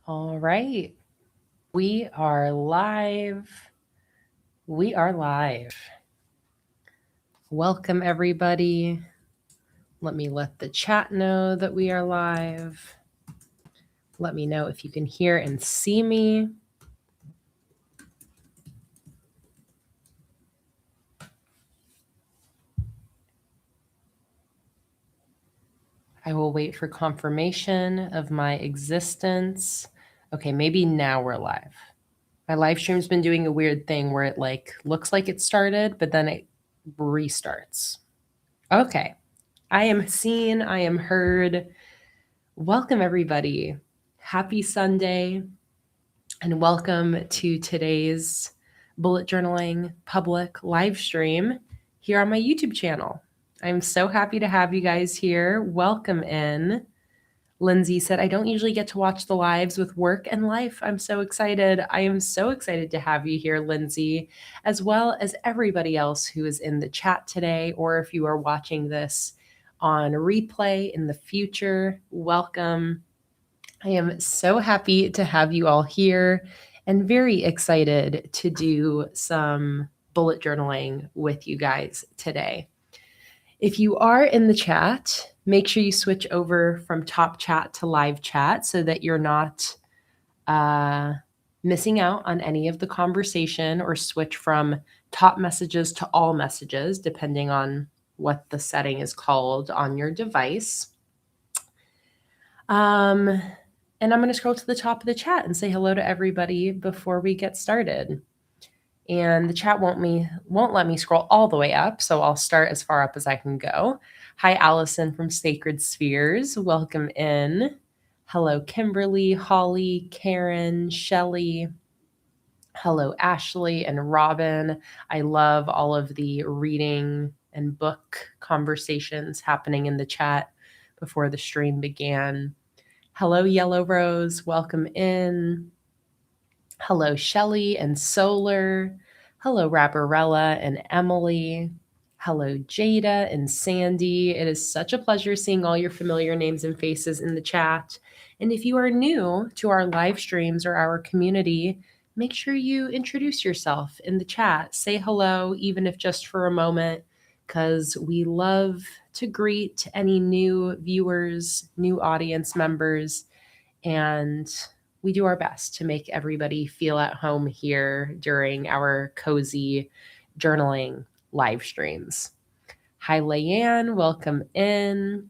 All right. We are live. We are live. Welcome, everybody. Let me let the chat know that we are live. Let me know if you can hear and see me. I will wait for confirmation of my existence. Okay, maybe now we're live. My live stream's been doing a weird thing where it looks like it started, but then it restarts. Okay. I am seen, I am heard. Welcome, everybody. Happy Sunday, and welcome to today's bullet journaling public live stream here on my YouTube channel. I'm so happy to have you guys here. Welcome in. Lindsay said, I don't usually get to watch the lives with work and life. I'm so excited. I am so excited to have you here, Lindsay, as well as everybody else who is in the chat today, or if you are watching this on replay in the future, welcome. I am so happy to have you all here and very excited to do some bullet journaling with you guys today. If you are in the chat, make sure you switch over from top chat to live chat so that you're not missing out on any of the conversation, or switch from top messages to all messages, depending on what the setting is called on your device. And I'm going to scroll to the top of the chat and say hello to everybody before we get started. And the chat won't let me scroll all the way up, so I'll start as far up as I can go. Hi, Allison from Sacred Spheres. Welcome in. Hello, Kimberly, Holly, Karen, Shelly. Hello, Ashley and Robin. I love all of the reading and book conversations happening in the chat before the stream began. Hello, Yellow Rose. Welcome in. Hello, Shelly and Solar. Hello, Rapperella and Emily. Hello, Jada and Sandy. It is such a pleasure seeing all your familiar names and faces in the chat. And if you are new to our live streams or our community, make sure you introduce yourself in the chat. Say hello, even if just for a moment, because we love to greet any new viewers, new audience members, and we do our best to make everybody feel at home here during our cozy journaling live streams. Hi, Leanne. Welcome in.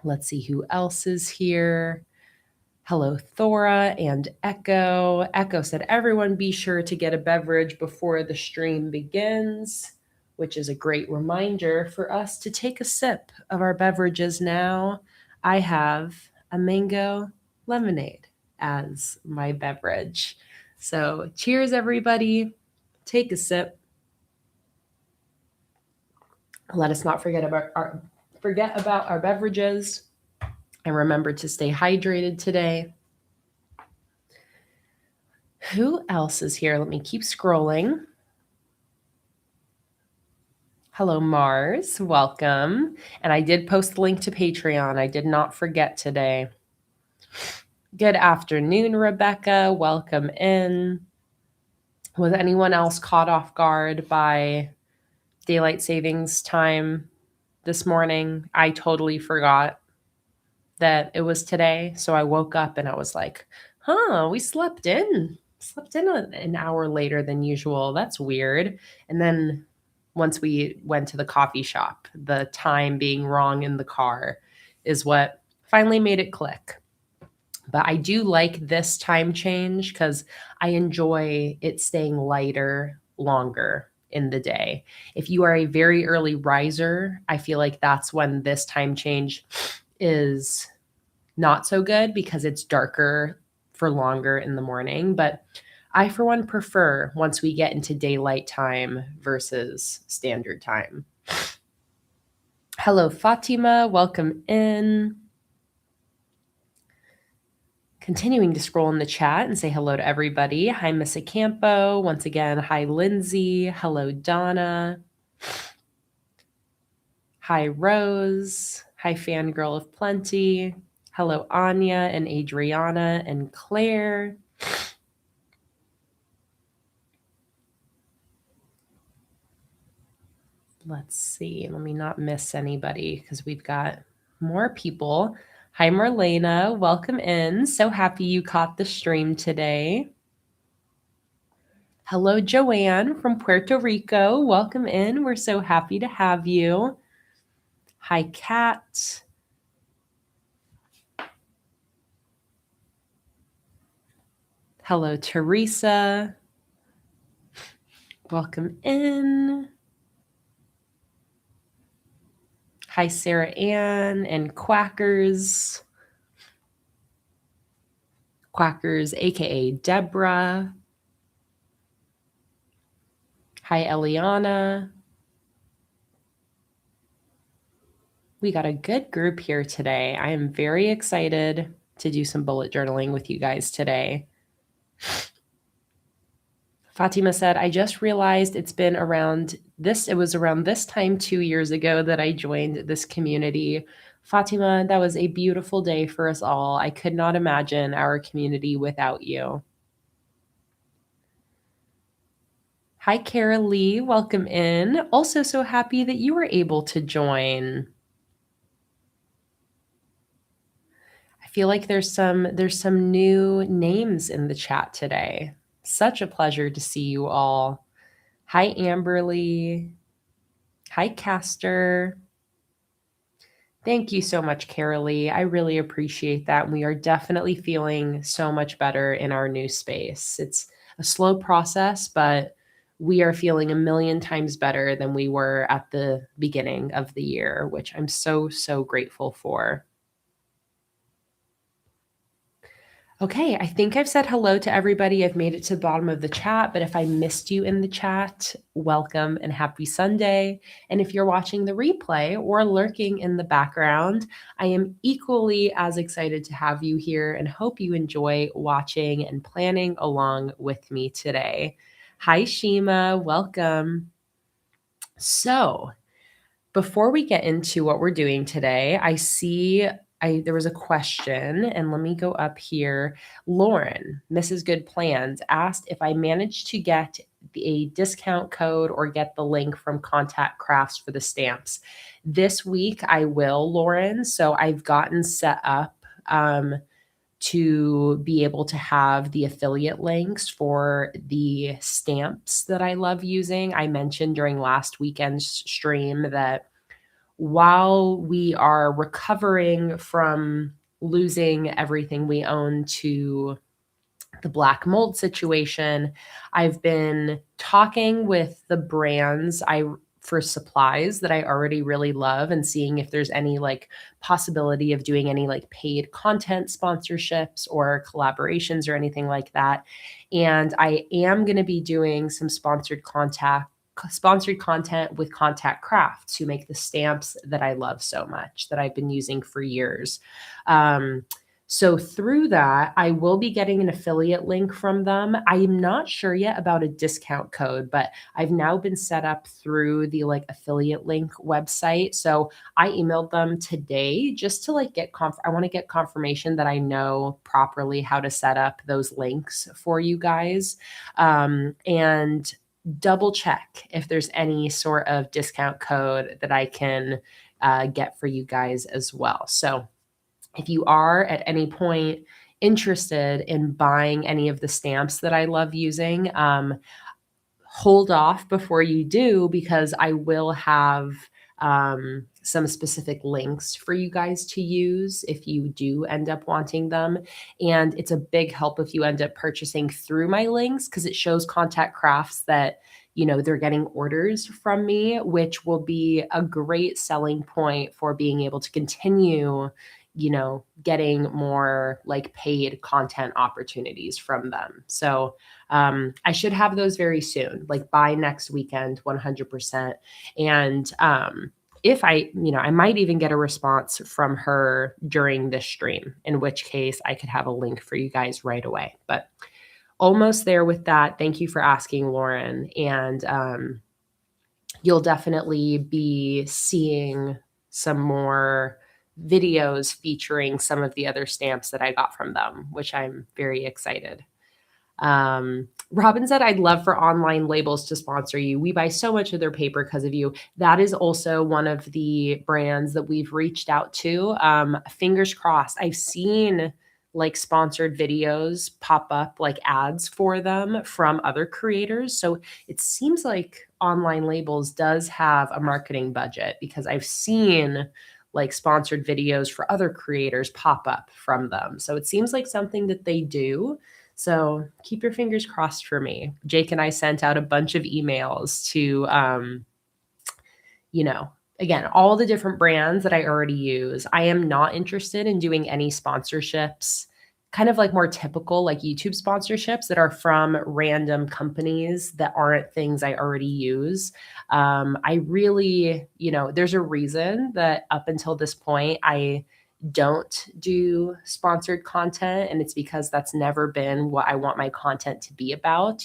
Let's see who else is here. Hello, Thora and Echo. Echo said, everyone be sure to get a beverage before the stream begins, which is a great reminder for us to take a sip of our beverages now. I have a mango lemonade as my beverage. So cheers, everybody. Take a sip. Let us not forget about our beverages, and remember to stay hydrated today. Who else is here? Let me keep scrolling. Hello, Mars. Welcome. And I did post the link to Patreon. I did not forget today. Good afternoon, Rebecca. Welcome in. Was anyone else caught off guard by daylight savings time this morning? I totally forgot that it was today. So I woke up and I was like, we slept in an hour later than usual. That's weird. And then once we went to the coffee shop, the time being wrong in the car is what finally made it click. But I do like this time change because I enjoy it staying lighter longer in the day. If you are a very early riser, I feel like that's when this time change is not so good because it's darker for longer in the morning. But I, for one, prefer once we get into daylight time versus standard time. Hello, Fatima. Welcome in. Continuing to scroll in the chat and say hello to everybody. Hi, Miss Acampo. Once again, hi, Lindsay. Hello, Donna. Hi, Rose. Hi, Fangirl of Plenty. Hello, Anya and Adriana and Claire. Let's see. Let me not miss anybody because we've got more people. Hi, Marlena. Welcome in. So happy you caught the stream today. Hello, Joanne from Puerto Rico. Welcome in. We're so happy to have you. Hi, Kat. Hello, Teresa. Welcome in. Hi, Sarah Ann and Quackers. Quackers, aka Deborah. Hi, Eliana. We got a good group here today. I am very excited to do some bullet journaling with you guys today. Fatima said, I just realized it was around this time 2 years ago that I joined this community. Fatima, that was a beautiful day for us all. I could not imagine our community without you. Hi, Kara Lee. Welcome in. Also so happy that you were able to join. I feel like there's some new names in the chat today. Such a pleasure to see you all. Hi, Amberly. Hi, Castor. Thank you so much, Carolee. I really appreciate that. We are definitely feeling so much better in our new space. It's a slow process, but we are feeling a million times better than we were at the beginning of the year, which I'm so, so grateful for. Okay, I think I've said hello to everybody. I've made it to the bottom of the chat, but if I missed you in the chat, welcome and happy Sunday. And if you're watching the replay or lurking in the background, I am equally as excited to have you here and hope you enjoy watching and planning along with me today. Hi, Shima, welcome. So, before we get into what we're doing today, there was a question, and let me go up here. Lauren, Mrs. Good Plans, asked if I managed to get a discount code or get the link from Contact Crafts for the stamps. This week I will, Lauren. So I've gotten set up to be able to have the affiliate links for the stamps that I love using. I mentioned during last weekend's stream that while we are recovering from losing everything we own to the black mold situation, I've been talking with the brands for supplies that I already really love and seeing if there's any like possibility of doing any like paid content sponsorships or collaborations or anything like that. And I am going to be doing some sponsored content with Contact Crafts, who make the stamps that I love so much that I've been using for years. So through that, I will be getting an affiliate link from them. I'm not sure yet about a discount code, but I've now been set up through the like affiliate link website. So I emailed them today just to like I want to get confirmation that I know properly how to set up those links for you guys. And double check if there's any sort of discount code that I can get for you guys as well. So if you are at any point interested in buying any of the stamps that I love using, hold off before you do, because I will have some specific links for you guys to use if you do end up wanting them. And it's a big help if you end up purchasing through my links, because it shows Contact Crafts that, you know, they're getting orders from me, which will be a great selling point for being able to continue, you know, getting more like paid content opportunities from them. So I should have those very soon, like by next weekend, 100%. And if I might even get a response from her during this stream, in which case I could have a link for you guys right away. But almost there with that. Thank you for asking, Lauren. And you'll definitely be seeing some more videos featuring some of the other stamps that I got from them, which I'm very excited. Robin said, I'd love for online labels to sponsor you. We buy so much of their paper because of you. That is also one of the brands that we've reached out to. Fingers crossed. I've seen like sponsored videos pop up, like ads for them from other creators. So it seems like Online Labels does have a marketing budget, because I've seen like sponsored videos for other creators pop up from them. So it seems like something that they do. So keep your fingers crossed for me. Jake and I sent out a bunch of emails to, again, all the different brands that I already use. I am not interested in doing any sponsorships, kind of like more typical, like YouTube sponsorships that are from random companies that aren't things I already use. I really, there's a reason that up until this point, I don't do sponsored content. And it's because that's never been what I want my content to be about.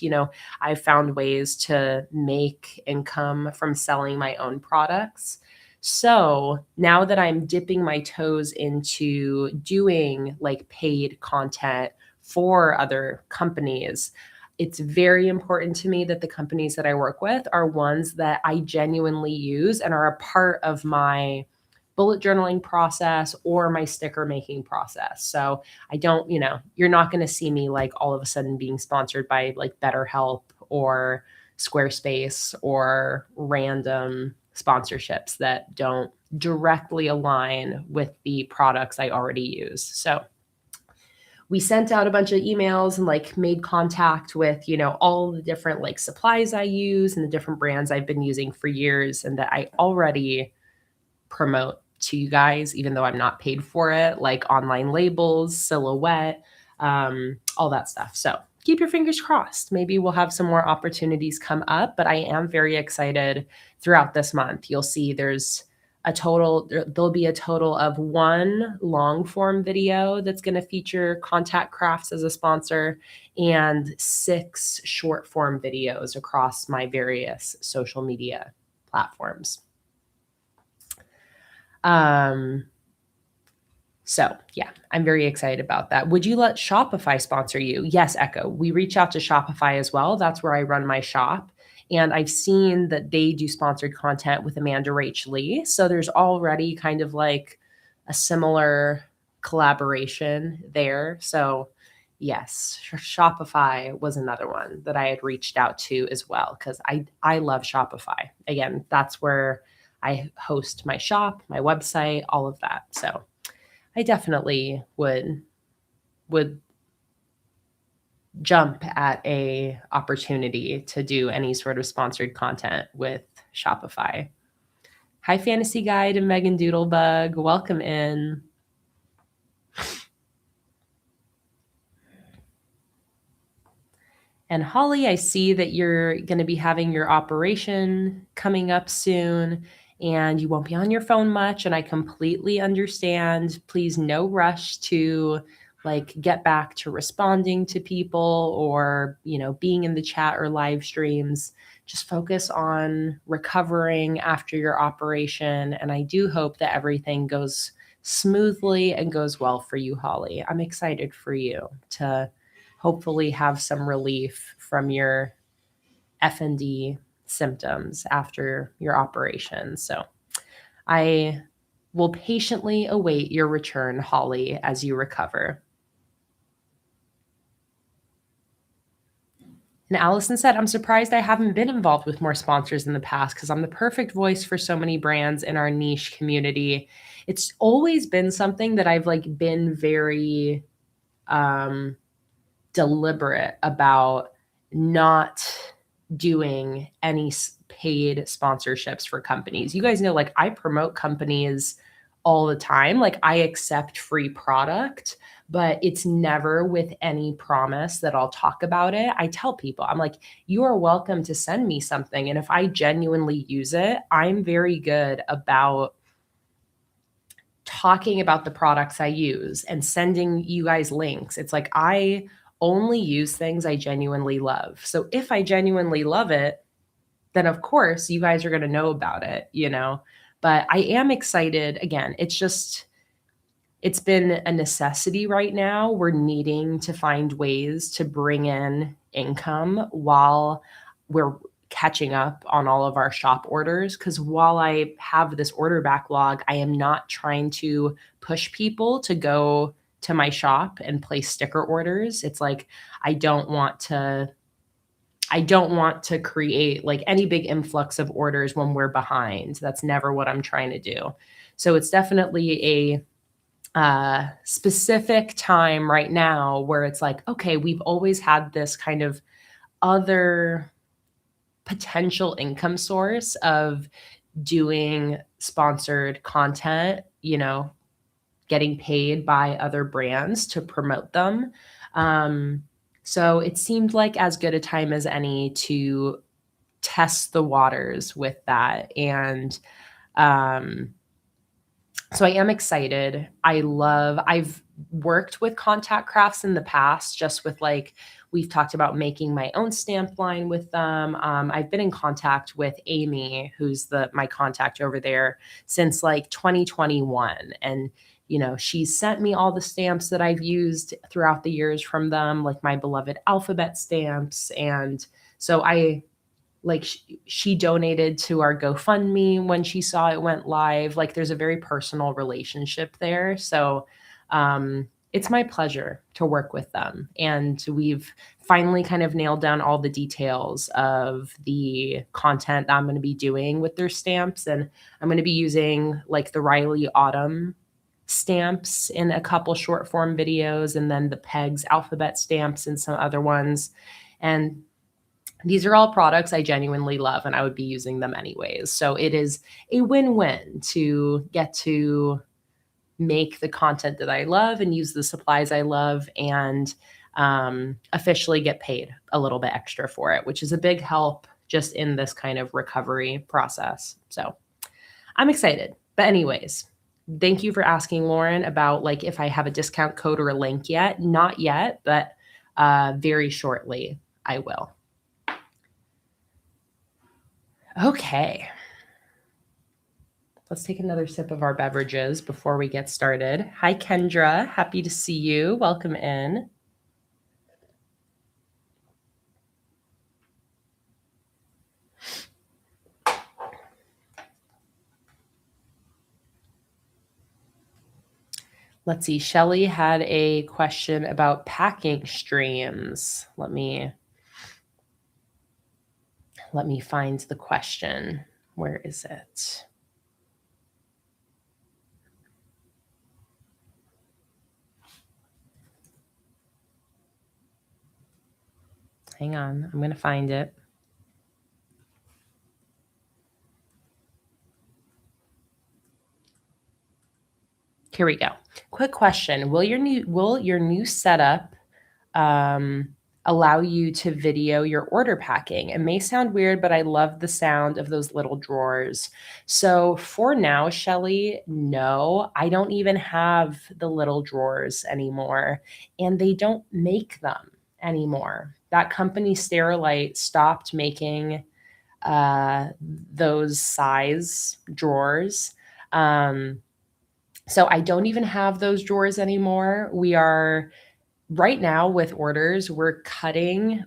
I've found ways to make income from selling my own products. So now that I'm dipping my toes into doing like paid content for other companies, it's very important to me that the companies that I work with are ones that I genuinely use and are a part of my bullet journaling process or my sticker making process. So I don't, you're not going to see me like all of a sudden being sponsored by like BetterHelp or Squarespace or random sponsorships that don't directly align with the products I already use. So we sent out a bunch of emails and like made contact with, all the different like supplies I use and the different brands I've been using for years and that I already promote to you guys, even though I'm not paid for it, like Online Labels, Silhouette, all that stuff. So keep your fingers crossed. Maybe we'll have some more opportunities come up, but I am very excited throughout this month. You'll see there'll be a total of 1 long form video that's going to feature Contact Crafts as a sponsor and 6 short form videos across my various social media platforms. So yeah, I'm very excited about that. Would you let Shopify sponsor you? Yes, Echo. We reach out to Shopify as well. That's where I run my shop. And I've seen that they do sponsored content with Amanda Rach Lee. So there's already kind of like a similar collaboration there. So yes, Shopify was another one that I had reached out to as well, because I love Shopify. Again, that's where I host my shop, my website, all of that. So I definitely would jump at a opportunity to do any sort of sponsored content with Shopify. Hi, Fantasy Guide and Megan Doodlebug. Welcome in. And Holly, I see that you're going to be having your operation coming up soon and you won't be on your phone much. And I completely understand. Please, no rush to like get back to responding to people or, being in the chat or live streams. Just focus on recovering after your operation. And I do hope that everything goes smoothly and goes well for you, Holly. I'm excited for you to hopefully have some relief from your FND symptoms after your operation. So I will patiently await your return, Holly, as you recover. And Allison said, I'm surprised I haven't been involved with more sponsors in the past because I'm the perfect voice for so many brands in our niche community. It's always been something that I've like been very deliberate about not doing any paid sponsorships for companies. You guys know, like I promote companies all the time. Like I accept free product, but it's never with any promise that I'll talk about it. I tell people, I'm like, you are welcome to send me something. And if I genuinely use it, I'm very good about talking about the products I use and sending you guys links. It's like I only use things I genuinely love. So if I genuinely love it, then of course you guys are going to know about it, But I am excited. Again, it's just it's been a necessity right now. We're needing to find ways to bring in income while we're catching up on all of our shop orders. Because while I have this order backlog, I am not trying to push people to go to my shop and place sticker orders. It's like I don't want to create like any big influx of orders when we're behind. That's never what I'm trying to do. So it's definitely a specific time right now where it's like, okay, we've always had this kind of other potential income source of doing sponsored content, getting paid by other brands to promote them. So it seemed like as good a time as any to test the waters with that. And so I am excited. I've worked with contact crafts in the past, just with like, we've talked about making my own stamp line with them. I've been in contact with Amy, who's my contact over there since like 2021. And, she's sent me all the stamps that I've used throughout the years from them, like my beloved alphabet stamps. And so like she donated to our GoFundMe when she saw it went live. Like there's a very personal relationship there. So it's my pleasure to work with them. And we've finally kind of nailed down all the details of the content that I'm going to be doing with their stamps. And I'm going to be using like the Riley Autumn stamps in a couple short form videos, and then the Pegs alphabet stamps and some other ones. And these are all products I genuinely love, and I would be using them anyways. So it is a win-win to get to make the content that I love and use the supplies I love, and officially get paid a little bit extra for it, which is a big help just in this kind of recovery process. So I'm excited. But anyways, thank you for asking, Lauren, about like if I have a discount code or a link yet. Not yet, but very shortly I will. Okay. Let's take another sip of our beverages before we get started. Hi, Kendra. Happy to see you. Welcome in. Let's see. Shelly had a question about packing streams. Let me find the question. Where is it? Hang on. I'm going to find it. Here we go. Quick question. Will your new setup allow you to video your order packing? It may sound weird, but I love the sound of those little drawers. So for now, Shelly, no, I don't even have the little drawers anymore, and they don't make them anymore. That company, Sterilite, stopped making those size drawers. So I don't even have those drawers anymore. We are right now with orders, we're cutting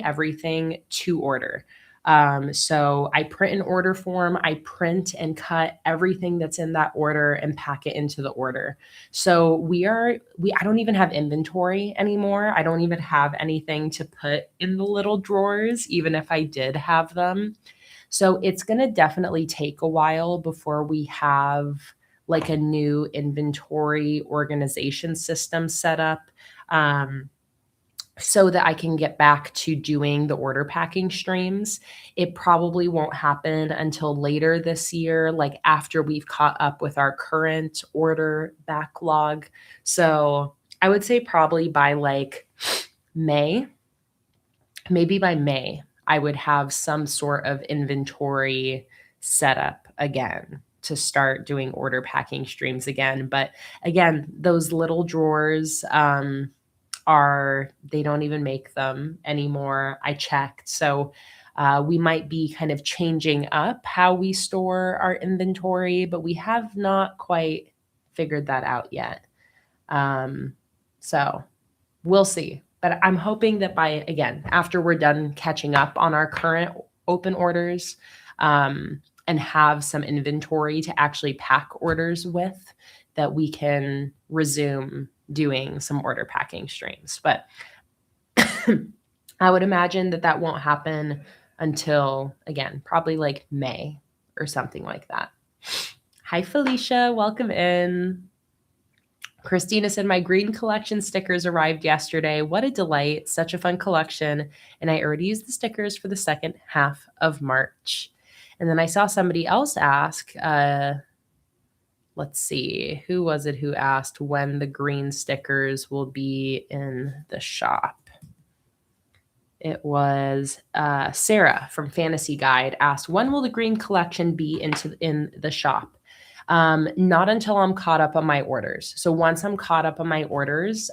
everything to order. So I print an order form, I print and cut everything that's in that order and pack it into the order. So I don't even have inventory anymore. I don't even have anything to put in the little drawers, even if I did have them. So it's going to definitely take a while before we have like a new inventory organization system set up, so that I can get back to doing the order packing streams. It probably won't happen until later this year, like after we've caught up with our current order backlog. So I would say probably by like May, maybe by May, I would have some sort of inventory set up again to start doing order packing streams again. But again, those little drawers they don't even make them anymore. I checked. So we might be kind of changing up how we store our inventory, but we have not quite figured that out yet. So we'll see. But I'm hoping that after we're done catching up on our current open orders, and have some inventory to actually pack orders with, that we can resume doing some order packing streams. But I would imagine that won't happen until, again, probably like May or something like that. Hi, Felicia. Welcome in. Christina said, my green collection stickers arrived yesterday. What a delight. Such a fun collection. And I already used the stickers for the second half of March. And then I saw somebody else ask, let's see, who was it who asked when the green stickers will be in the shop? It was Sarah from Fantasy Guide asked, when will the green collection be in the shop? Not until I'm caught up on my orders. So once I'm caught up on my orders,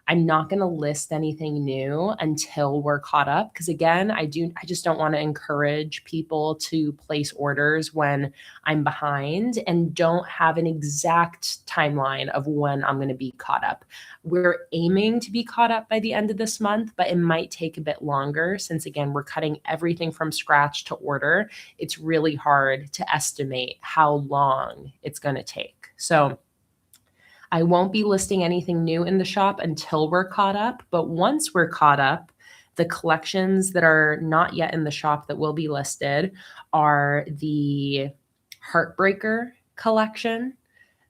I'm not going to list anything new until we're caught up. Because again, I just don't want to encourage people to place orders when I'm behind and don't have an exact timeline of when I'm going to be caught up. We're aiming to be caught up by the end of this month, but it might take a bit longer since, again, we're cutting everything from scratch to order. It's really hard to estimate how long it's going to take. So I won't be listing anything new in the shop until we're caught up. But once we're caught up, the collections that are not yet in the shop that will be listed are the Heartbreaker collection,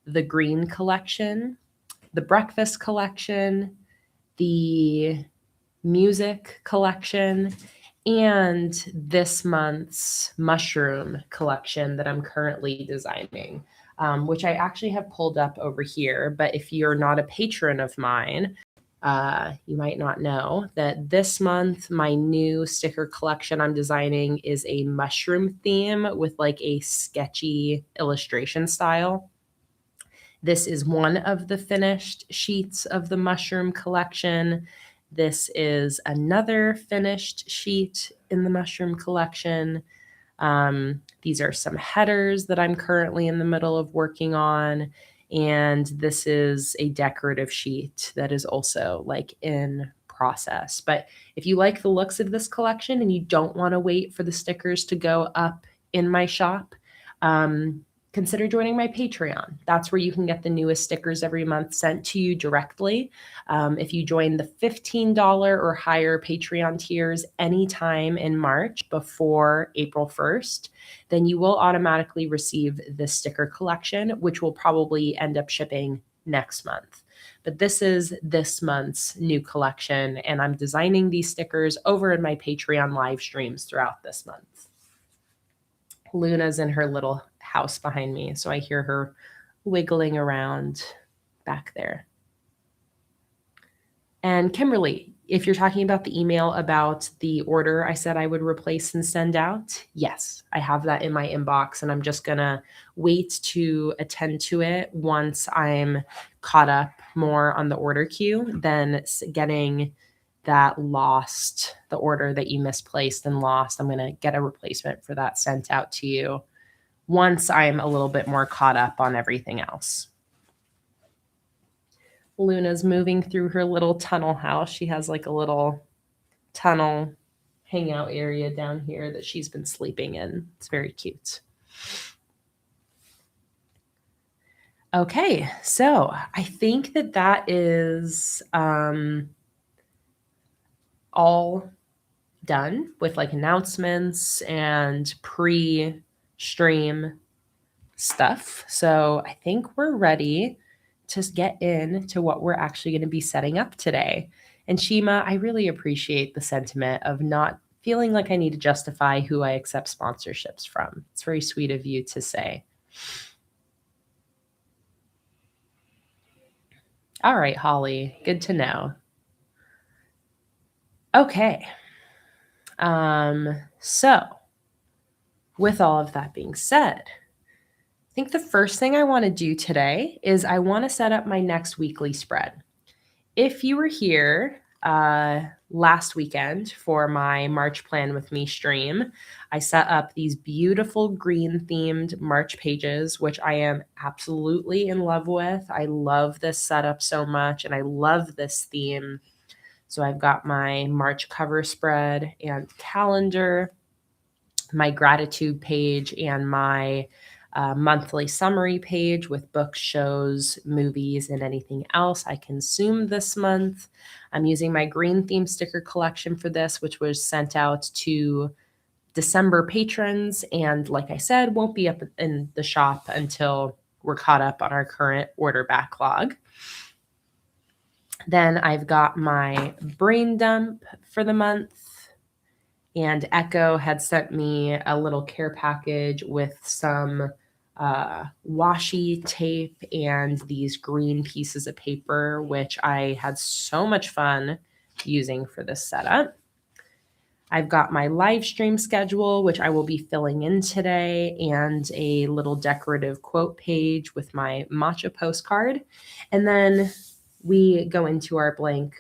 the Green collection, the Breakfast collection, the Music collection, and this month's Mushroom collection that I'm currently designing. Which I actually have pulled up over here. But if you're not a patron of mine, you might not know that this month, my new sticker collection I'm designing is a mushroom theme with like a sketchy illustration style. This is one of the finished sheets of the mushroom collection. This is another finished sheet in the mushroom collection. These are some headers that I'm currently in the middle of working on. And this is a decorative sheet that is also like in process. But if you like the looks of this collection and you don't want to wait for the stickers to go up in my shop, consider joining my Patreon. That's where you can get the newest stickers every month sent to you directly. If you join the $15 or higher Patreon tiers anytime in March before April 1st, then you will automatically receive this sticker collection, which will probably end up shipping next month. But this is this month's new collection, and I'm designing these stickers over in my Patreon live streams throughout this month. Luna's in her little house behind me, so I hear her wiggling around back there. And Kimberly, if you're talking about the email about the order I said I would replace and send out, yes, I have that in my inbox, and I'm just going to wait to attend to it once I'm caught up more on the order queue than getting that lost, the order that you misplaced and lost. I'm going to get a replacement for that sent out to you once I'm a little bit more caught up on everything else. Luna's moving through her little tunnel house. She has like a little tunnel hangout area down here that she's been sleeping in. It's very cute. Okay, so I think that is all done with like announcements and pre-stream stuff. So I think we're ready to get into what we're actually going to be setting up today. And Shima, I really appreciate the sentiment of not feeling like I need to justify who I accept sponsorships from. It's very sweet of you to say. All right, Holly, good to know. Okay. So with all of that being said, I think the first thing I want to do today is I want to set up my next weekly spread. If you were here last weekend for my March Plan With Me stream, I set up these beautiful green themed March pages, which I am absolutely in love with. I love this setup so much, and I love this theme. So I've got my March cover spread and calendar, my gratitude page, and my monthly summary page with books, shows, movies, and anything else I consumed this month. I'm using my green theme sticker collection for this, which was sent out to December patrons. And like I said, won't be up in the shop until we're caught up on our current order backlog. Then I've got my brain dump for the month. And Echo had sent me a little care package with some washi tape and these green pieces of paper, which I had so much fun using for this setup. I've got my live stream schedule, which I will be filling in today, and a little decorative quote page with my matcha postcard. And then we go into our blank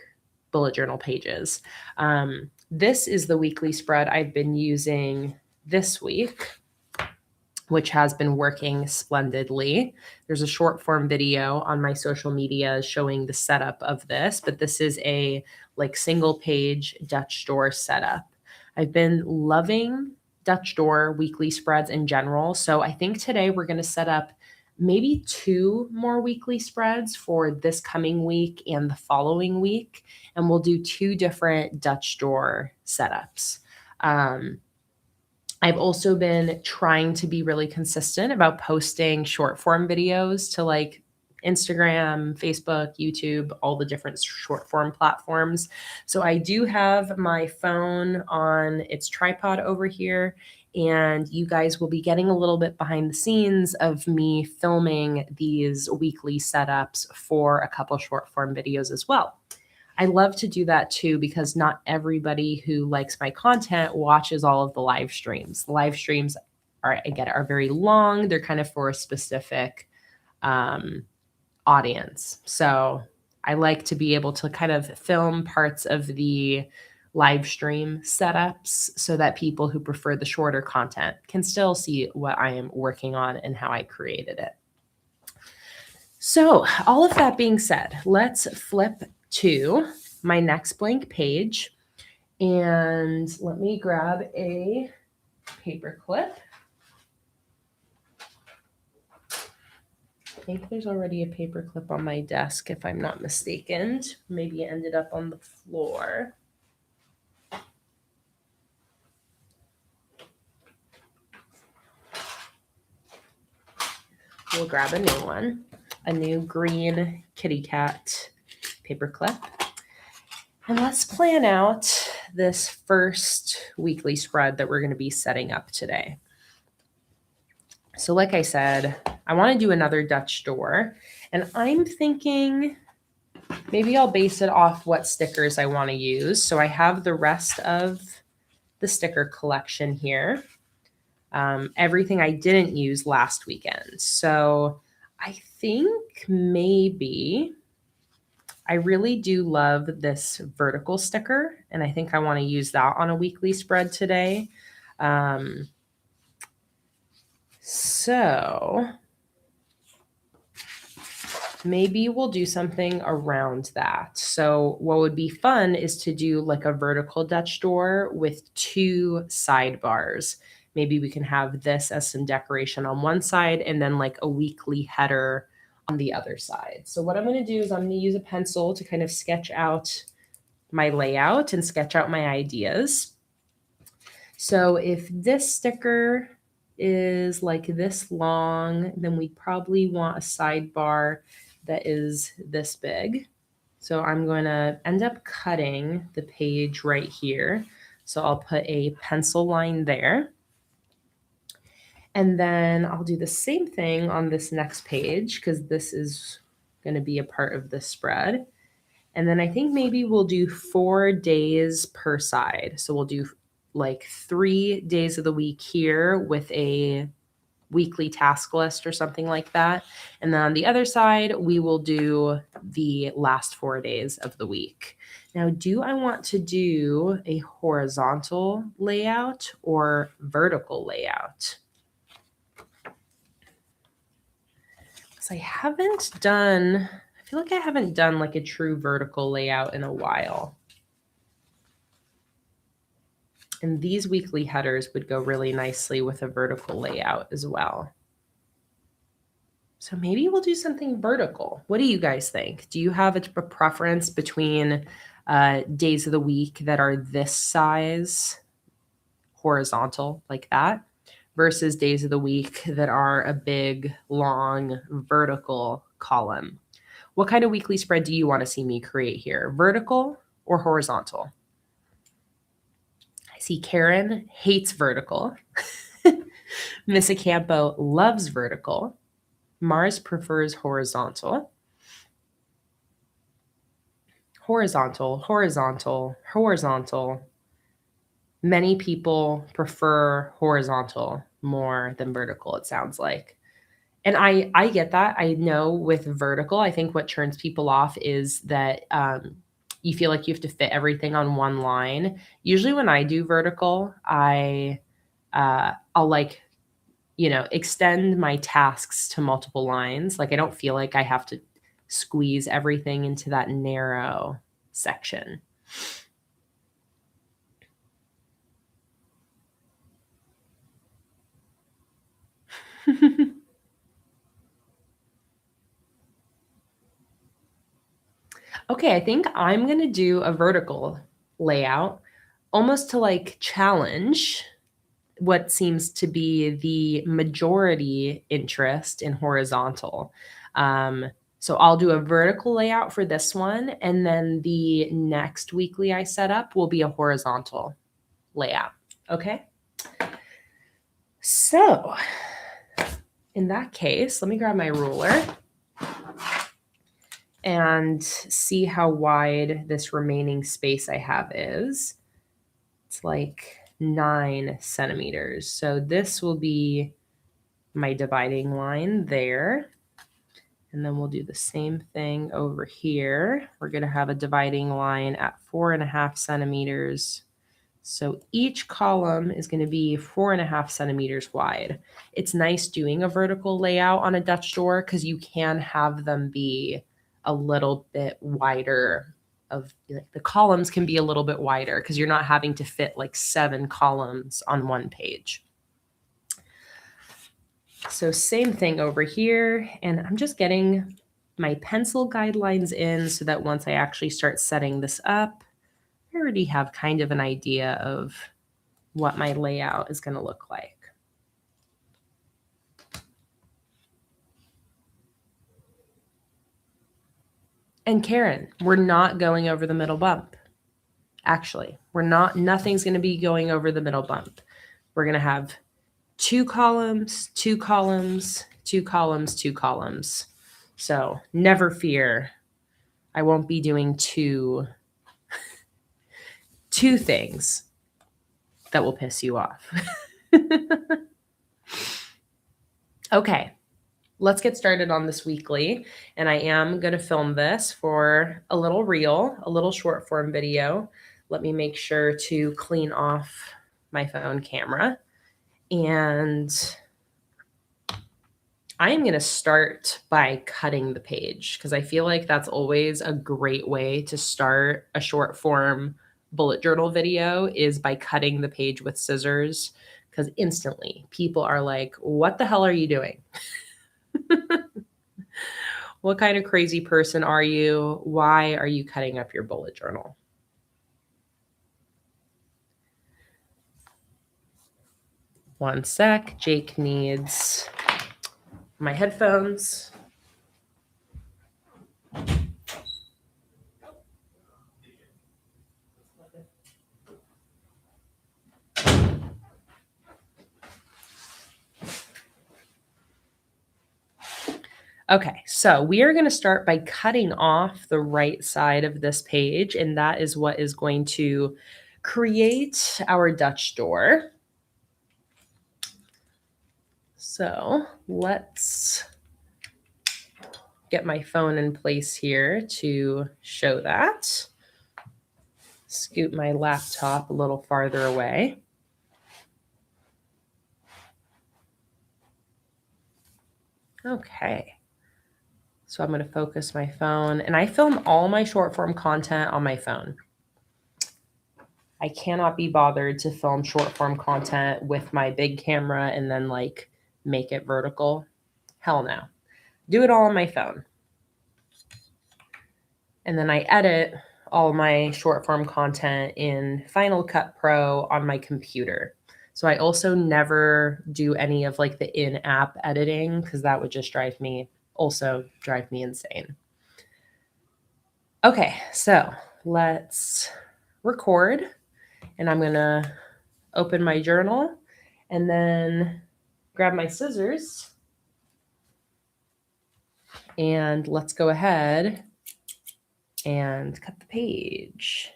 bullet journal pages. This is the weekly spread I've been using this week, which has been working splendidly. There's a short form video on my social media showing the setup of this, but this is a single page Dutch door setup. I've been loving Dutch door weekly spreads in general. So I think today we're going to set up maybe 2 more weekly spreads for this coming week and the following week. And we'll do 2 different Dutch door setups. I've also been trying to be really consistent about posting short form videos to Instagram, Facebook, YouTube, all the different short form platforms. So I do have my phone on its tripod over here, and you guys will be getting a little bit behind the scenes of me filming these weekly setups for a couple short form videos as well. I love to do that too, because not everybody who likes my content watches all of the live streams. The live streams are very long. They're kind of for a specific audience. So I like to be able to kind of film parts of the live stream setups so that people who prefer the shorter content can still see what I am working on and how I created it. So all of that being said, let's flip to my next blank page, and let me grab a paper clip. I think there's already a paper clip on my desk, if I'm not mistaken. Maybe it ended up on the floor. We'll grab a new one, a new green kitty cat paper clip. And let's plan out this first weekly spread that we're going to be setting up today. So like I said, I want to do another Dutch door, and I'm thinking maybe I'll base it off what stickers I want to use. So I have the rest of the sticker collection here. Everything I didn't use last weekend. So I think maybe I really do love this vertical sticker, and I think I want to use that on a weekly spread today. So maybe we'll do something around that. So what would be fun is to do like a vertical Dutch door with 2 sidebars. Maybe we can have this as some decoration on one side and then like a weekly header on the other side. So what I'm going to do is I'm going to use a pencil to kind of sketch out my layout and sketch out my ideas. So if this sticker is like this long, then we probably want a sidebar that is this big. So I'm going to end up cutting the page right here. So I'll put a pencil line there. And then I'll do the same thing on this next page, because this is going to be a part of the spread. And then I think maybe we'll do 4 days per side. So we'll do like 3 days of the week here with a weekly task list or something like that. And then on the other side, we will do the last 4 days of the week. Now, do I want to do a horizontal layout or vertical layout? Because I feel like I haven't done like a true vertical layout in a while. And these weekly headers would go really nicely with a vertical layout as well. So maybe we'll do something vertical. What do you guys think? Do you have a preference between days of the week that are this size, horizontal like that, versus days of the week that are a big, long, vertical column? What kind of weekly spread do you want to see me create here? Vertical or horizontal? I see Karen hates vertical. Miss Acampo loves vertical. Mars prefers horizontal. Horizontal, horizontal, horizontal. Many people prefer horizontal more than vertical, it sounds like. And I get that. I know with vertical, I think what turns people off is that you feel like you have to fit everything on one line. Usually when I do vertical, I'll like, extend my tasks to multiple lines. Like I don't feel like I have to squeeze everything into that narrow section. Okay, I think I'm going to do a vertical layout almost to like challenge what seems to be the majority interest in horizontal. So I'll do a vertical layout for this one, and then the next weekly I set up will be a horizontal layout. Okay? So in that case, let me grab my ruler and see how wide this remaining space I have is. It's like 9 centimeters. So this will be my dividing line there. And then we'll do the same thing over here. We're going to have a dividing line at 4.5 centimeters. So each column is going to be 4.5 centimeters wide. It's nice doing a vertical layout on a Dutch door because you can have them be a little bit wider. The columns can be a little bit wider because you're not having to fit like 7 columns on one page. So same thing over here, and I'm just getting my pencil guidelines in so that once I actually start setting this up, I already have kind of an idea of what my layout is going to look like. And Karen, we're not going over the middle bump. Actually, nothing's going to be going over the middle bump. We're going to have 2 columns, 2 columns, 2 columns, 2 columns. So never fear. I won't be doing two things that will piss you off. Okay, let's get started on this weekly. And I am going to film this for a little reel, a little short form video. Let me make sure to clean off my phone camera. And I am going to start by cutting the page because I feel like that's always a great way to start a short form bullet journal video is by cutting the page with scissors, because instantly people are like, what the hell are you doing? What kind of crazy person are you? Why are you cutting up your bullet journal? One sec. Jake needs my headphones. Okay, so we are going to start by cutting off the right side of this page, and that is what is going to create our Dutch door. So let's get my phone in place here to show that. Scoot my laptop a little farther away. Okay. So I'm going to focus my phone, and I film all my short form content on my phone. I cannot be bothered to film short form content with my big camera and then like make it vertical. Hell no. Do it all on my phone. And then I edit all my short form content in Final Cut Pro on my computer. So I also never do any of like the in-app editing because that would just drive me insane. Okay, so let's record, and I'm gonna open my journal and then grab my scissors, and let's go ahead and cut the page.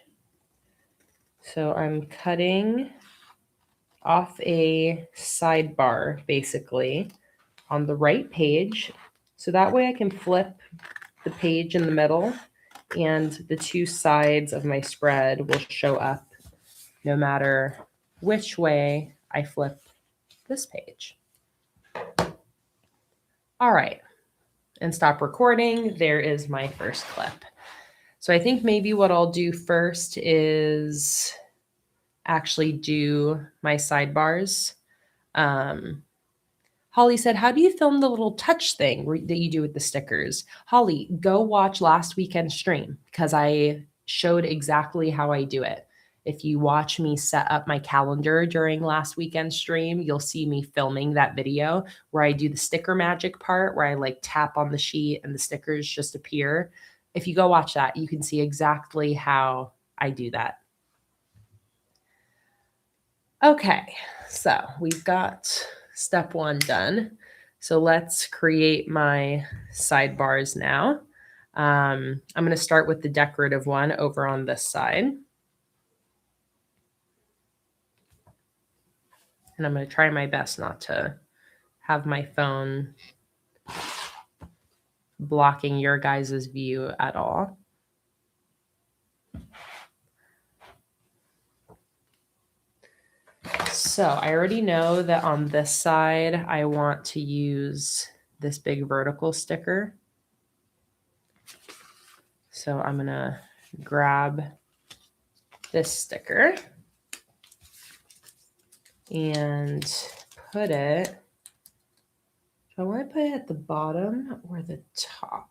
So I'm cutting off a sidebar basically on the right page. So that way I can flip the page in the middle and the two sides of my spread will show up no matter which way I flip this page. All right, and stop recording. There is my first clip. So I think maybe what I'll do first is actually do my sidebars. Holly said, how do you film the little touch thing that you do with the stickers? Holly, go watch last weekend's stream because I showed exactly how I do it. If you watch me set up my calendar during last weekend's stream, you'll see me filming that video where I do the sticker magic part where I like tap on the sheet and the stickers just appear. If you go watch that, you can see exactly how I do that. Okay, so we've got step one done. So let's create my sidebars now. I'm going to start with the decorative one over on this side. And I'm going to try my best not to have my phone blocking your guys' view at all. So I already know that on this side, I want to use this big vertical sticker. So I'm going to grab this sticker and put it, do I want to put it at the bottom or the top?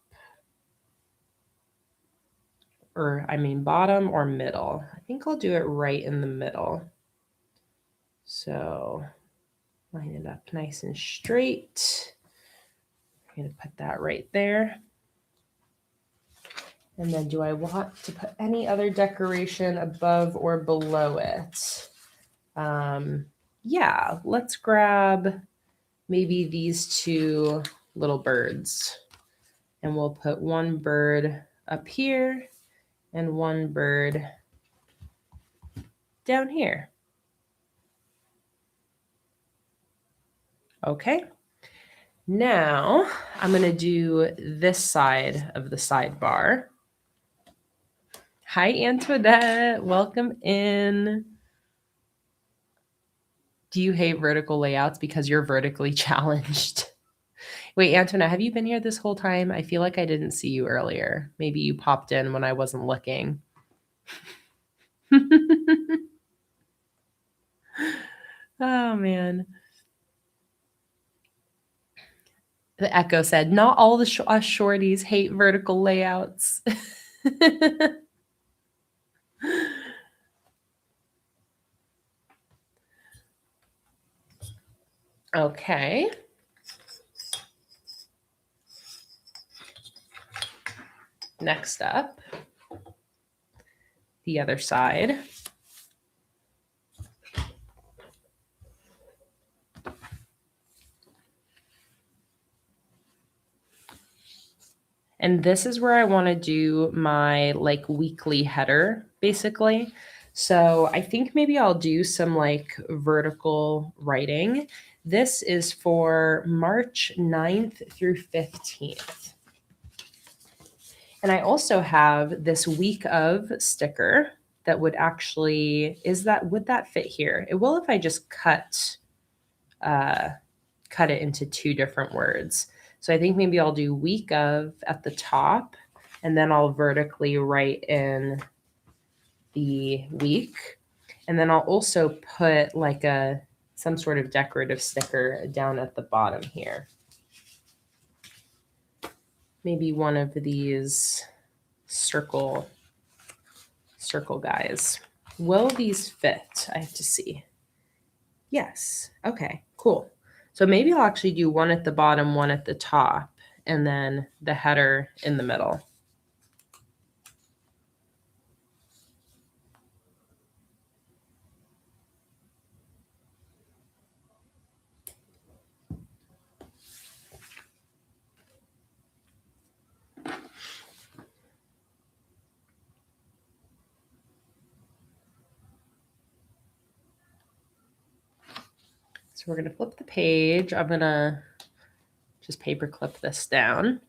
Or I mean bottom or middle. I think I'll do it right in the middle. So line it up nice and straight. I'm going to put that right there. And then do I want to put any other decoration above or below it? Yeah, let's grab maybe these two little birds. And we'll put one bird up here and one bird down here. Okay. Now I'm going to do this side of the sidebar. Hi, Antoinette. Welcome in. Do you hate vertical layouts because you're vertically challenged? Wait, Antoinette, have you been here this whole time? I feel like I didn't see you earlier. Maybe you popped in when I wasn't looking. Oh, man. The Echo said, not all the us shorties hate vertical layouts. Okay. Next up, the other side. And this is where I want to do my like weekly header, basically. So I think maybe I'll do some like vertical writing. This is for March 9th through 15th. And I also have this week of sticker that would actually, would that fit here? It will if I just cut it into two different words. So I think maybe I'll do week of at the top, and then I'll vertically write in the week. And then I'll also put like some sort of decorative sticker down at the bottom here. Maybe one of these circle guys. Will these fit? I have to see. Yes. Okay, cool. So maybe I'll actually do one at the bottom, one at the top, and then the header in the middle. So we're going to flip the page. I'm going to just paper clip this down.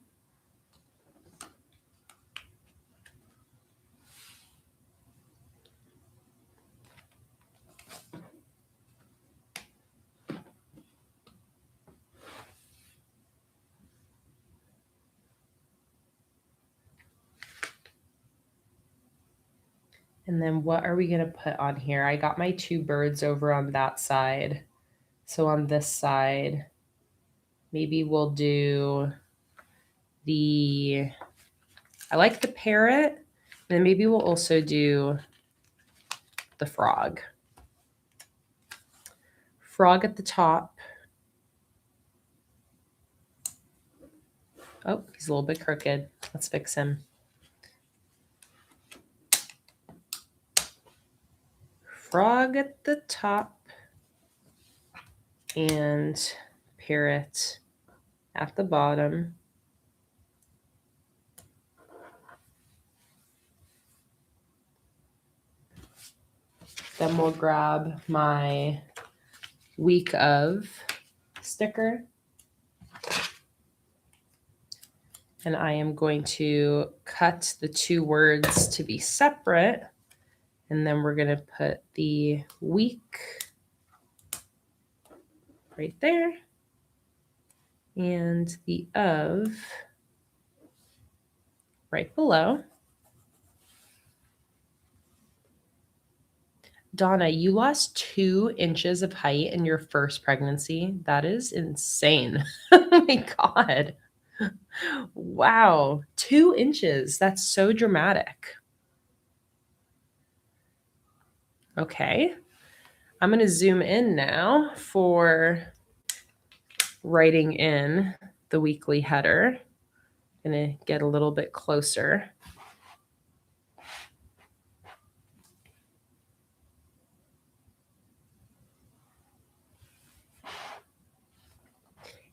And then what are we going to put on here? I got my two birds over on that side. So on this side, maybe we'll do I like the parrot. And then maybe we'll also do the frog. Frog at the top. Oh, he's a little bit crooked. Let's fix him. Frog at the top and parrot at the bottom. Then we'll grab my week of sticker. And I am going to cut the two words to be separate. And then we're going to put the week right there. And the of right below. Donna, you lost 2 inches of height in your first pregnancy. That is insane. Oh my God. Wow. 2 inches. That's so dramatic. Okay. I'm going to zoom in now for writing in the weekly header. I'm going to get a little bit closer.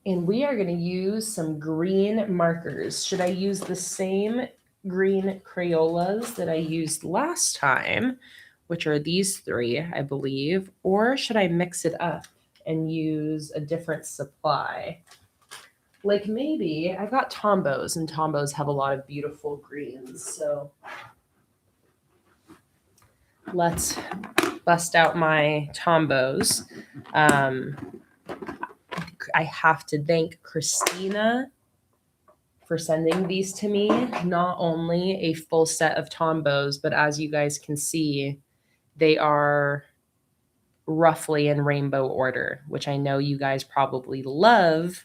And we are going to use some green markers. Should I use the same green Crayolas that I used last time, which are these 3, I believe, or should I mix it up and use a different supply? Like maybe I've got Tombos, and Tombos have a lot of beautiful greens. So let's bust out my Tombos. I have to thank Christina for sending these to me. Not only a full set of Tombos, but as you guys can see, they are roughly in rainbow order, which I know you guys probably love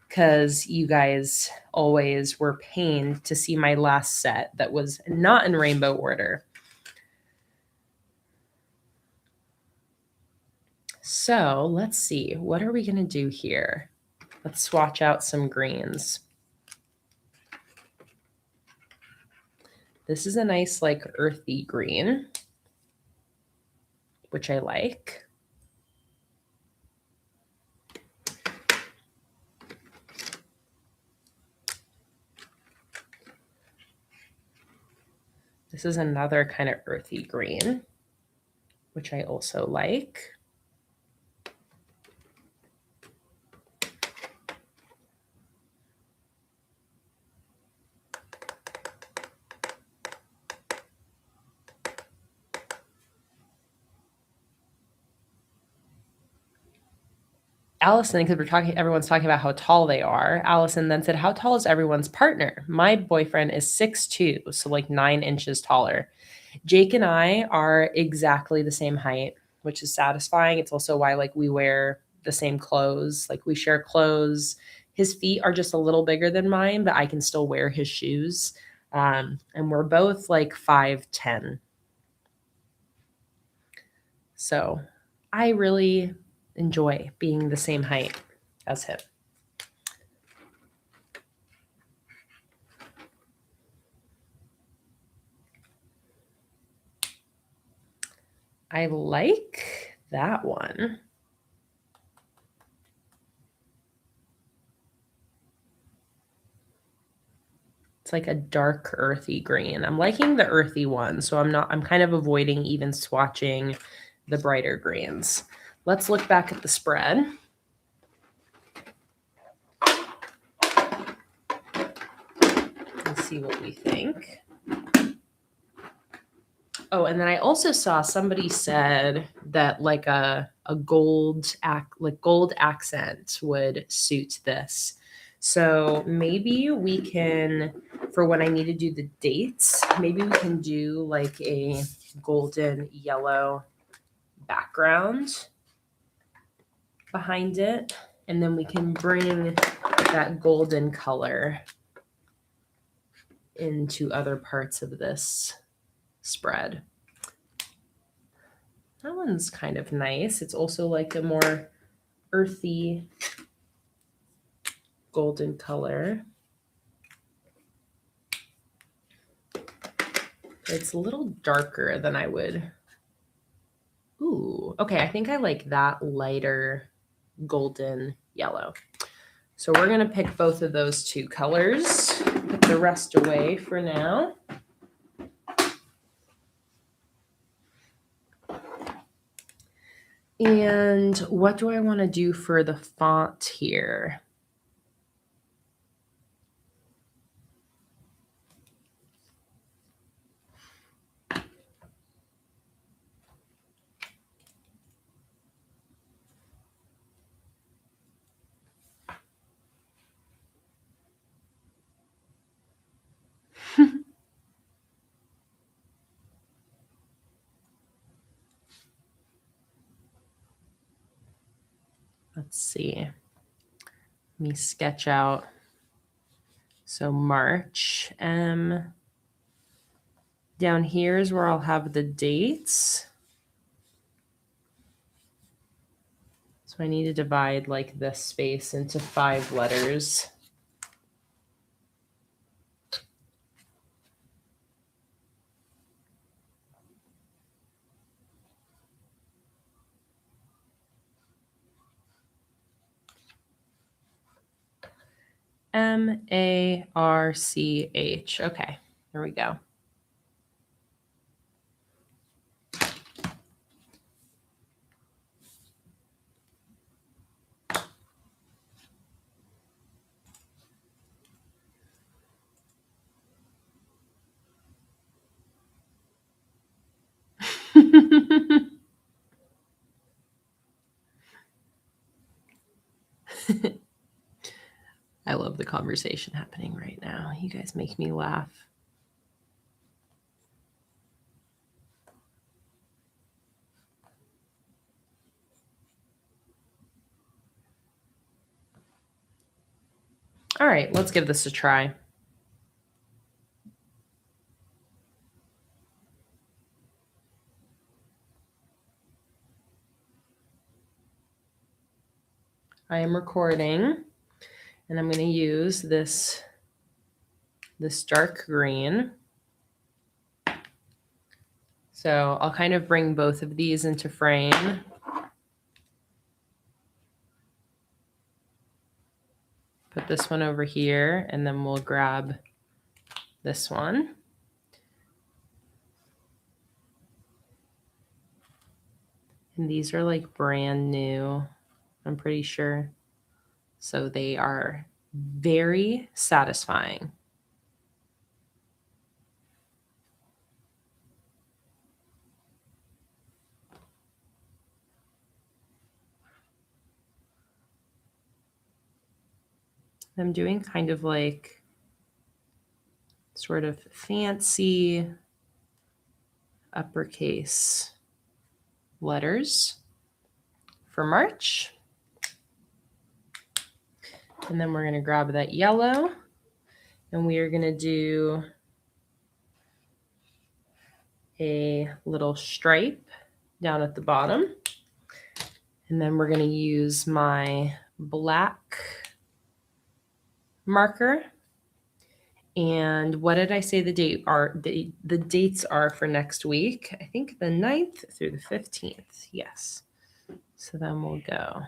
because you guys always were pained to see my last set that was not in rainbow order. So let's see, what are we going to do here? Let's swatch out some greens. This is a nice like earthy green, which I like. This is another kind of earthy green. which I also like. Allison, because everyone's talking about how tall they are. Allison then said, "How tall is everyone's partner? My boyfriend is 6'2", so like 9 inches taller. Jake and I are exactly the same height, which is satisfying. It's also why like we wear the same clothes. Like we share clothes. His feet are just a little bigger than mine, but I can still wear his shoes. And we're both like 5'10". So I really enjoy being the same height as him. I like that one. It's like a dark earthy green. I'm liking the earthy one, so I'm kind of avoiding even swatching the brighter greens. Let's look back at the spread. And see what we think. Oh, and then I also saw somebody said that like a gold accent would suit this. So maybe we can, for when I need to do the dates, maybe we can do like a golden yellow background behind it. And then we can bring that golden color into other parts of this spread. That one's kind of nice. It's also like a more earthy golden color. It's a little darker than I would. Ooh, okay. I think I like that lighter golden yellow. So we're going to pick both of those two colors, put the rest away for now. And what do I want to do for the font here? Let's see. Let me sketch out. So March. Down here is where I'll have the dates. So I need to divide like this space into 5 letters. M-A-R-C-H. Okay, there we go. I love the conversation happening right now. You guys make me laugh. All right, let's give this a try. I am recording, and I'm going to use this dark green. So I'll kind of bring both of these into frame. Put this one over here, and then we'll grab this one. And these are like brand new, I'm pretty sure. So they are very satisfying. I'm doing kind of like sort of fancy uppercase letters for March. And then we're going to grab that yellow and we are going to do a little stripe down at the bottom. And then we're going to use my black marker. And what did I say the date are? The dates are for next week. I think the 9th through the 15th. Yes. So then we'll go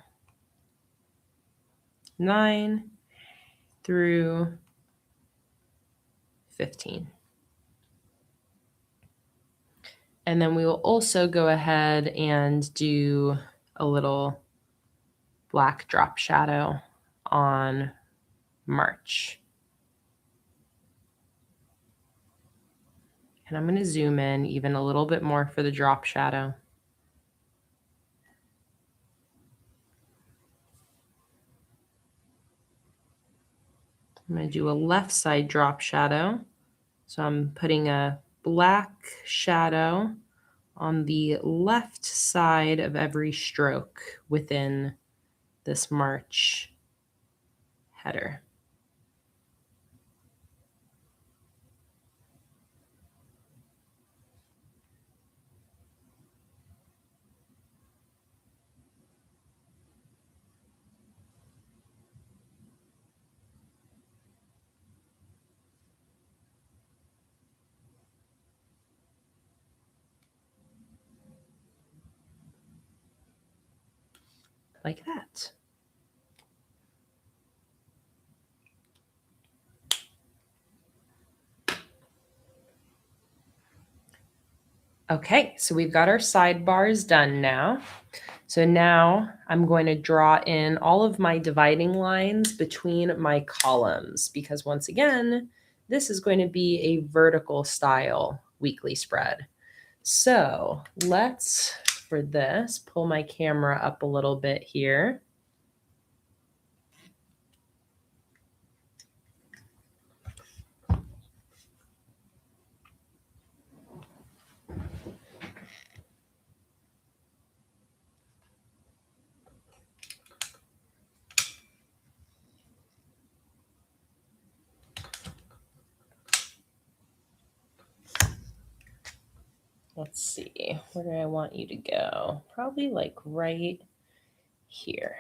9 through 15. And then we will also go ahead and do a little black drop shadow on March. And I'm going to zoom in even a little bit more for the drop shadow. I'm going to do a left side drop shadow. So I'm putting a black shadow on the left side of every stroke within this March header. Like that. Okay, so we've got our sidebars done now. So now I'm going to draw in all of my dividing lines between my columns because once again, this is going to be a vertical style weekly spread. So let's, for this, pull my camera up a little bit here. Let's see, where do I want you to go? Probably like right here.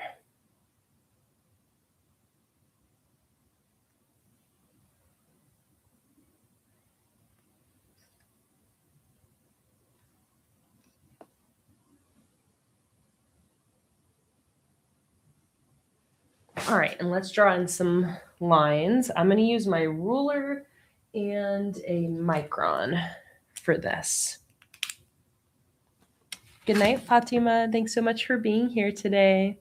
All right, and let's draw in some lines. I'm going to use my ruler and a micron for this. Good night, Fatima. Thanks so much for being here today.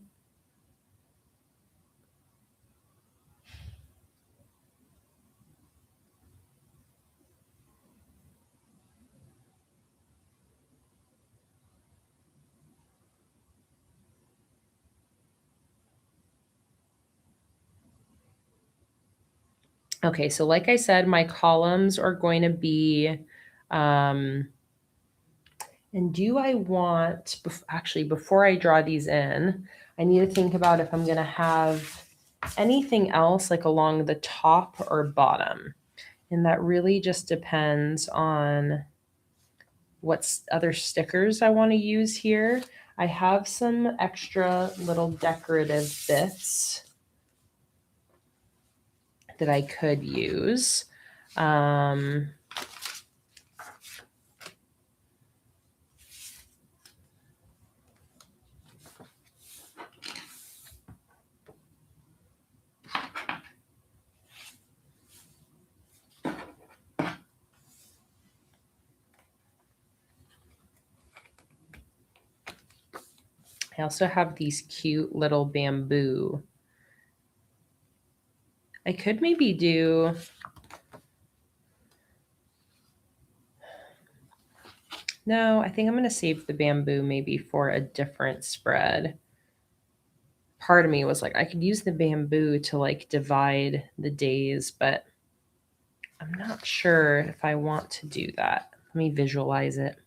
Okay, so like I said, my columns are going to be, and do I want, actually, before I draw these in, I need to think about if I'm going to have anything else like along the top or bottom. And that really just depends on what other stickers I want to use here. I have some extra little decorative bits that I could use. I also have these cute little bamboo. I could maybe do, no, I think I'm going to save the bamboo maybe for a different spread. Part of me was like, I could use the bamboo to like divide the days, but I'm not sure if I want to do that. Let me visualize it.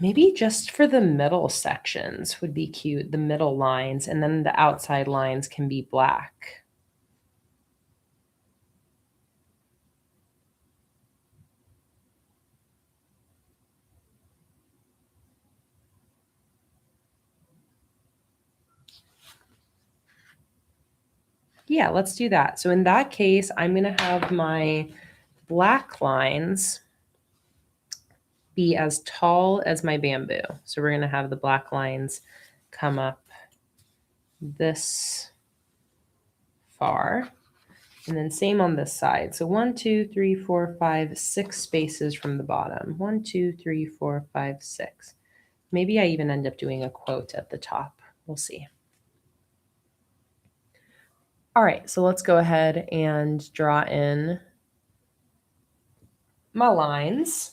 Maybe just for the middle sections would be cute, the middle lines, and then the outside lines can be black. Yeah, let's do that. So in that case, I'm going to have my black lines be as tall as my bamboo. So we're going to have the black lines come up this far. And then same on this side. So 1, 2, 3, 4, 5, 6 spaces from the bottom. 1, 2, 3, 4, 5, 6. Maybe I even end up doing a quote at the top. We'll see. All right, so let's go ahead and draw in my lines.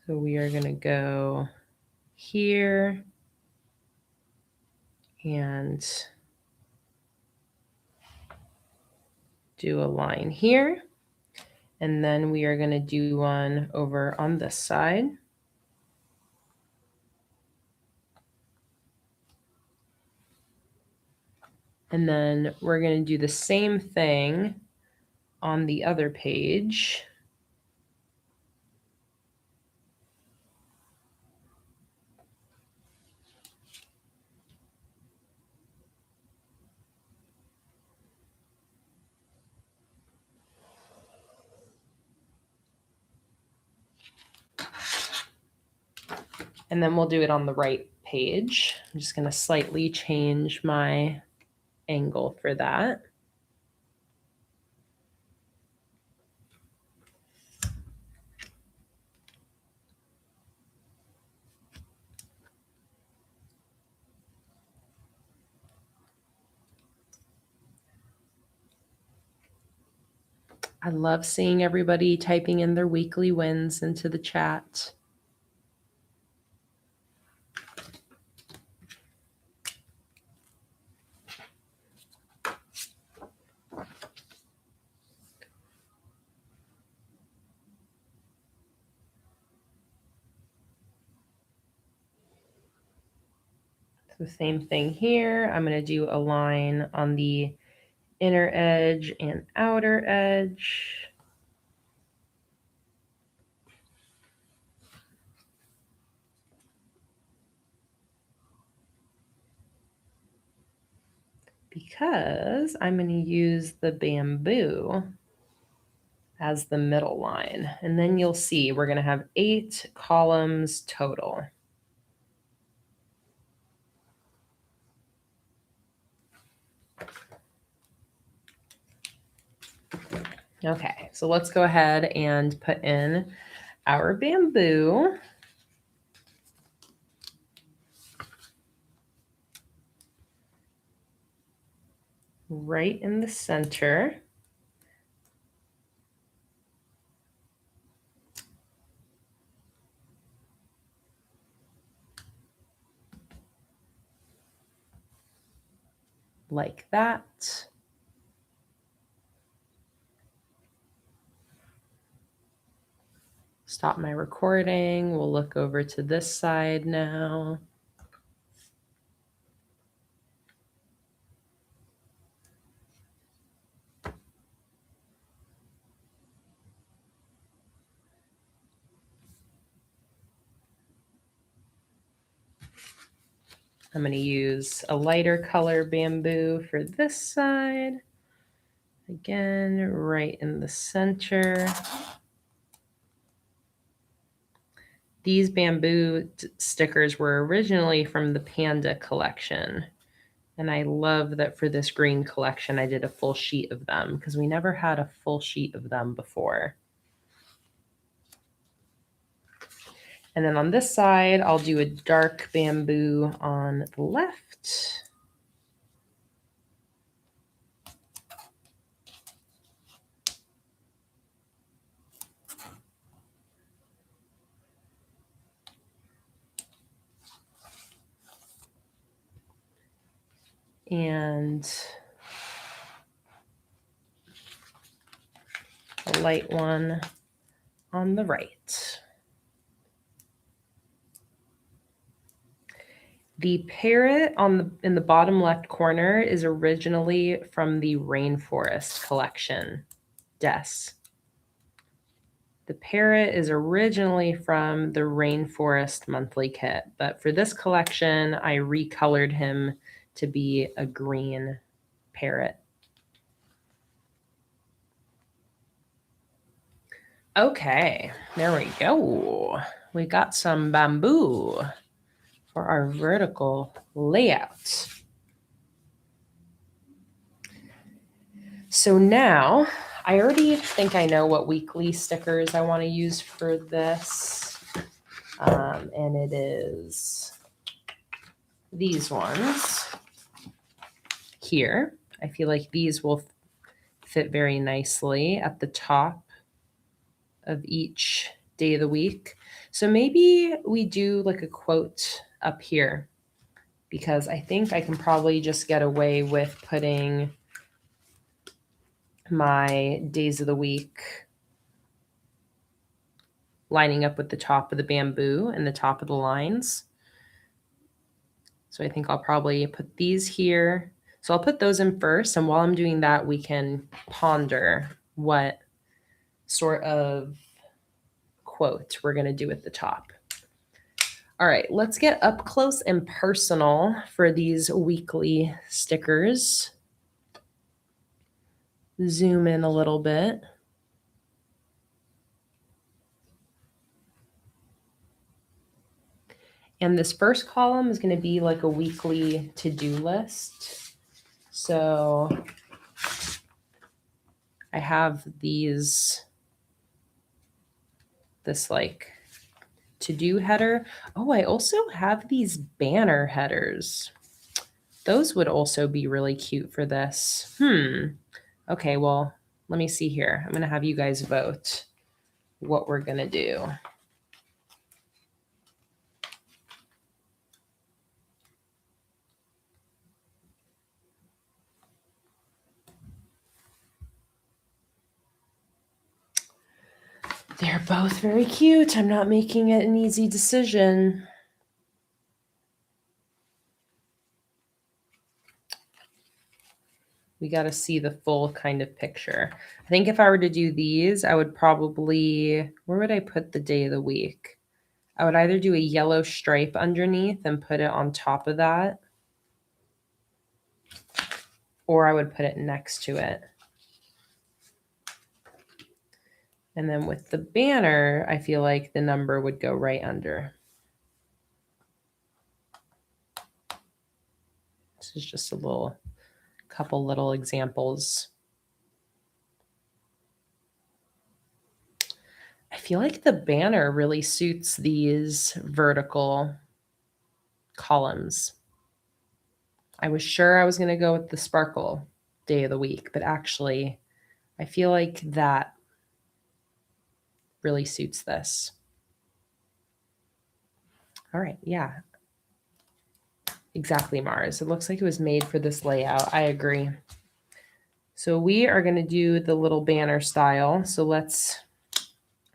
So we are going to go here and do a line here. And then we are going to do one over on this side. And then we're going to do the same thing on the other page. And then we'll do it on the right page. I'm just going to slightly change my angle for that. I love seeing everybody typing in their weekly wins into the chat. So same thing here. I'm going to do a line on the inner edge and outer edge. Because I'm going to use the bamboo as the middle line. And then you'll see we're going to have 8 columns total. Okay, so let's go ahead and put in our bamboo. Right in the center. Like that. Stop my recording. We'll look over to this side now. I'm going to use a lighter color bamboo for this side. Again, right in the center. These bamboo stickers were originally from the Panda collection. And I love that for this green collection, I did a full sheet of them because we never had a full sheet of them before. And then on this side, I'll do a dark bamboo on the left. And a light one on the right. The parrot in the bottom left corner is originally from the Rainforest collection, Des. The parrot is originally from the Rainforest monthly kit, but for this collection, I recolored him to be a green parrot. Okay, there we go. We got some bamboo for our vertical layout. So now I already think I know what weekly stickers I want to use for this. And it is these ones here. I feel like these will fit very nicely at the top of each day of the week. So maybe we do like a quote up here, because I think I can probably just get away with putting my days of the week lining up with the top of the bamboo and the top of the lines. So I think I'll probably put these here. So I'll put those in first. And while I'm doing that, we can ponder what sort of quote we're going to do at the top. All right, let's get up close and personal for these weekly stickers. Zoom in a little bit. And this first column is going to be like a weekly to-do list. So I have this like to-do header. Oh, I also have these banner headers. Those would also be really cute for this. Okay, well, let me see here. I'm going to have you guys vote what we're going to do. They're both very cute. I'm not making it an easy decision. We got to see the full kind of picture. I think if I were to do these, I would probably, where would I put the day of the week? I would either do a yellow stripe underneath and put it on top of that, or I would put it next to it. And then with the banner, I feel like the number would go right under. This is just a couple little examples. I feel like the banner really suits these vertical columns. I was sure I was going to go with the sparkle day of the week, but actually I feel like that really suits this. All right. Yeah, exactly, Mars. It looks like it was made for this layout. I agree. So we are going to do the little banner style. So let's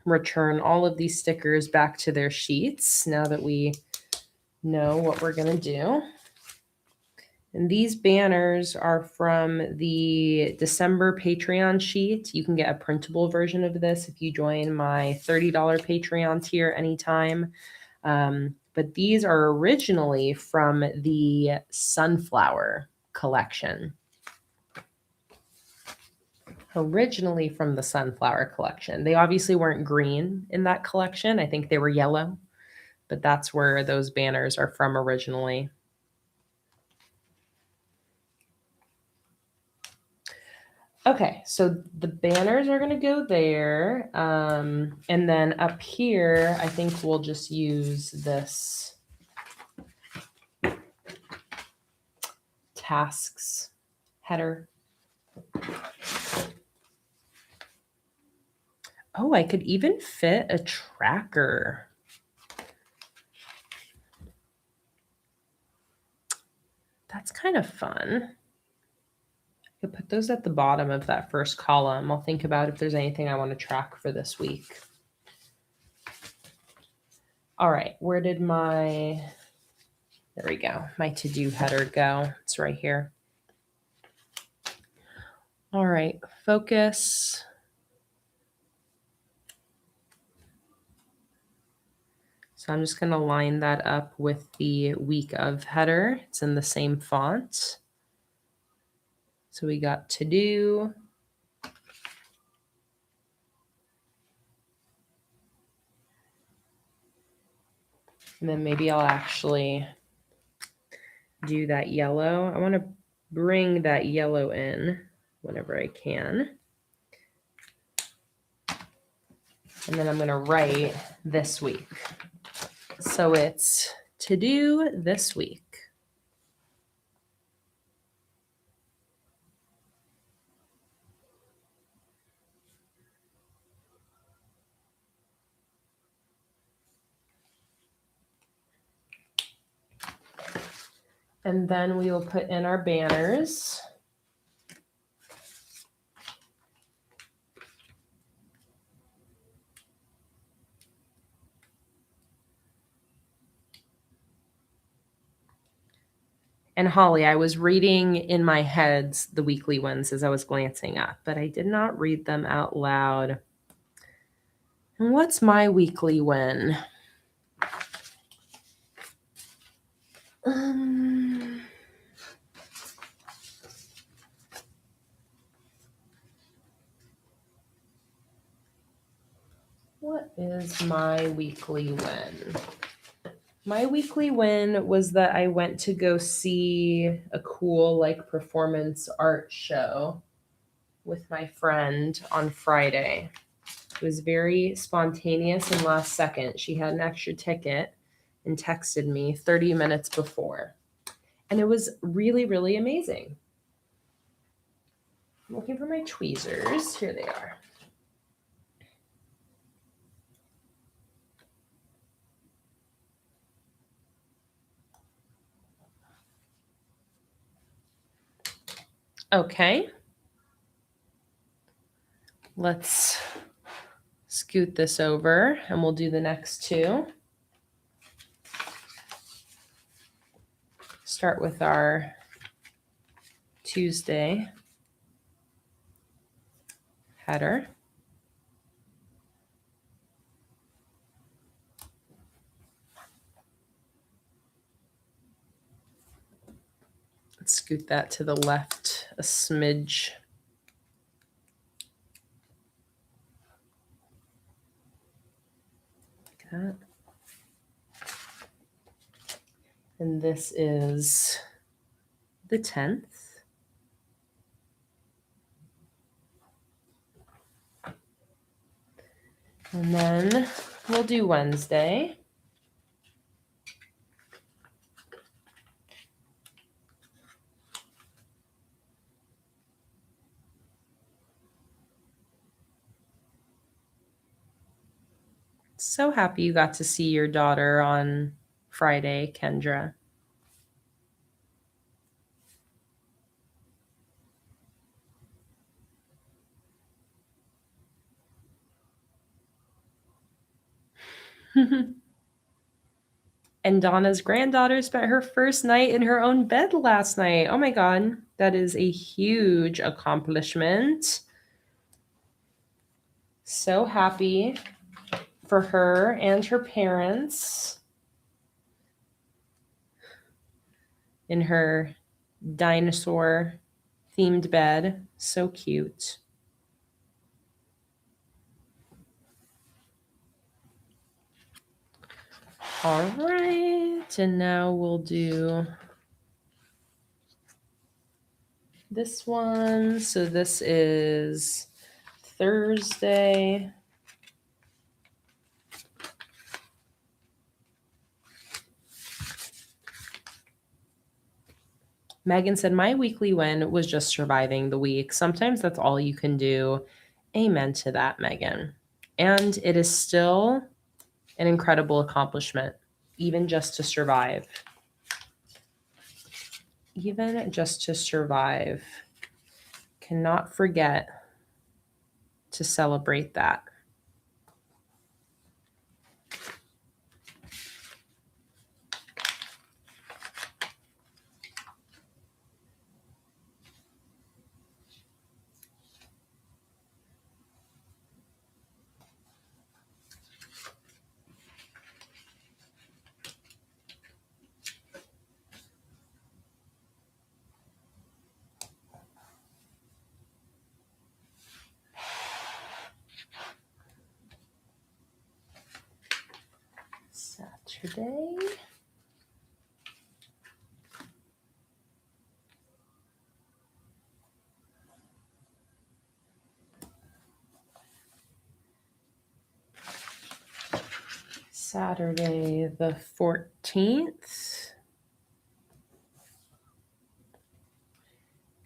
return all of these stickers back to their sheets now that we know what we're going to do. And these banners are from the December Patreon sheet. You can get a printable version of this if you join my $30 Patreon tier anytime. But these are originally from the Sunflower collection. Originally from the Sunflower collection. They obviously weren't green in that collection. I think they were yellow, but that's where those banners are from originally. Okay, so the banners are going to go there. And then up here, I think we'll just use this tasks header. Oh, I could even fit a tracker. That's kind of fun. I could put those at the bottom of that first column. I'll think about if there's anything I want to track for this week. All right, where did my, there we go, my to-do header go? It's right here. All right, focus. So I'm just going to line that up with the week of header. It's in the same font. So we got to do. And then maybe I'll actually do that yellow. I want to bring that yellow in whenever I can. And then I'm going to write this week. So it's to do this week. And then we will put in our banners. And Holly, I was reading in my head the weekly ones as I was glancing up, but I did not read them out loud. And what's my weekly win? What is my weekly win? My weekly win was that I went to go see a cool performance art show with my friend on Friday. It was very spontaneous and last second. She had an extra ticket and texted me 30 minutes before. And it was really, really amazing. I'm looking for my tweezers. Here they are. Okay. Let's scoot this over and we'll do the next two. Start with our Tuesday header. Let's scoot that to the left a smidge. Like that. And this is the 10th. And then we'll do Wednesday. So happy you got to see your daughter on Friday, Kendra. And Donna's granddaughter spent her first night in her own bed last night. Oh my God, that is a huge accomplishment. So happy for her and her parents in her dinosaur themed bed. So cute. All right, and now we'll do this one. So this is Thursday. Megan said, my weekly win was just surviving the week. Sometimes that's all you can do. Amen to that, Megan. And it is still an incredible accomplishment, even just to survive. Even just to survive. Cannot forget to celebrate that. Saturday. Saturday the 14th.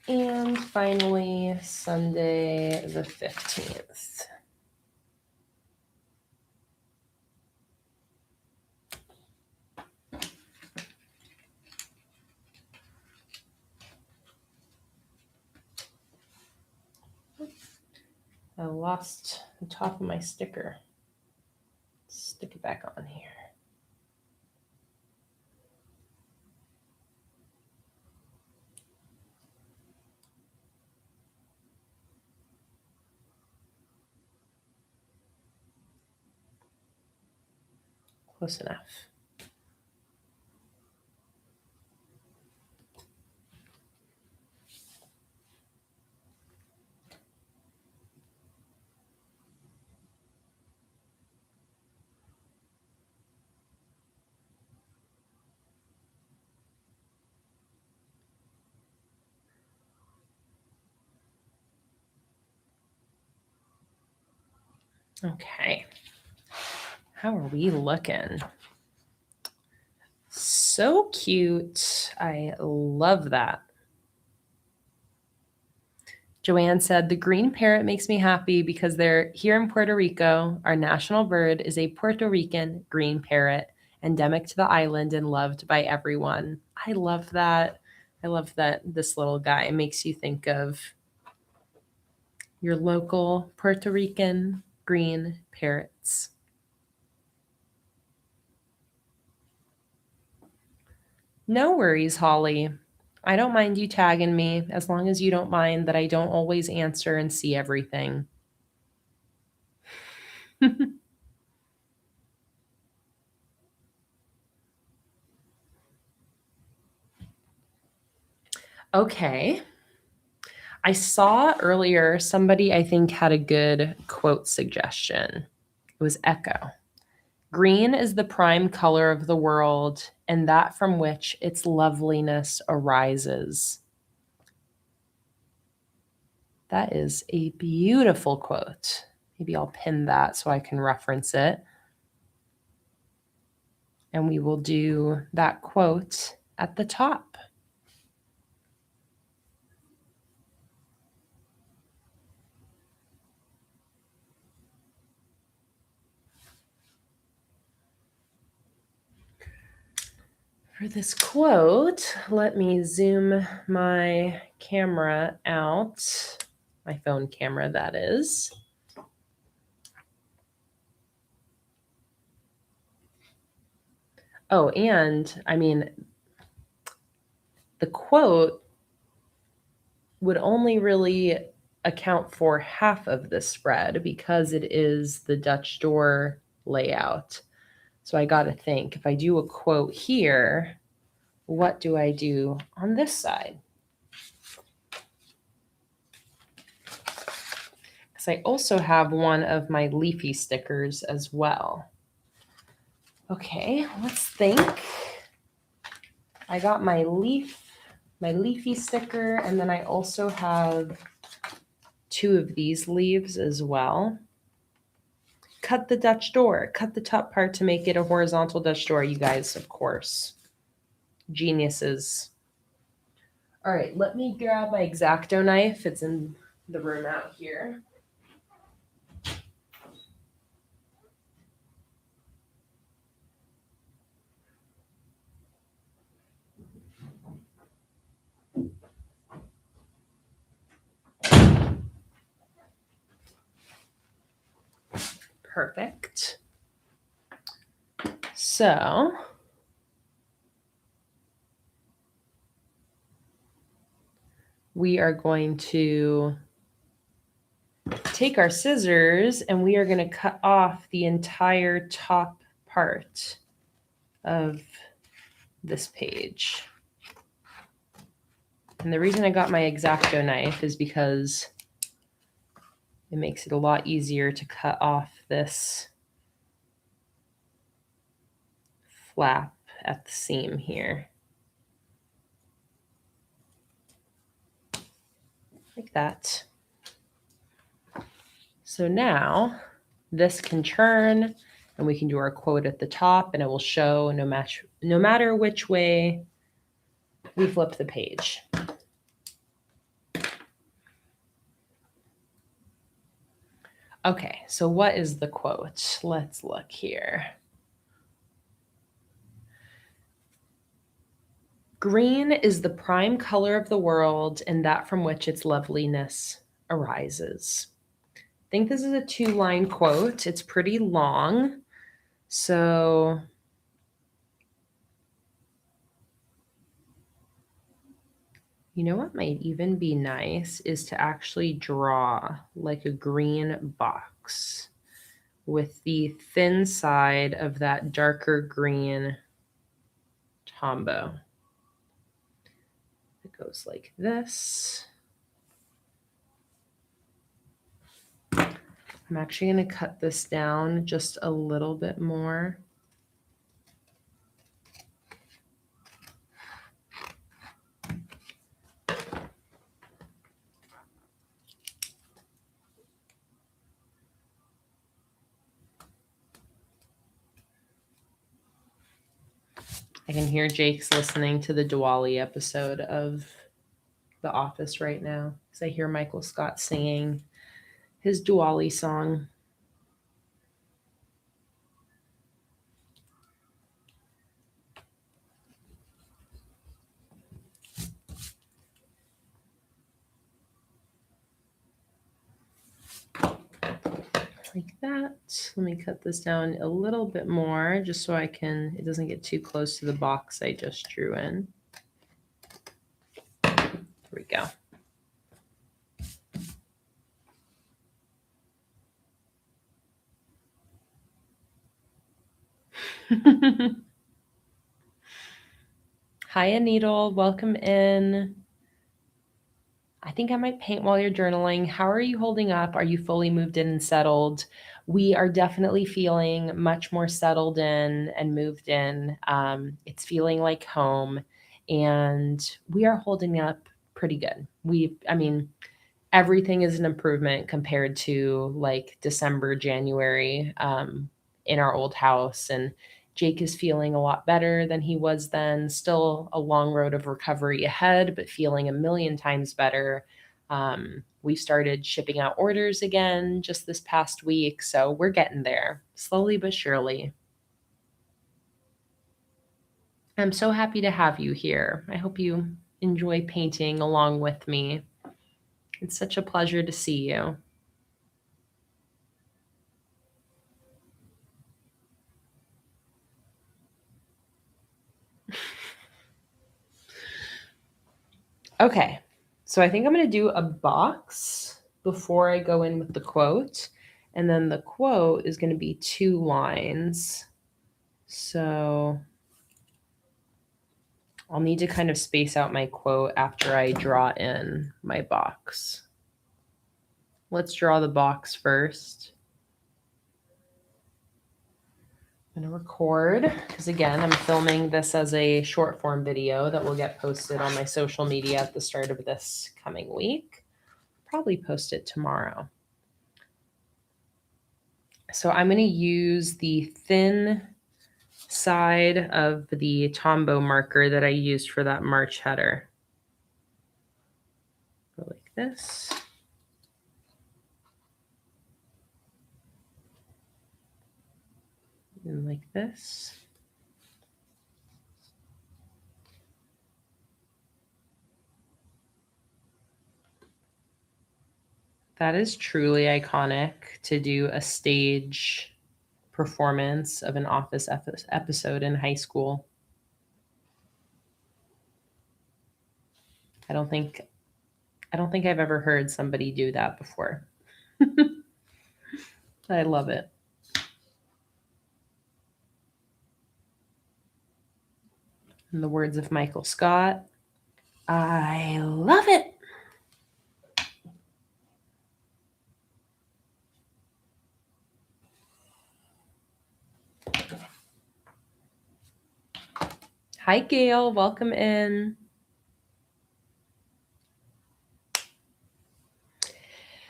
And finally, Sunday the 15th. I lost the top of my sticker. Stick it back on here. Close enough. Okay. How are we looking? So cute. I love that. Joanne said, the green parrot makes me happy because they're here in Puerto Rico. Our national bird is a Puerto Rican green parrot, endemic to the island and loved by everyone. I love that. I love that this little guy makes you think of your local Puerto Rican green parrots. No worries, Holly. I don't mind you tagging me as long as you don't mind that I don't always answer and see everything. Okay. I saw earlier somebody I think had a good quote suggestion. It was Echo. Green is the prime color of the world, and that from which its loveliness arises. That is a beautiful quote. Maybe I'll pin that so I can reference it. And we will do that quote at the top. For this quote, let me zoom my camera out, my phone camera, that is. Oh, and I mean, the quote would only really account for half of the spread because it is the Dutch door layout. So I got to think, if I do a quote here, what do I do on this side? Because I also have one of my leafy stickers as well. Okay, let's think. I got my leaf my leafy sticker, and then I also have 2 of these leaves as well. Cut the Dutch door, cut the top part to make it a horizontal Dutch door, you guys, of course. Geniuses. All right, let me grab my X-Acto knife. It's in the room out here. Perfect. So we are going to take our scissors and we are going to cut off the entire top part of this page. And the reason I got my X-Acto knife is because it makes it a lot easier to cut off this flap at the seam here. Like that. So now this can turn and we can do our quote at the top and it will show no matter which way we flip the page. Okay, so what is the quote? Let's look here. Green is the prime color of the world and that from which its loveliness arises. I think this is a 2-line quote. It's pretty long. So you know what might even be nice is to actually draw like a green box with the thin side of that darker green tombow. It goes like this. I'm actually going to cut this down just a little bit more. I can hear Jake's listening to the Diwali episode of The Office right now because I hear Michael Scott singing his Diwali song. Like that. Let me cut this down a little bit more just so it doesn't get too close to the box I just drew in. There we go. Hi, Needle. Welcome in. I think I might paint while you're journaling. How are you holding up? Are you fully moved in and settled? We are definitely feeling much more settled in and moved in. It's feeling like home, and we are holding up pretty good. Everything is an improvement compared to like December, January in our old house. And Jake is feeling a lot better than he was then. Still a long road of recovery ahead, but feeling a million times better. We started shipping out orders again just this past week. So we're getting there slowly but surely. I'm so happy to have you here. I hope you enjoy painting along with me. It's such a pleasure to see you. Okay, so I think I'm going to do a box before I go in with the quote. And then the quote is going to be 2 lines. So I'll need to kind of space out my quote after I draw in my box. Let's draw the box first. I'm going to record because, again, I'm filming this as a short form video that will get posted on my social media at the start of this coming week. Probably post it tomorrow. So I'm going to use the thin side of the Tombow marker that I used for that March header. Go like this. And like this. That is truly iconic to do a stage performance of an Office episode in high school. I don't think I've ever heard somebody do that before. I love it. In the words of Michael Scott, I love it. Hi, Gail. Welcome in.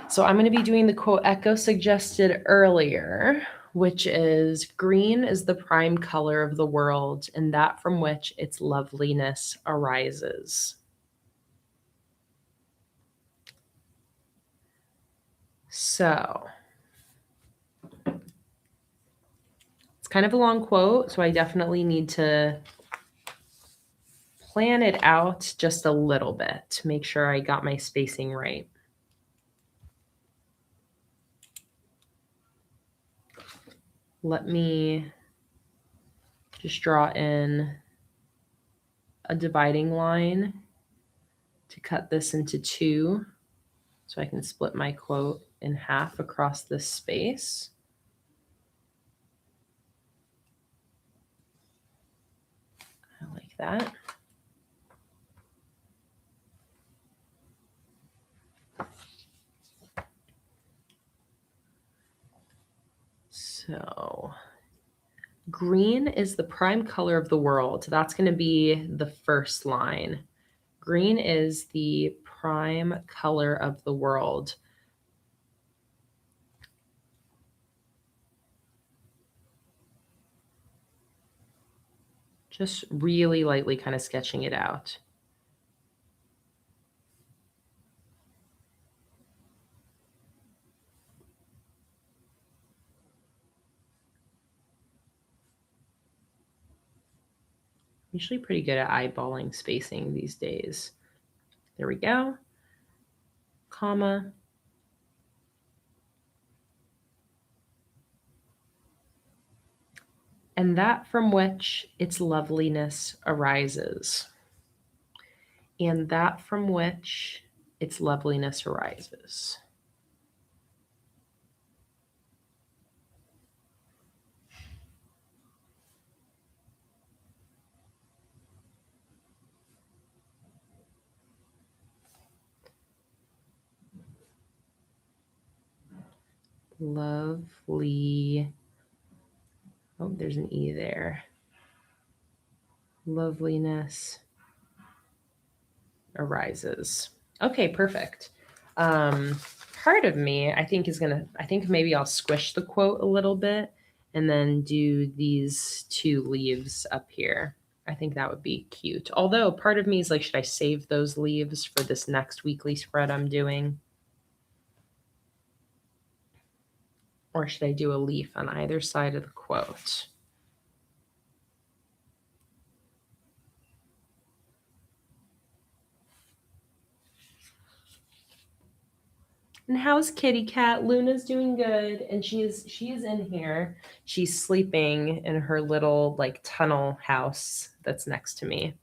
So I'm going to be doing the quote Echo suggested earlier, which is green is the prime color of the world, and that from which its loveliness arises. So it's kind of a long quote, so I definitely need to plan it out just a little bit to make sure I got my spacing right. Let me just draw in a dividing line to cut this into two so I can split my quote in half across this space. I like that. So green is the prime color of the world. That's going to be the first line. Green is the prime color of the world. Just really lightly kind of sketching it out. I'm usually pretty good at eyeballing spacing these days. There we go. Comma. And that from which its loveliness arises. And that from which its loveliness arises. Lovely. Oh, there's an E there. Loveliness arises. Okay, perfect. Part of me, I think maybe I'll squish the quote a little bit and then do these two leaves up here. I think that would be cute. Although part of me is like, should I save those leaves for this next weekly spread I'm doing? Or should I do a leaf on either side of the quote? And how's Kitty Cat? Luna's doing good, and she is in here. She's sleeping in her little like tunnel house that's next to me.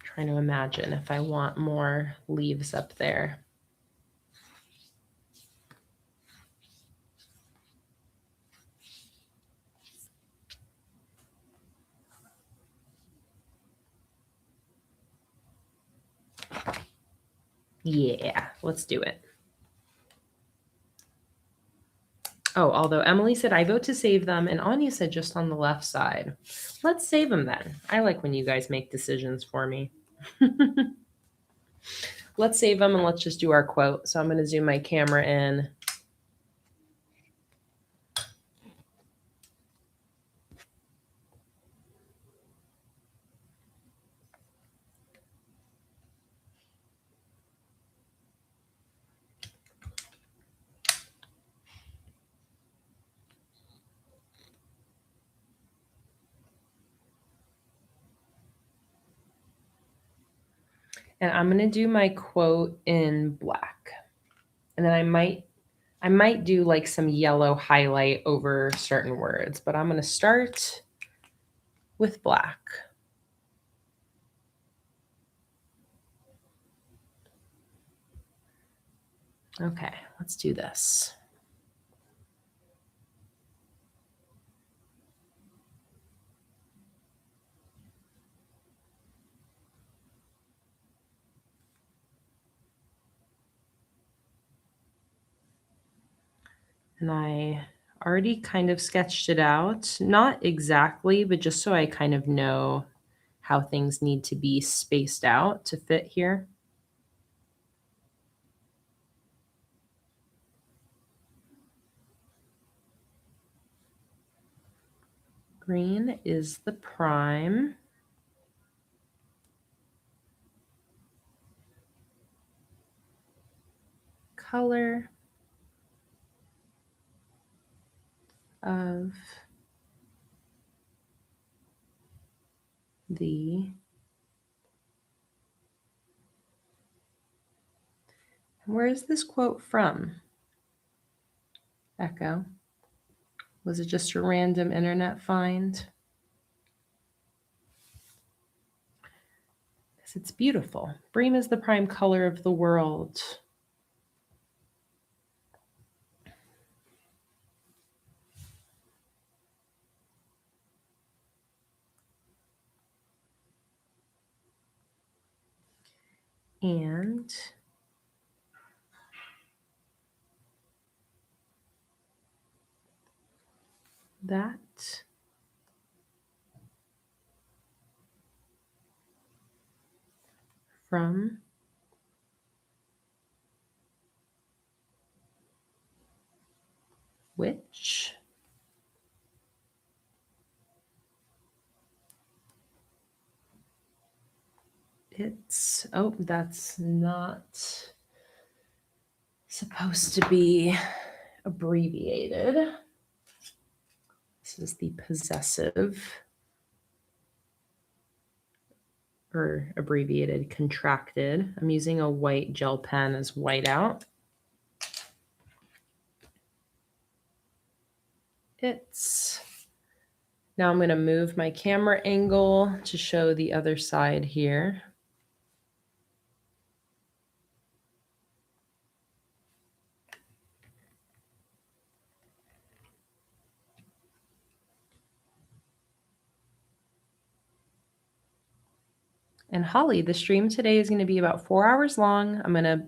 Trying to imagine if I want more leaves up there. Yeah, let's do it. Oh, although Emily said I vote to save them, and Anya said just on the left side. Let's save them then. I like when you guys make decisions for me. Let's save them and let's just do our quote. So I'm going to zoom my camera in. And I'm going to do my quote in black. And then I might do like some yellow highlight over certain words, but I'm going to start with black. Okay, let's do this. And I already kind of sketched it out, not exactly, but just so I kind of know how things need to be spaced out to fit here. Green is the prime. Color of the where is this quote from? Echo. Was it just a random internet find? Because it's beautiful. Bream is the prime color of the world. And that from which it's, oh, that's not supposed to be abbreviated. This is the possessive or abbreviated contracted. I'm using a white gel pen as whiteout. It's now I'm going to move my camera angle to show the other side here. And Holly, the stream today is going to be about 4 hours long. I'm going to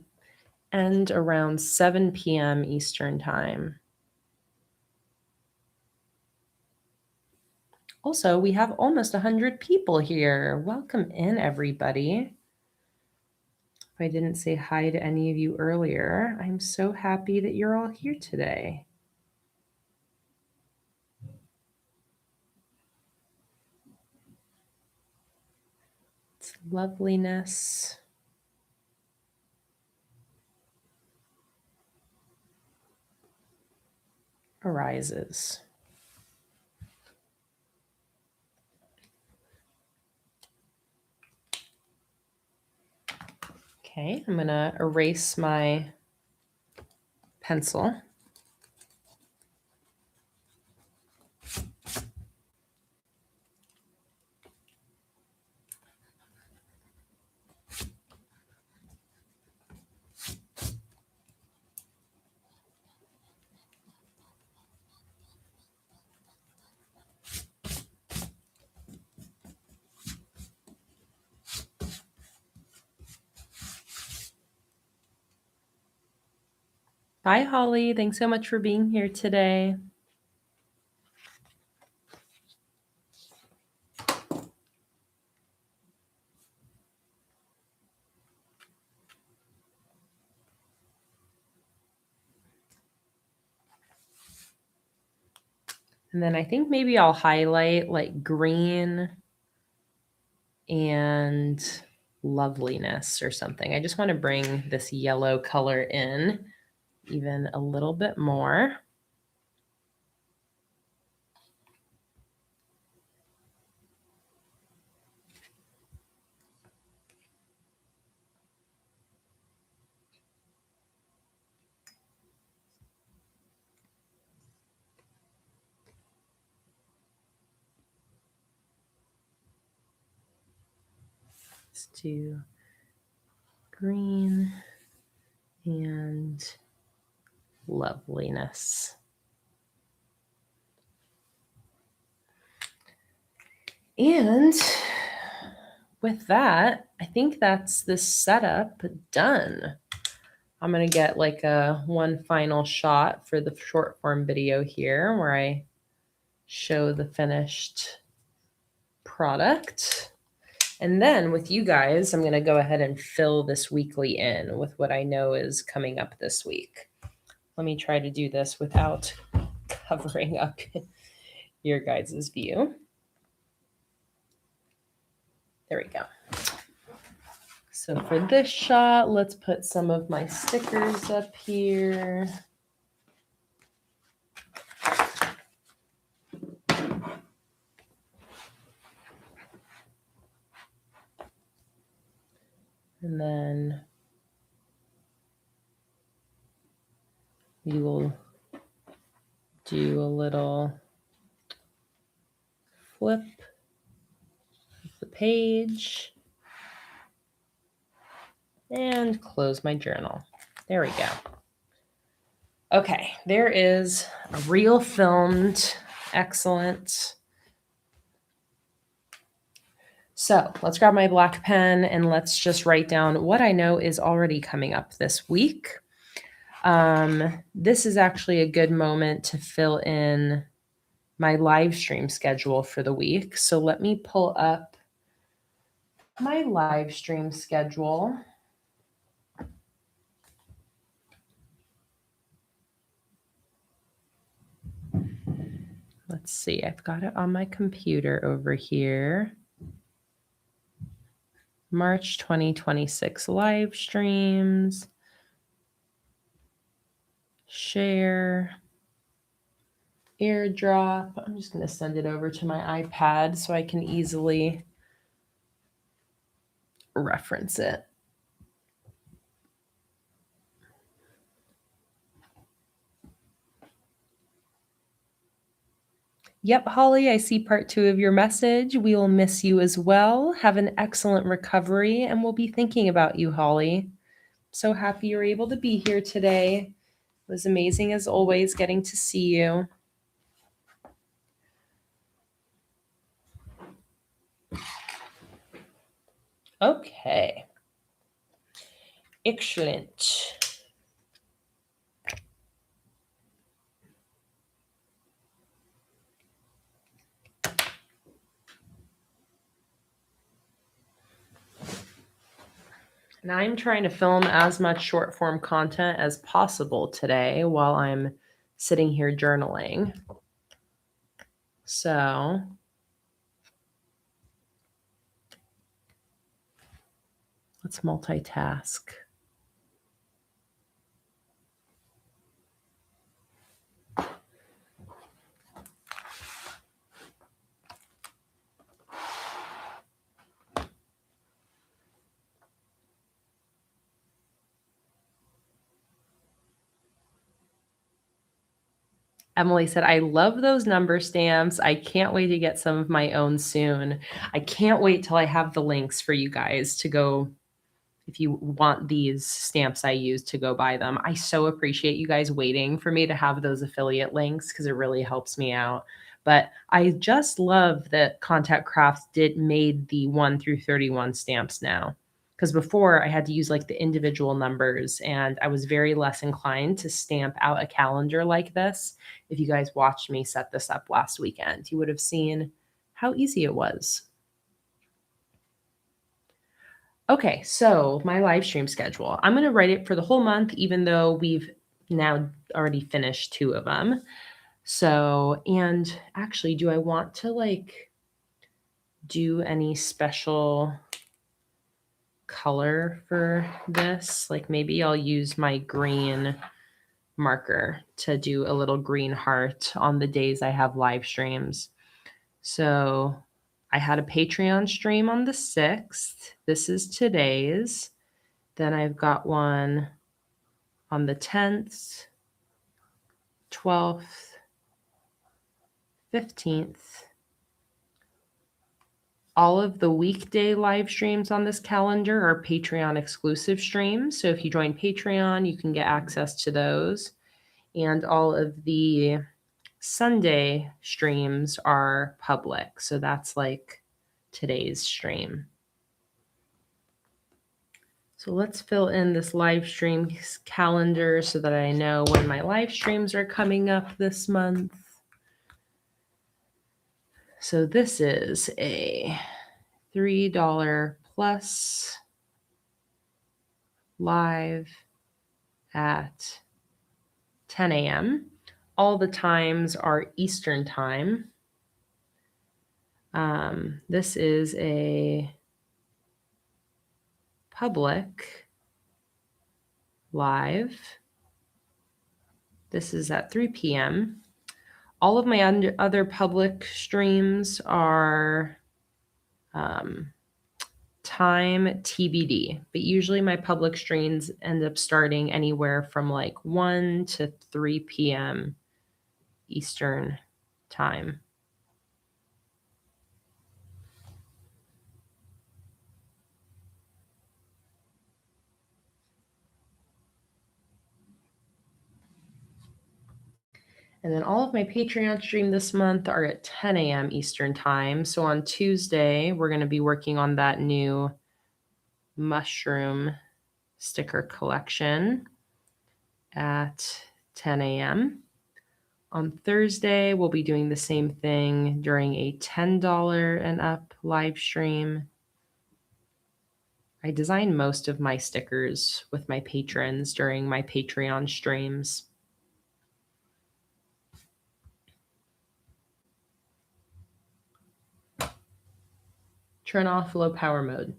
end around 7 p.m. Eastern time. Also, we have almost 100 people here. Welcome in, everybody. If I didn't say hi to any of you earlier, I'm so happy that you're all here today. It's loveliness arises. Okay, I'm going to erase my pencil. Hi, Holly. Thanks so much for being here today. And then I think maybe I'll highlight like green and loveliness or something. I just want to bring this yellow color in even a little bit more. Let's do green and loveliness. And with that, I think that's this setup done. I'm going to get like a one final shot for the short form video here where I show the finished product. And then with you guys, I'm going to go ahead and fill this weekly in with what I know is coming up this week. Let me try to do this without covering up your guys' view. There we go. So for this shot, let's put some of my stickers up here. And then we will do a little flip of the page and close my journal. There we go. Okay, there is a reel filmed. Excellent. So let's grab my black pen and let's just write down what I know is already coming up this week. This is actually a good moment to fill in my live stream schedule for the week. So let me pull up my live stream schedule. Let's see, I've got it on my computer over here. March 2026 live streams. Share. AirDrop. I'm just going to send it over to my iPad so I can easily reference it. Yep, Holly, I see part 2 of your message. We will miss you as well. Have an excellent recovery, and we'll be thinking about you, Holly. So happy you're able to be here today. It was amazing as always getting to see you. Okay. Excellent. And I'm trying to film as much short form content as possible today while I'm sitting here journaling. So let's multitask. Emily said, I love those number stamps. I can't wait to get some of my own soon. I can't wait till I have the links for you guys to go. If you want these stamps I use, to go buy them. I so appreciate you guys waiting for me to have those affiliate links because it really helps me out. But I just love that Contact Crafts made the 1 through 31 stamps now. Because before I had to use like the individual numbers, and I was very less inclined to stamp out a calendar like this. If you guys watched me set this up last weekend, you would have seen how easy it was. Okay, so my live stream schedule. I'm going to write it for the whole month, even though we've now already finished 2 of them. So, and actually, do I want to like do any special color for this? Like maybe I'll use my green marker to do a little green heart on the days I have live streams. So I had a Patreon stream on the 6th. This is today's. Then I've got one on the 10th, 12th, 15th. All of the weekday live streams on this calendar are Patreon exclusive streams. So if you join Patreon, you can get access to those. And all of the Sunday streams are public. So that's like today's stream. So let's fill in this live stream calendar so that I know when my live streams are coming up this month. So this is a $3 plus live at 10 a.m. All the times are Eastern time. This is a public live. This is at 3 p.m. All of my other public streams are time TBD, but usually my public streams end up starting anywhere from like 1 to 3 p.m. Eastern time. And then all of my Patreon stream this month are at 10 a.m. Eastern time. So on Tuesday, we're going to be working on that new mushroom sticker collection at 10 a.m. On Thursday, we'll be doing the same thing during a $10 and up live stream. I design most of my stickers with my patrons during my Patreon streams. Turn off low power mode.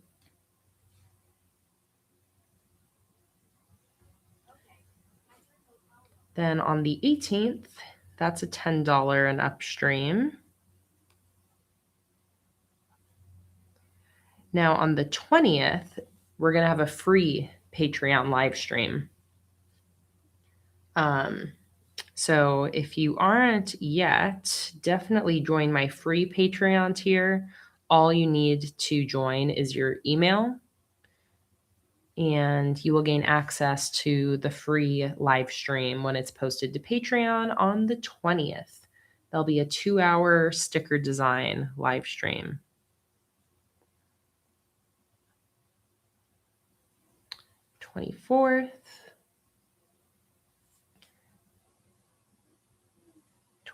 Then on the 18th, that's a $10 and up stream. Now on the 20th, we're going to have a free Patreon live stream. So if you aren't yet, definitely join my free Patreon tier. All you need to join is your email, and you will gain access to the free live stream when it's posted to Patreon on the 20th. There'll be a 2-hour sticker design live stream. 24th,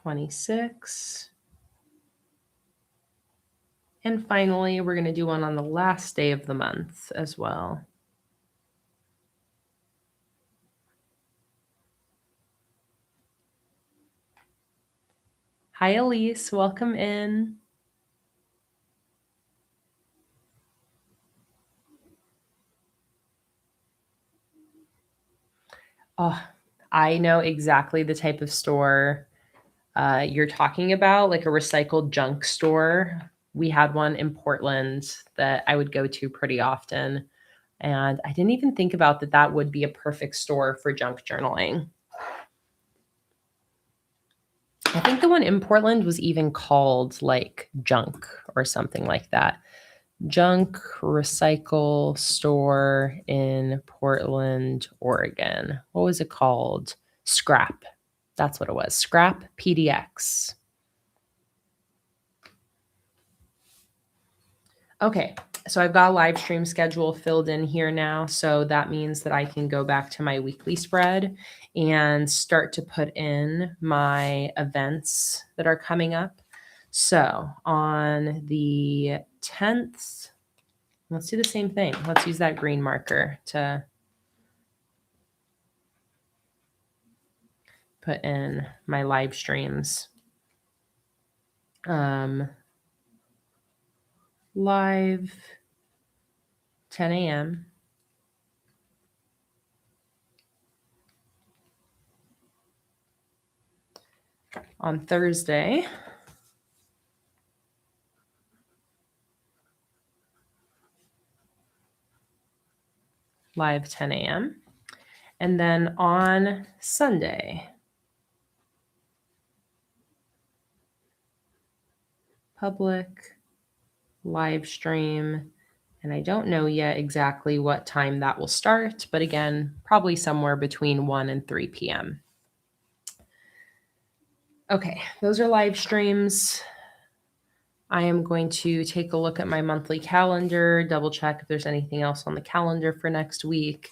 26th. And finally, we're going to do one on the last day of the month as well. Hi, Elise. Welcome in. Oh, I know exactly the type of store you're talking about, like a recycled junk store. We had one in Portland that I would go to pretty often. And I didn't even think about that that would be a perfect store for junk journaling. I think the one in Portland was even called like Junk or something like that. Junk Recycle Store in Portland, Oregon. What was it called? Scrap. That's what it was. Scrap PDX. Okay, So I've got a live stream schedule filled in here now. So that means that I can go back to my weekly spread and start to put in my events that are coming up. So on the 10th, let's do the same thing. Let's use that green marker to put in my live streams. Live 10 a.m. on Thursday. Live 10 a.m. And then on Sunday, public live stream. And I don't know yet exactly what time that will start, but again, probably somewhere between 1 and 3 p.m. Okay, those are live streams. I am going to take a look at my monthly calendar, double check if there's anything else on the calendar for next week.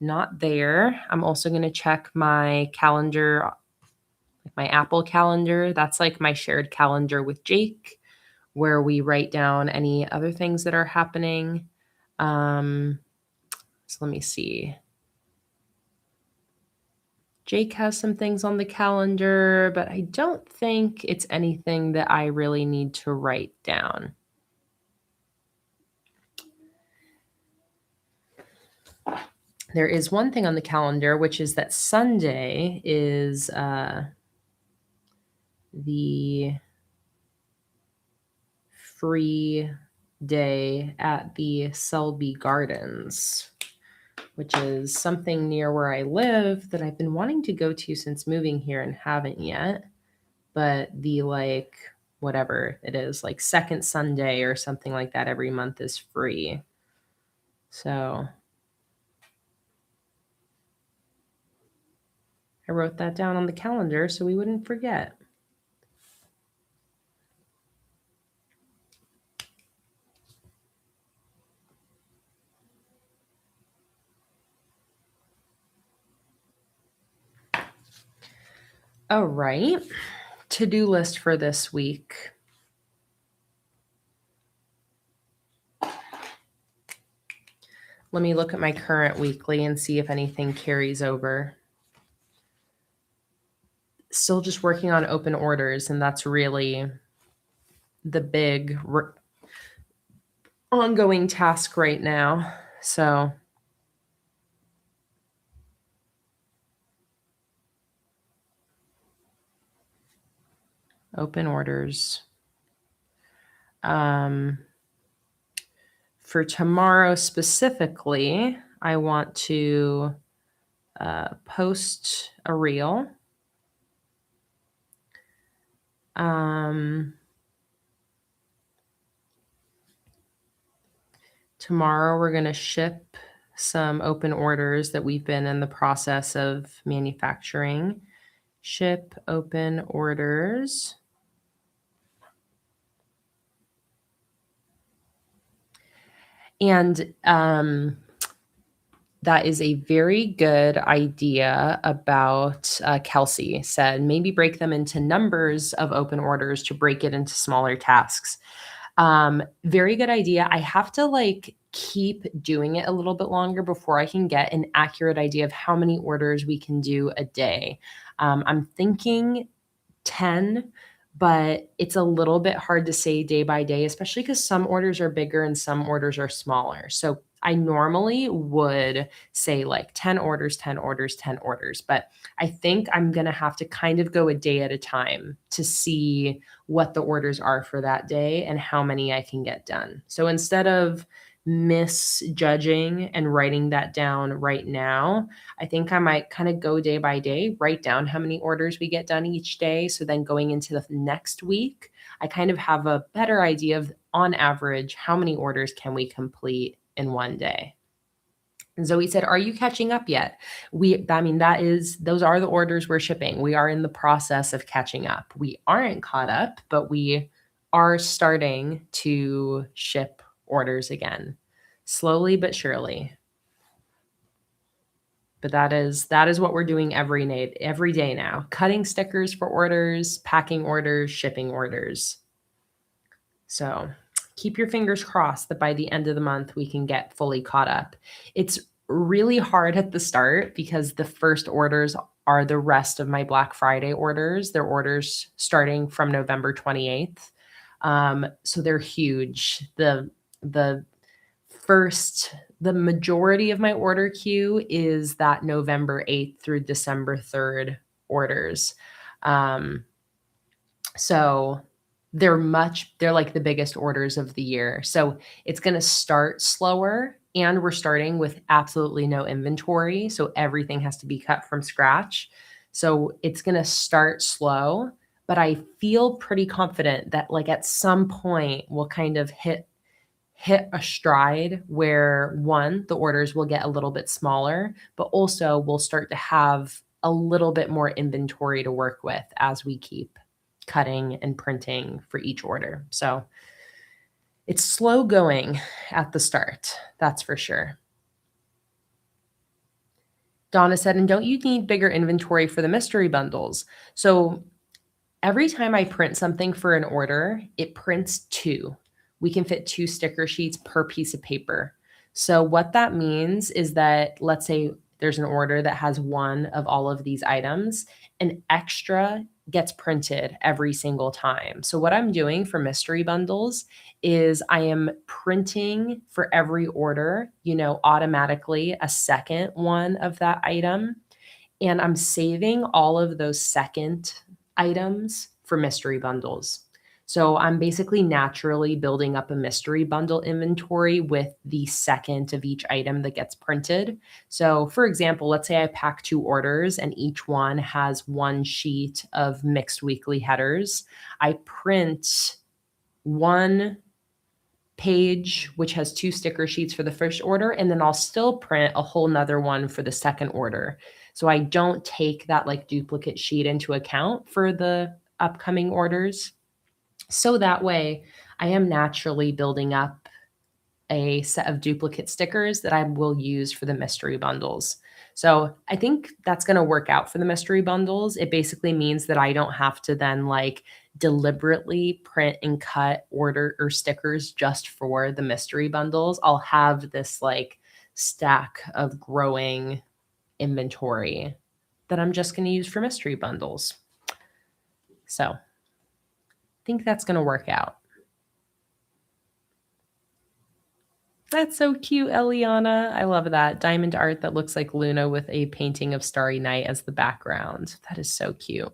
Not there. I'm also going to check my calendar, like my Apple calendar. That's like my shared calendar with Jake, where we write down any other things that are happening. So let me see. Jake has some things on the calendar, but I don't think it's anything that I really need to write down. There is one thing on the calendar, which is that Sunday is the free day at the Selby Gardens, which is something near where I live that I've been wanting to go to since moving here and haven't yet. But the like, whatever it is, like second Sunday or something like that every month is free. So I wrote that down on the calendar so we wouldn't forget. All right, to-do list for this week. Let me look at my current weekly and see if anything carries over. Still just working on open orders, and that's really the big ongoing task right now. So open orders. For tomorrow specifically, I want to post a reel. Tomorrow we're going to ship some open orders that we've been in the process of manufacturing. Ship open orders. And that is a very good idea about Kelsey said, maybe break them into numbers of open orders to break it into smaller tasks. Very good idea. I have to like keep doing it a little bit longer before I can get an accurate idea of how many orders we can do a day. I'm thinking 10, but it's a little bit hard to say day by day, especially because some orders are bigger and some orders are smaller. So I normally would say like 10 orders, 10 orders, 10 orders, but I think I'm going to have to kind of go a day at a time to see what the orders are for that day and how many I can get done. So instead of misjudging and writing that down right now, I think I might kind of go day by day, write down how many orders we get done each day. So then going into the next week, I kind of have a better idea of on average, how many orders can we complete in one day. And Zoe said, are you catching up yet? Those are the orders we're shipping. We are in the process of catching up. We aren't caught up, but we are starting to ship orders again, slowly but surely. But that is what we're doing every day now. Cutting stickers for orders, packing orders, shipping orders. So keep your fingers crossed that by the end of the month, we can get fully caught up. It's really hard at the start because the first orders are the rest of my Black Friday orders. They're orders starting from November 28th. So they're huge. The majority of my order queue is that November 8th through December 3rd orders. So they're like the biggest orders of the year. So it's going to start slower, and we're starting with absolutely no inventory. So everything has to be cut from scratch. So it's going to start slow, but I feel pretty confident that like at some point we'll kind of hit a stride where one, the orders will get a little bit smaller, but also we'll start to have a little bit more inventory to work with as we keep cutting and printing for each order. So it's slow going at the start, that's for sure. Donna said, and don't you need bigger inventory for the mystery bundles? So every time I print something for an order, it prints 2. We can fit 2 sticker sheets per piece of paper. So what that means is that, let's say there's an order that has one of all of these items, an extra gets printed every single time. So what I'm doing for mystery bundles is I am printing for every order, automatically a second one of that item. And I'm saving all of those second items for mystery bundles. So I'm basically naturally building up a mystery bundle inventory with the second of each item that gets printed. So for example, let's say I pack 2 orders and each one has 1 sheet of mixed weekly headers. I print 1 page, which has 2 sticker sheets for the first order, and then I'll still print a whole nother one for the second order. So I don't take that like duplicate sheet into account for the upcoming orders. So that way I am naturally building up a set of duplicate stickers that I will use for the mystery bundles. So I think that's going to work out for the mystery bundles. It basically means that I don't have to then like deliberately print and cut order or stickers just for the mystery bundles. I'll have this like stack of growing inventory that I'm just going to use for mystery bundles. So I think that's going to work out. That's so cute, Eliana. I love that. Diamond art that looks like Luna with a painting of Starry Night as the background. That is so cute.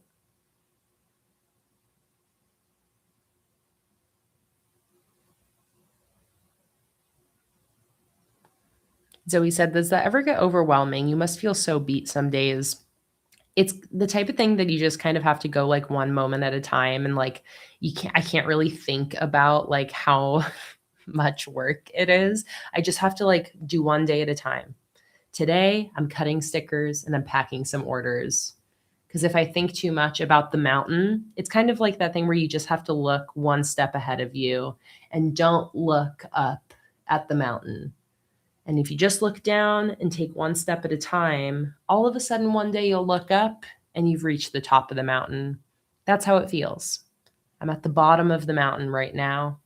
Zoe said, does that ever get overwhelming? You must feel so beat some days. It's the type of thing that you just kind of have to go like one moment at a time. And like, I can't really think about like how much work it is. I just have to like do one day at a time. Today, I'm cutting stickers and I'm packing some orders. Because if I think too much about the mountain, it's kind of like that thing where you just have to look one step ahead of you and don't look up at the mountain. And if you just look down and take one step at a time, all of a sudden one day you'll look up and you've reached the top of the mountain. That's how it feels. I'm at the bottom of the mountain right now.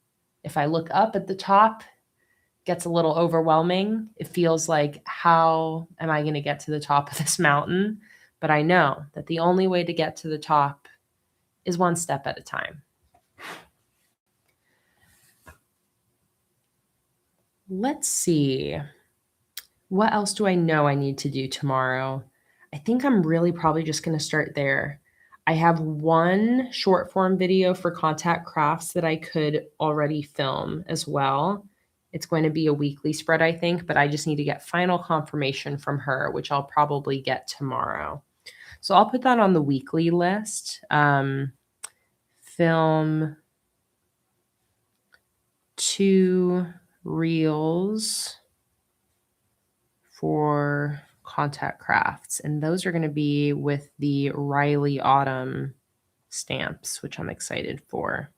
If I look up at the top, it gets a little overwhelming. It feels like, how am I going to get to the top of this mountain? But I know that the only way to get to the top is one step at a time. Let's see. What else do I know I need to do tomorrow? I think I'm really probably just going to start there. I have one short form video for Contact Crafts that I could already film as well. It's going to be a weekly spread, I think, but I just need to get final confirmation from her, which I'll probably get tomorrow. So I'll put that on the weekly list. Film 2 reels for Contact Crafts, and those are going to be with the Riley Autumn stamps, which I'm excited for.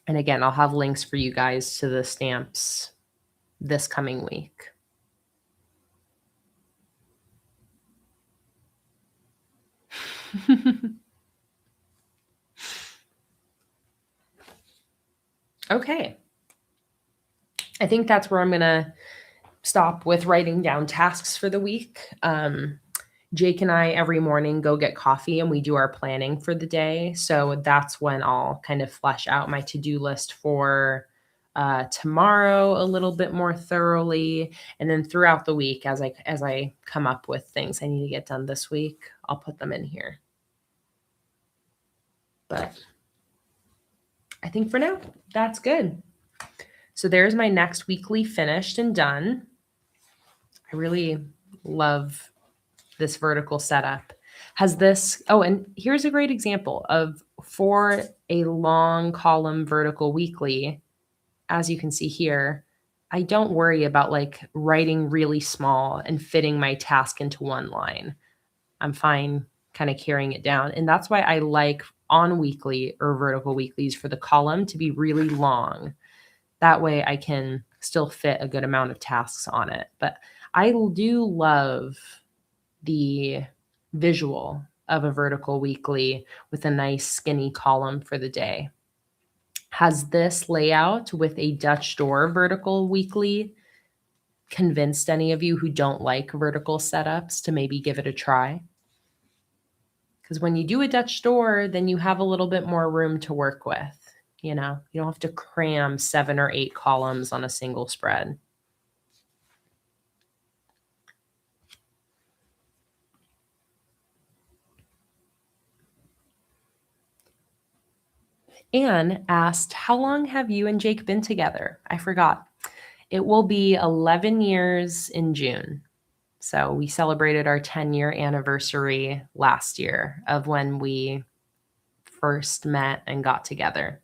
And again, I'll have links for you guys to the stamps this coming week. Okay. I think that's where I'm going to stop with writing down tasks for the week. Jake and I every morning go get coffee and we do our planning for the day. So that's when I'll kind of flesh out my to-do list for tomorrow a little bit more thoroughly. And then throughout the week, as I come up with things I need to get done this week, I'll put them in here. But I think for now, that's good. So there's my next weekly finished and done. I really love this vertical setup. Has this, oh, and here's a great example of for a long column vertical weekly, as you can see here, I don't worry about like writing really small and fitting my task into one line. I'm fine kind of carrying it down. And that's why I like on weekly or vertical weeklies for the column to be really long. That way I can still fit a good amount of tasks on it. But I do love the visual of a vertical weekly with a nice skinny column for the day. Has this layout with a Dutch door vertical weekly convinced any of you who don't like vertical setups to maybe give it a try? Because when you do a Dutch door, then you have a little bit more room to work with. You know, you don't have to cram 7 or 8 columns on a single spread. Anne asked, how long have you and Jake been together? I forgot. It will be 11 years in June. So we celebrated our 10-year anniversary last year of when we first met and got together.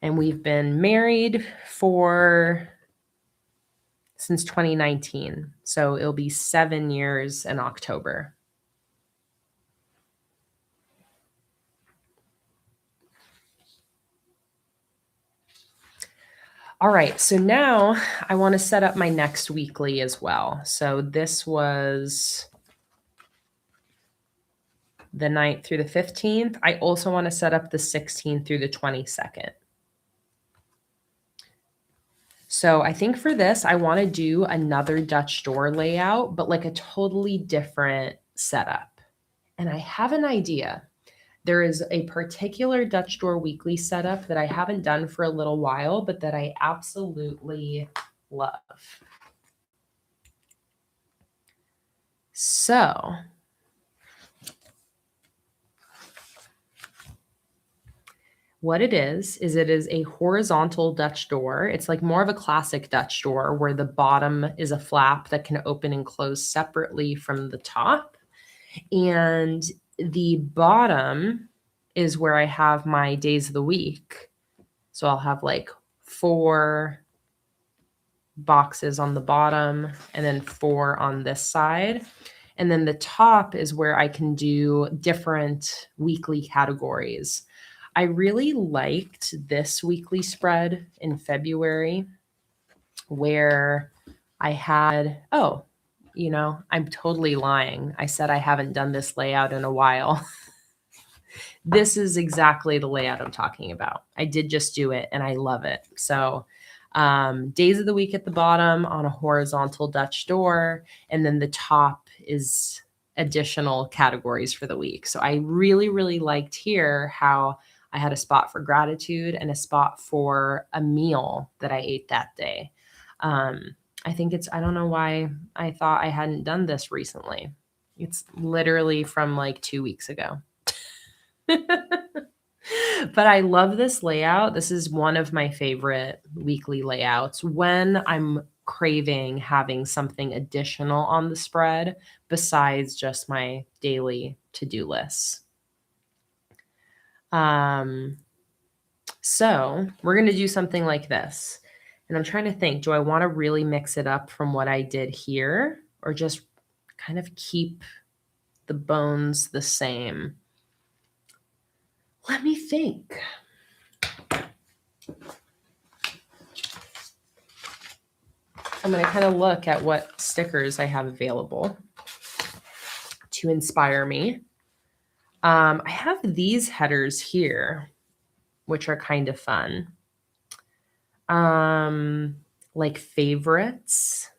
And we've been married since 2019. So it'll be 7 years in October. All right, so now I want to set up my next weekly as well. So this was the 9th through the 15th. I also want to set up the 16th through the 22nd. So I think for this, I want to do another Dutch door layout, but like a totally different setup. And I have an idea. There is a particular Dutch door weekly setup that I haven't done for a little while, but that I absolutely love. So what it is it is a horizontal Dutch door. It's like more of a classic Dutch door where the bottom is a flap that can open and close separately from the top. And the bottom is where I have my days of the week. So I'll have like 4 boxes on the bottom and then 4 on this side. And then the top is where I can do different weekly categories. I really liked this weekly spread in February where I had, I'm totally lying. I said I haven't done this layout in a while. This is exactly the layout I'm talking about. I did just do it and I love it. So days of the week at the bottom on a horizontal Dutch door, and then the top is additional categories for the week. So I really, really liked here how I had a spot for gratitude and a spot for a meal that I ate that day. I think I don't know why I thought I hadn't done this recently. It's literally from like 2 weeks ago. But I love this layout. This is one of my favorite weekly layouts when I'm craving having something additional on the spread besides just my daily to-do lists. So we're going to do something like this. And I'm trying to think, do I want to really mix it up from what I did here or just kind of keep the bones the same? Let me think. I'm going to kind of look at what stickers I have available to inspire me. I have these headers here, which are kind of fun. Like favorites.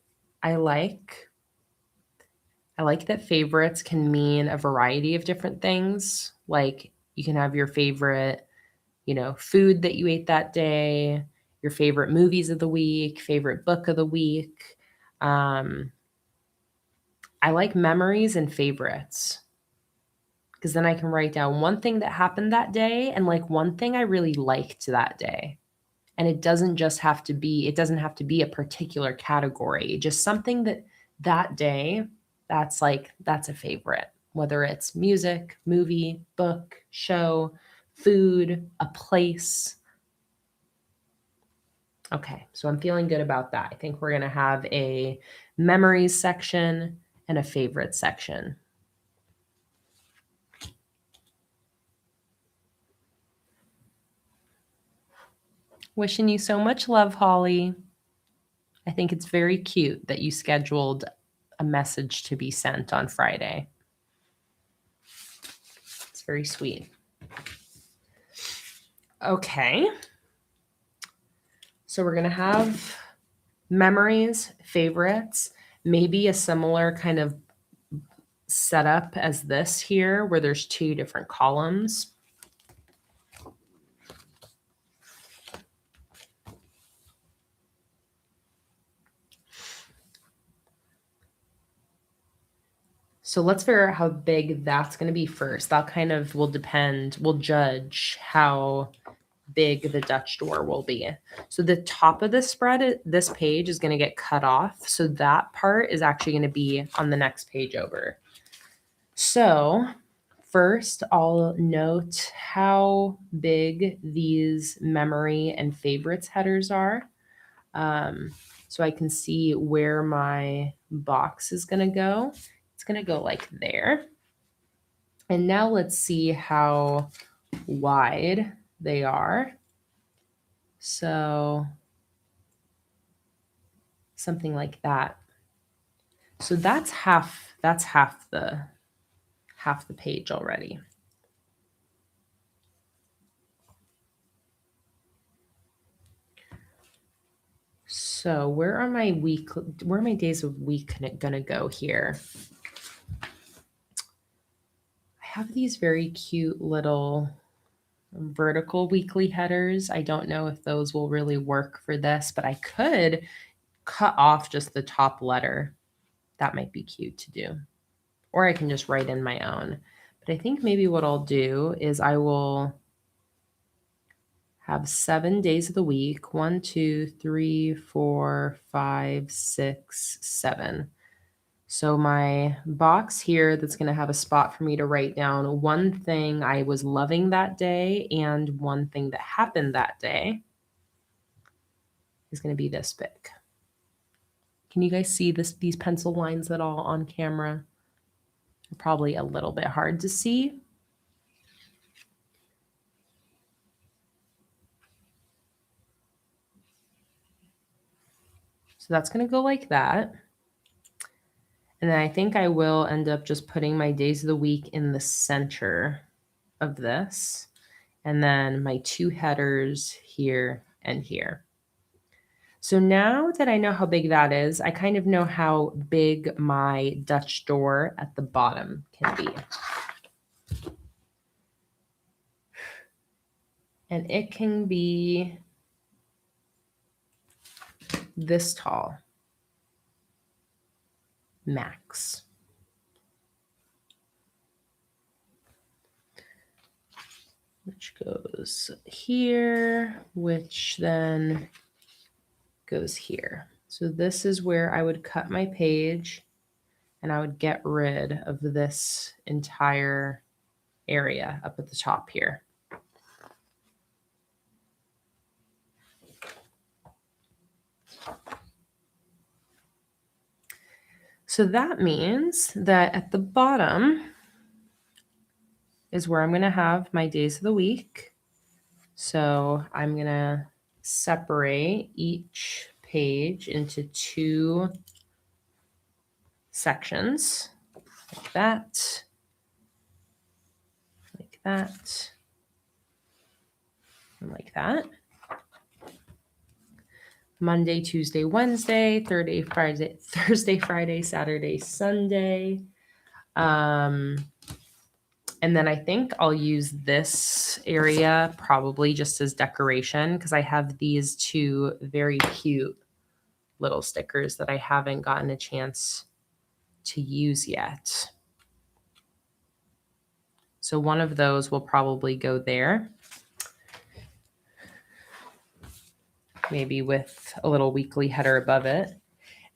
I like that favorites can mean a variety of different things. Like you can have your favorite, food that you ate that day, your favorite movies of the week, favorite book of the week. I like memories and favorites because then I can write down one thing that happened that day and like one thing I really liked that day. And it doesn't have to be a particular category, just something that day that's a favorite, whether it's music, movie, book, show, food, a place. Okay, so I'm feeling good about that. I think we're going to have a memories section and a favorite section. Wishing you so much love, Holly. I think it's very cute that you scheduled a message to be sent on Friday. It's very sweet. Okay. So we're going to have memories, favorites, maybe a similar kind of setup as this here, where there's two different columns. So let's figure out how big that's going to be first. That kind of will judge how big the Dutch door will be. So the top of the spread, this page is going to get cut off. So that part is actually going to be on the next page over. So first, I'll note how big these memory and favorites headers are. So I can see where my box is going to go. It's going to go like there. And now let's see how wide they are. So something like that. So that's half the page already. So where are my days of week gonna go here? I have these very cute little vertical weekly headers. I don't know if those will really work for this, but I could cut off just the top letter. That might be cute to do. Or I can just write in my own. But I think maybe what I'll do is I will have 7 days of the week. 1, 2, 3, 4, 5, 6, 7. So my box here that's going to have a spot for me to write down one thing I was loving that day and one thing that happened that day is going to be this big. Can you guys see these pencil lines at all on camera? They're probably a little bit hard to see. So that's going to go like that. And then I think I will end up just putting my days of the week in the center of this. And then my two headers here and here. So now that I know how big that is, I kind of know how big my Dutch door at the bottom can be. And it can be this tall, max. Which goes here, which then goes here. So this is where I would cut my page and I would get rid of this entire area up at the top here. So that means that at the bottom is where I'm going to have my days of the week. So I'm going to separate each page into 2 sections, like that, and like that. Monday, Tuesday, Wednesday, Thursday, Friday, Saturday, Sunday. And then I think I'll use this area probably just as decoration because I have these 2 very cute little stickers that I haven't gotten a chance to use yet. So one of those will probably go there. Maybe with a little weekly header above it.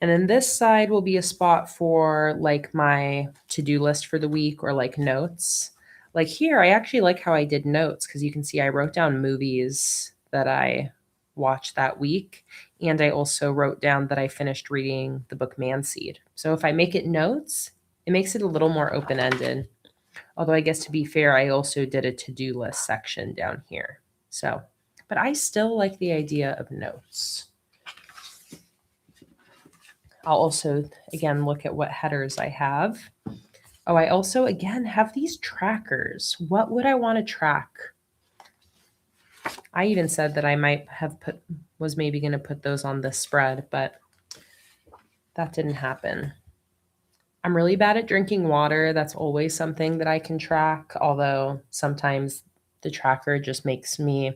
And then this side will be a spot for like my to-do list for the week or like notes. Like here, I actually like how I did notes because you can see I wrote down movies that I watched that week. And I also wrote down that I finished reading the book Manseed. So if I make it notes, it makes it a little more open-ended. Although I guess to be fair, I also did a to-do list section down here. So, but I still like the idea of notes. I'll also, again, look at what headers I have. Oh, I also, again, have these trackers. What would I want to track? I even said that I might have was maybe going to put those on this spread, but that didn't happen. I'm really bad at drinking water. That's always something that I can track, although sometimes the tracker just makes me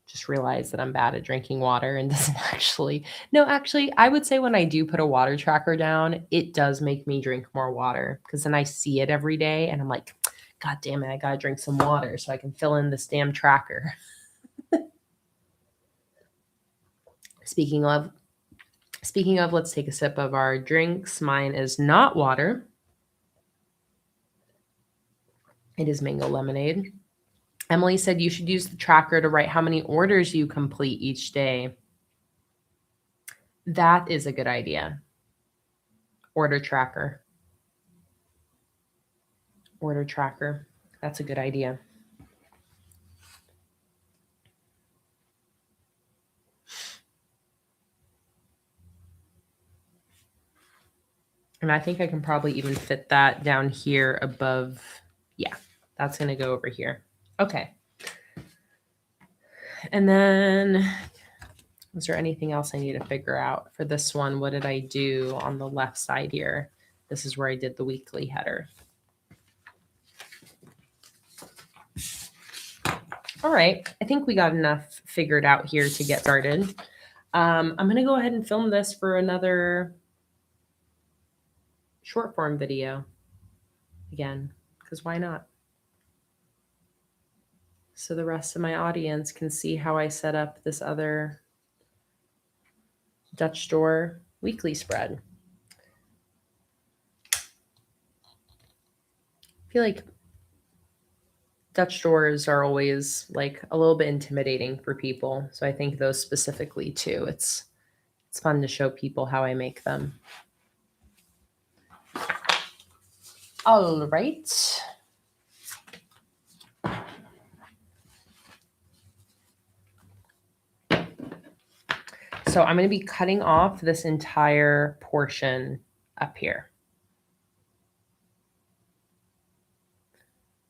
just realize that I'm bad at drinking water and doesn't actually. No, actually, I would say when I do put a water tracker down, it does make me drink more water because then I see it every day and I'm like, God damn it, I got to drink some water so I can fill in this damn tracker. Speaking of, let's take a sip of our drinks. Mine is not water. It is mango lemonade. Emily said you should use the tracker to write how many orders you complete each day. That is a good idea. Order tracker. Order tracker. That's a good idea. And I think I can probably even fit that down here above. Yeah, that's going to go over here. Okay. And then is there anything else I need to figure out for this one? What did I do on the left side here? This is where I did the weekly header. All right. I think we got enough figured out here to get started. I'm going to go ahead and film this for another short form video again, because why not? So the rest of my audience can see how I set up this other Dutch store weekly spread. I feel like Dutch stores are always like a little bit intimidating for people. So I think those specifically too. It's fun to show people how I make them. All right. So I'm going to be cutting off this entire portion up here.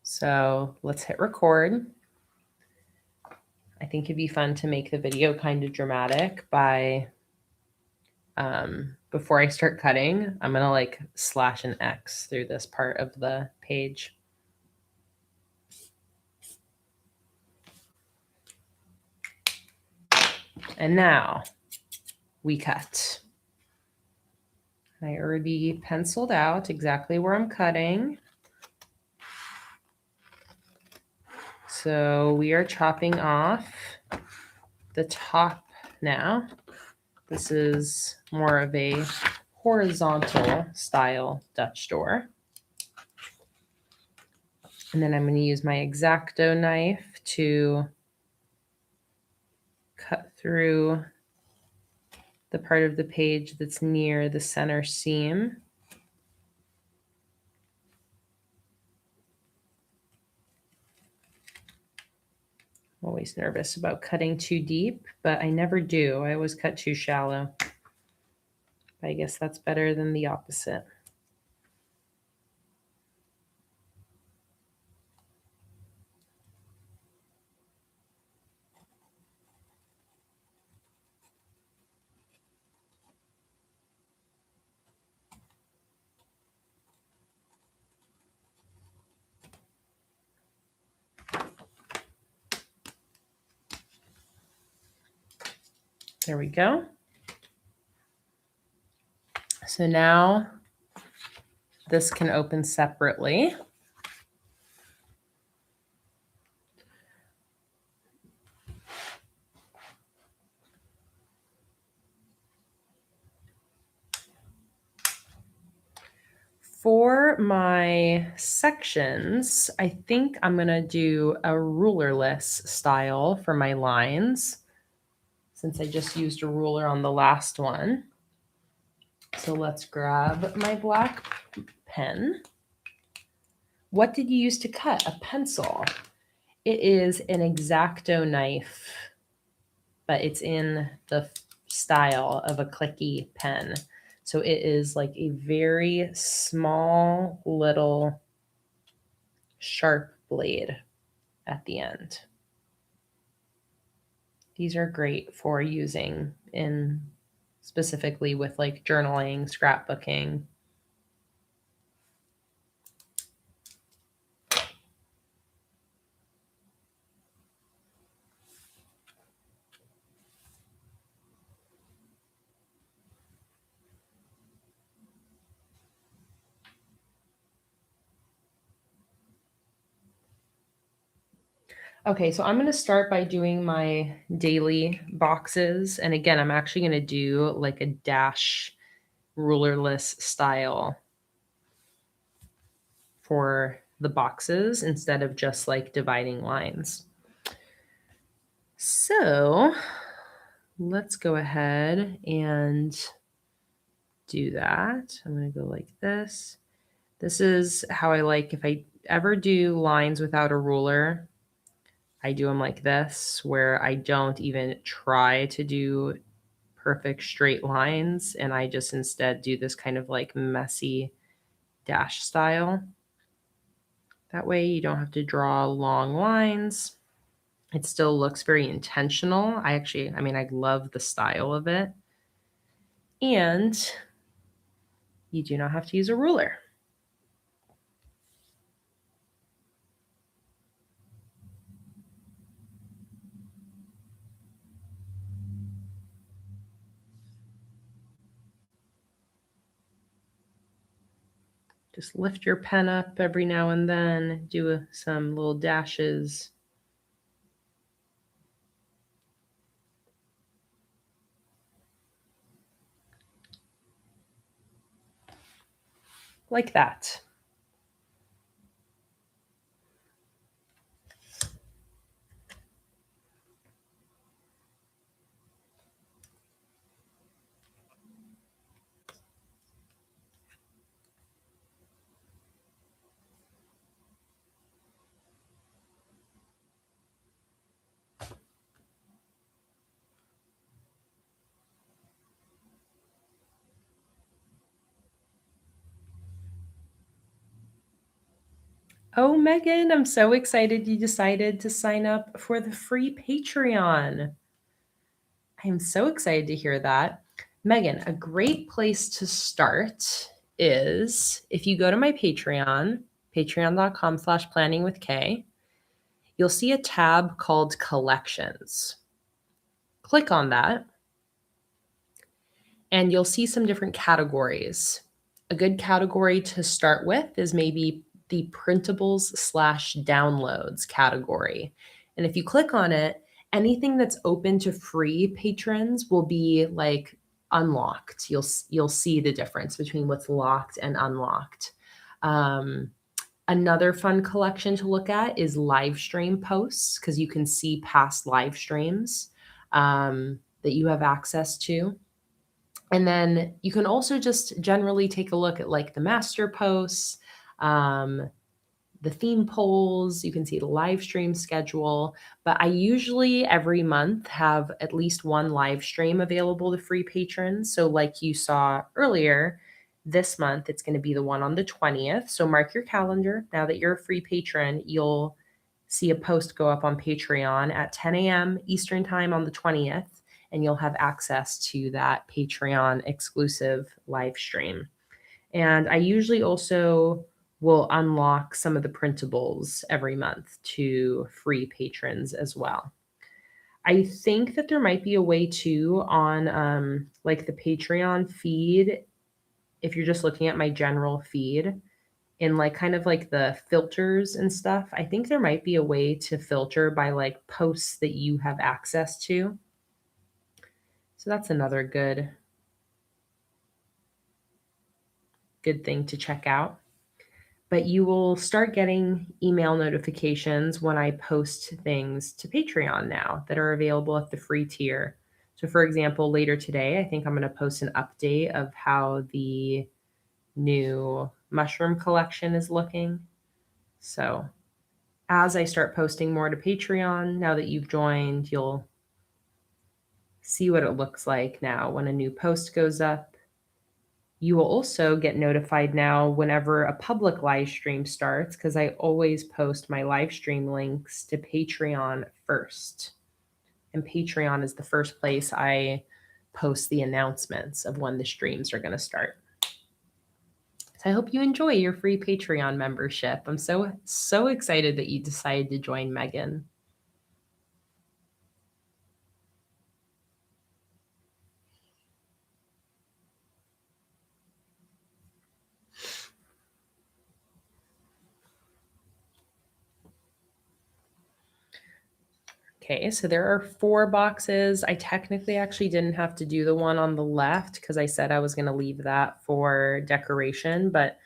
So let's hit record. I think it'd be fun to make the video kind of dramatic by, before I start cutting, I'm going to like slash an X through this part of the page. And now we cut. I already penciled out exactly where I'm cutting. So we are chopping off the top now. This is more of a horizontal style Dutch door. And then I'm going to use my X-Acto knife to cut through the part of the page that's near the center seam. always nervous about cutting too deep, but I never do. I always cut too shallow. But I guess that's better than the opposite. There we go. So now this can open separately. For my sections, I think I'm going to do a rulerless style for my lines, since I just used a ruler on the last one. So let's grab my black pen. What did you use to cut? A pencil. It is an X-Acto knife, but it's in the style of a clicky pen. So it is like a very small little sharp blade at the end. These are great for using in specifically with like journaling, scrapbooking. Okay, so I'm going to start by doing my daily boxes. And again, I'm actually going to do like a dash rulerless style for the boxes instead of just like dividing lines. So let's go ahead and do that. I'm going to go like this. This is how I like, if I ever do lines without a ruler, I do them like this, where I don't even try to do perfect straight lines, and I just instead do this kind of like messy dash style. That way you don't have to draw long lines. It still looks very intentional. I love the style of it. And you do not have to use a ruler. Just lift your pen up every now and then, do some little dashes. Like that. Oh, Megan, I'm so excited you decided to sign up for the free Patreon. I'm so excited to hear that. Megan, a great place to start is if you go to my Patreon, patreon.com/planningwithkay, you'll see a tab called Collections. Click on that, and you'll see some different categories. A good category to start with is maybe the printables/downloads category. And if you click on it, anything that's open to free patrons will be like unlocked. You'll see the difference between what's locked and unlocked. Another fun collection to look at is live stream posts, because you can see past live streams that you have access to. And then you can also just generally take a look at like the master posts, the the theme polls. You can see the live stream schedule. But I usually every month have at least one live stream available to free patrons. So like you saw earlier, this month it's going to be the one on the 20th. So mark your calendar. Now that you're a free patron, you'll see a post go up on Patreon at 10 a.m. Eastern time on the 20th, and you'll have access to that Patreon exclusive live stream. And I usually also will unlock some of the printables every month to free patrons as well. I think that there might be a way too on like the Patreon feed, if you're just looking at my general feed, in like kind of like the filters and stuff. I think there might be a way to filter by like posts that you have access to. So that's another good thing to check out. But you will start getting email notifications when I post things to Patreon now that are available at the free tier. So for example, later today, I think I'm going to post an update of how the new mushroom collection is looking. So as I start posting more to Patreon, now that you've joined, you'll see what it looks like now when a new post goes up. You will also get notified now whenever a public live stream starts, because I always post my live stream links to Patreon first. And Patreon is the first place I post the announcements of when the streams are going to start. So I hope you enjoy your free Patreon membership. I'm so excited that you decided to join Megan. Okay, so there are 4 boxes. I technically actually didn't have to do the one on the left because I said I was going to leave that for decoration, but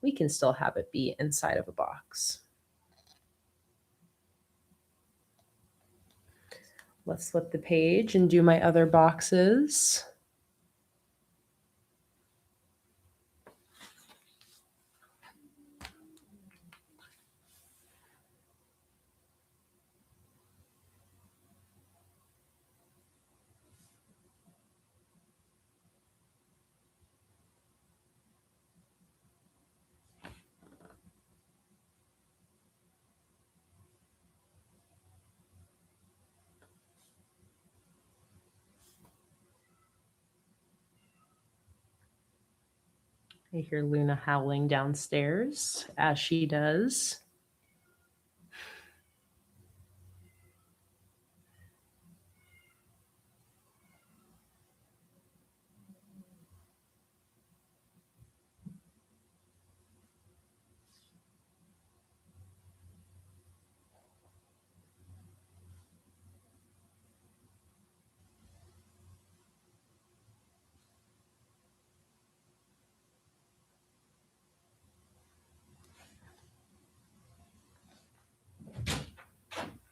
we can still have it be inside of a box. Let's flip the page and do my other boxes. I hear Luna howling downstairs, as she does.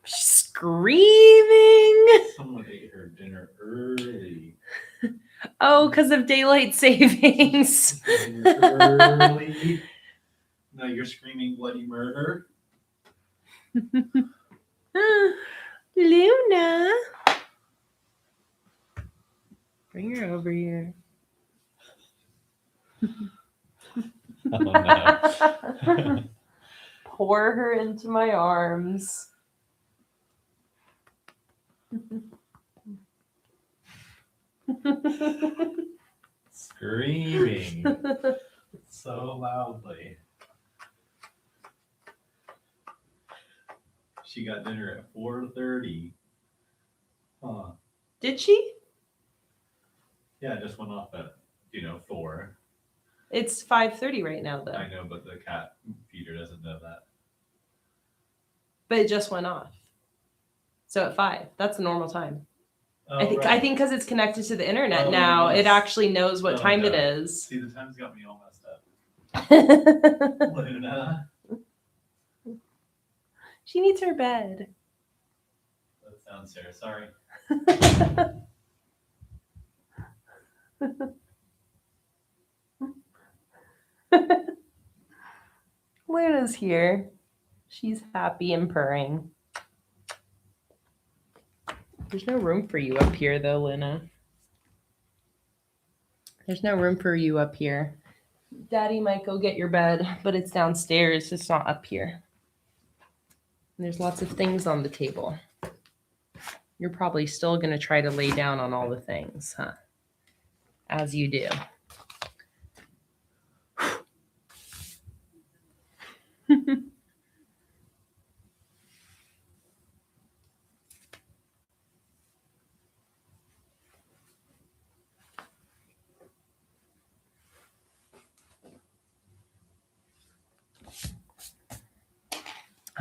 Screaming. Someone ate her dinner early. Oh, because of daylight savings. Early. Now you're screaming bloody murder. Luna. Bring her over here. Oh no. Pour her into my arms. Screaming so loudly. She got dinner at 4:30. Huh. Did she? Yeah, it just went off at 4. It's 5:30 right now, though. I know, but the cat feeder doesn't know that. But it just went off. So at 5. That's the normal time. Oh, I think right. because it's connected to the internet Oh, now, yes. it actually knows what time no. it is. See, the time's got me all messed up. Luna. She needs her bed. That's downstairs. Sorry. Luna's here. She's happy and purring. There's no room for you up here though, Luna. There's no room for you up here. Daddy might go get your bed, but it's downstairs. It's not up here. And there's lots of things on the table. You're probably still going to try to lay down on all the things, huh? As you do.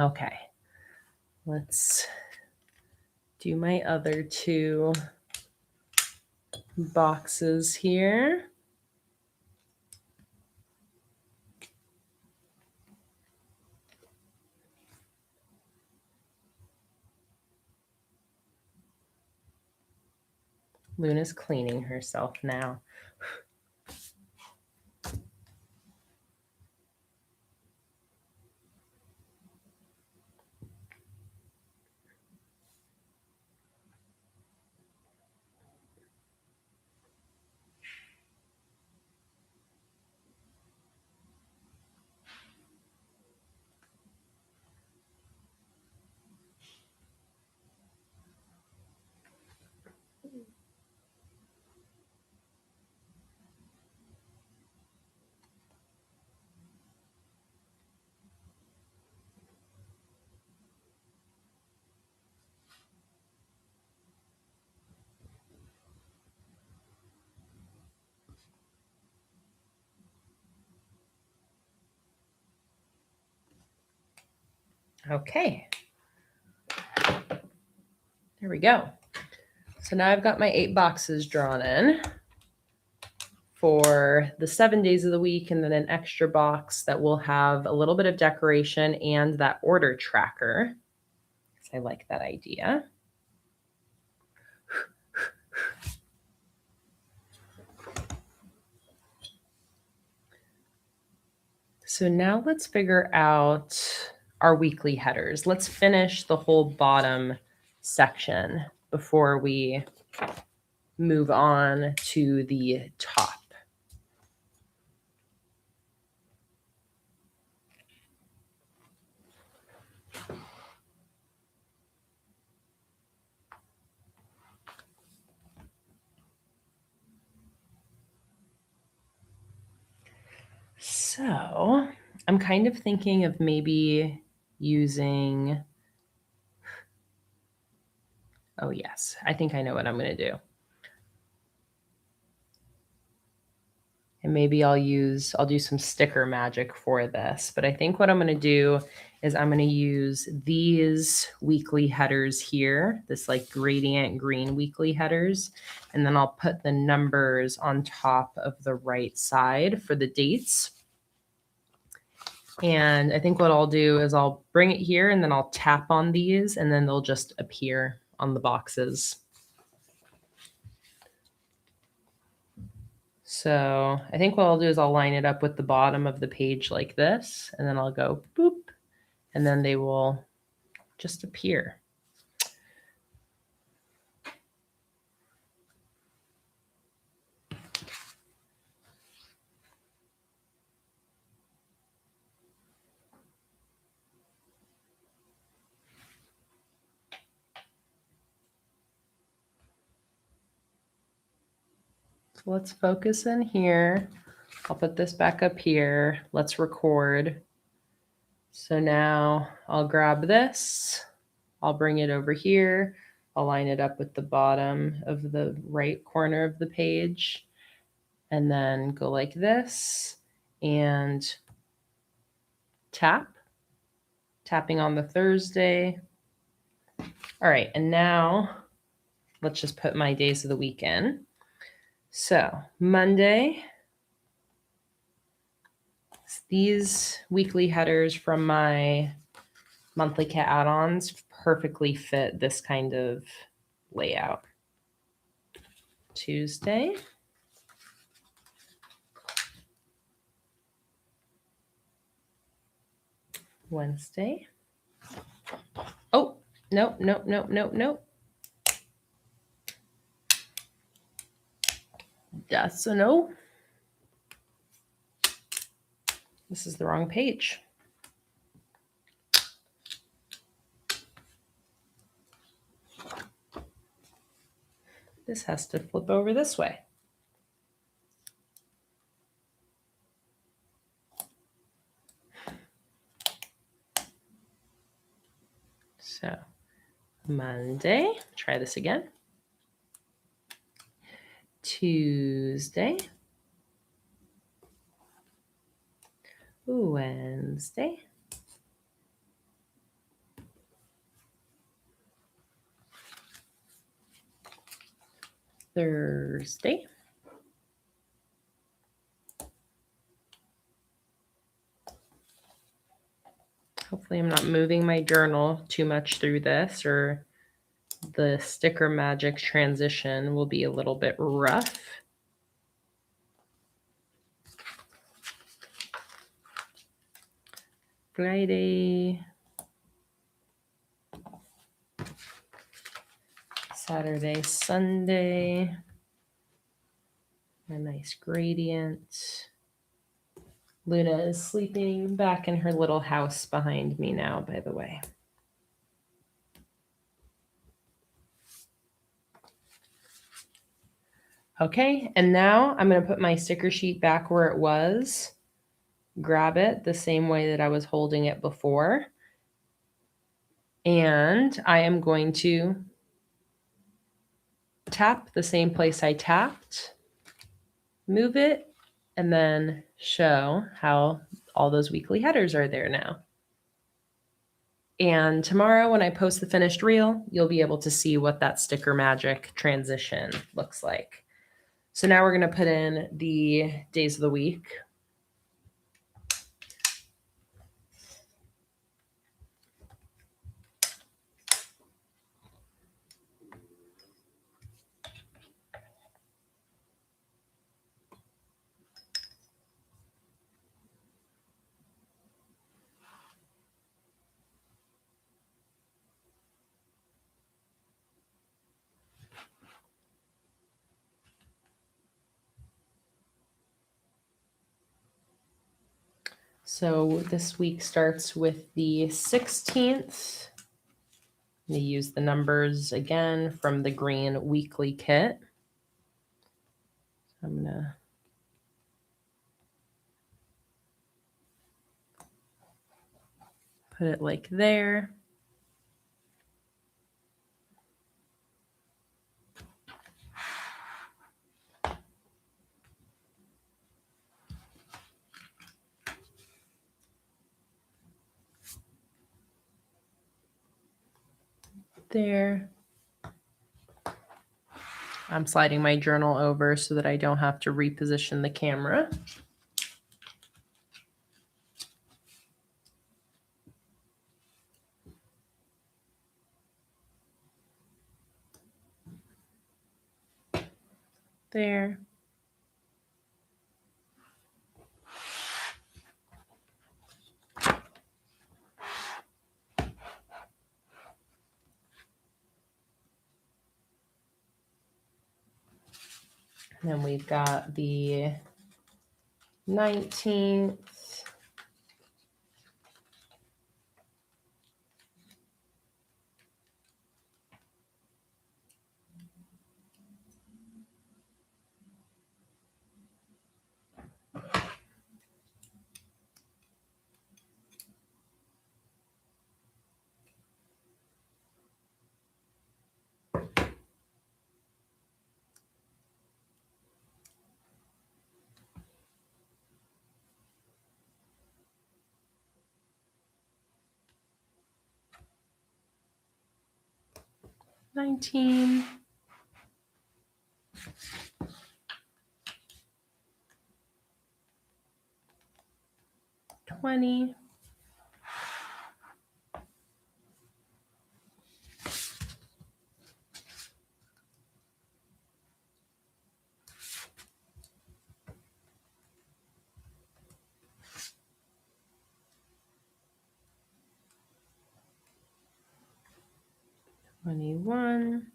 Okay. Let's do my other two boxes here. Luna's cleaning herself now. Okay. There we go. So now I've got my 8 boxes drawn in for the 7 days of the week, and then an extra box that will have a little bit of decoration and that order tracker. I like that idea. So now let's figure out our weekly headers. Let's finish the whole bottom section before we move on to the top. So I'm kind of thinking of maybe using, oh yes, I think I know what I'm going to do. And maybe I'll do some sticker magic for this. But I think what I'm going to do is I'm going to use these weekly headers here, this like gradient green weekly headers. And then I'll put the numbers on top of the right side for the dates. And I think what I'll do is I'll bring it here and then I'll tap on these and then they'll just appear on the boxes. So I think what I'll do is I'll line it up with the bottom of the page like this, and then I'll go boop, and then they will just appear. So let's focus in here. I'll put this back up here. Let's record. So now I'll grab this. I'll bring it over here. I'll line it up with the bottom of the right corner of the page. And then go like this and tapping on the Thursday. All right, and now let's just put my days of the week in. So Monday, these weekly headers from my monthly cat add-ons perfectly fit this kind of layout. Tuesday. Wednesday. Nope, nope, nope, nope, nope. That's a no. This is the wrong page. This has to flip over this way. So Monday, try this again. Tuesday. Wednesday. Thursday. Hopefully I'm not moving my journal too much through this, or the sticker magic transition will be a little bit rough. Friday. Saturday, Sunday. A nice gradient. Luna is sleeping back in her little house behind me now, by the way. Okay, and now I'm going to put my sticker sheet back where it was. Grab it the same way that I was holding it before. And I am going to tap the same place I tapped, move it, and then show how all those weekly headers are there now. And tomorrow when I post the finished reel, you'll be able to see what that sticker magic transition looks like. So now we're going to put in the days of the week. So this week starts with the 16th. I'm going to use the numbers again from the green weekly kit. I'm going to put it like there. There. I'm sliding my journal over so that I don't have to reposition the camera. There. And then we've got the 19th. $19. 20. 21.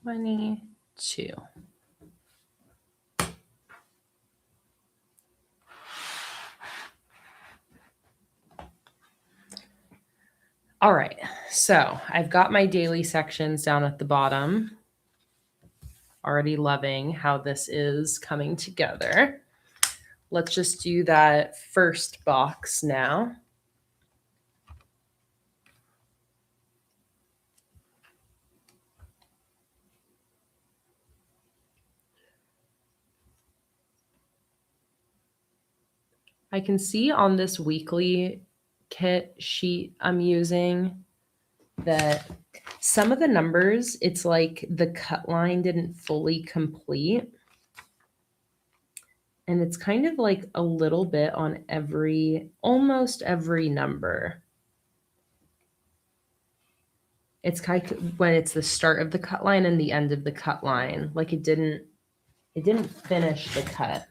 $22. All right, so I've got my daily sections down at the bottom. Already loving how this is coming together. Let's just do that first box now. I can see on this weekly kit sheet I'm using that some of the numbers, it's like the cut line didn't fully complete. And it's kind of like a little bit on almost every number. It's kind of when it's the start of the cut line and the end of the cut line, like it didn't finish the cut,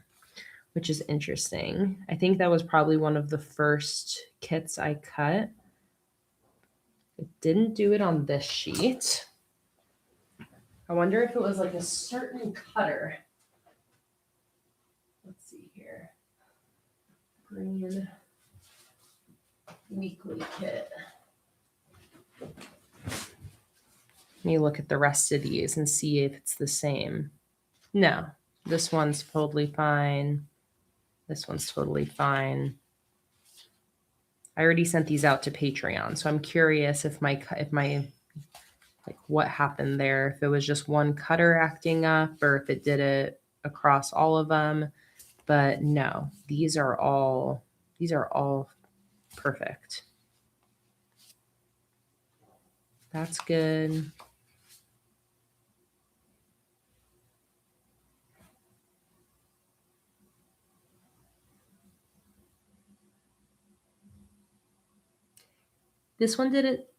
which is interesting. I think that was probably one of the first kits I cut. It didn't do it on this sheet. I wonder if it was like a certain cutter. Let's see here. Green weekly kit. Let me look at the rest of these and see if it's the same. No, this one's totally fine. This one's totally fine. I already sent these out to Patreon, so I'm curious if my like what happened there, if it was just one cutter acting up or if it did it across all of them. But no, these are all perfect. That's good. This one did it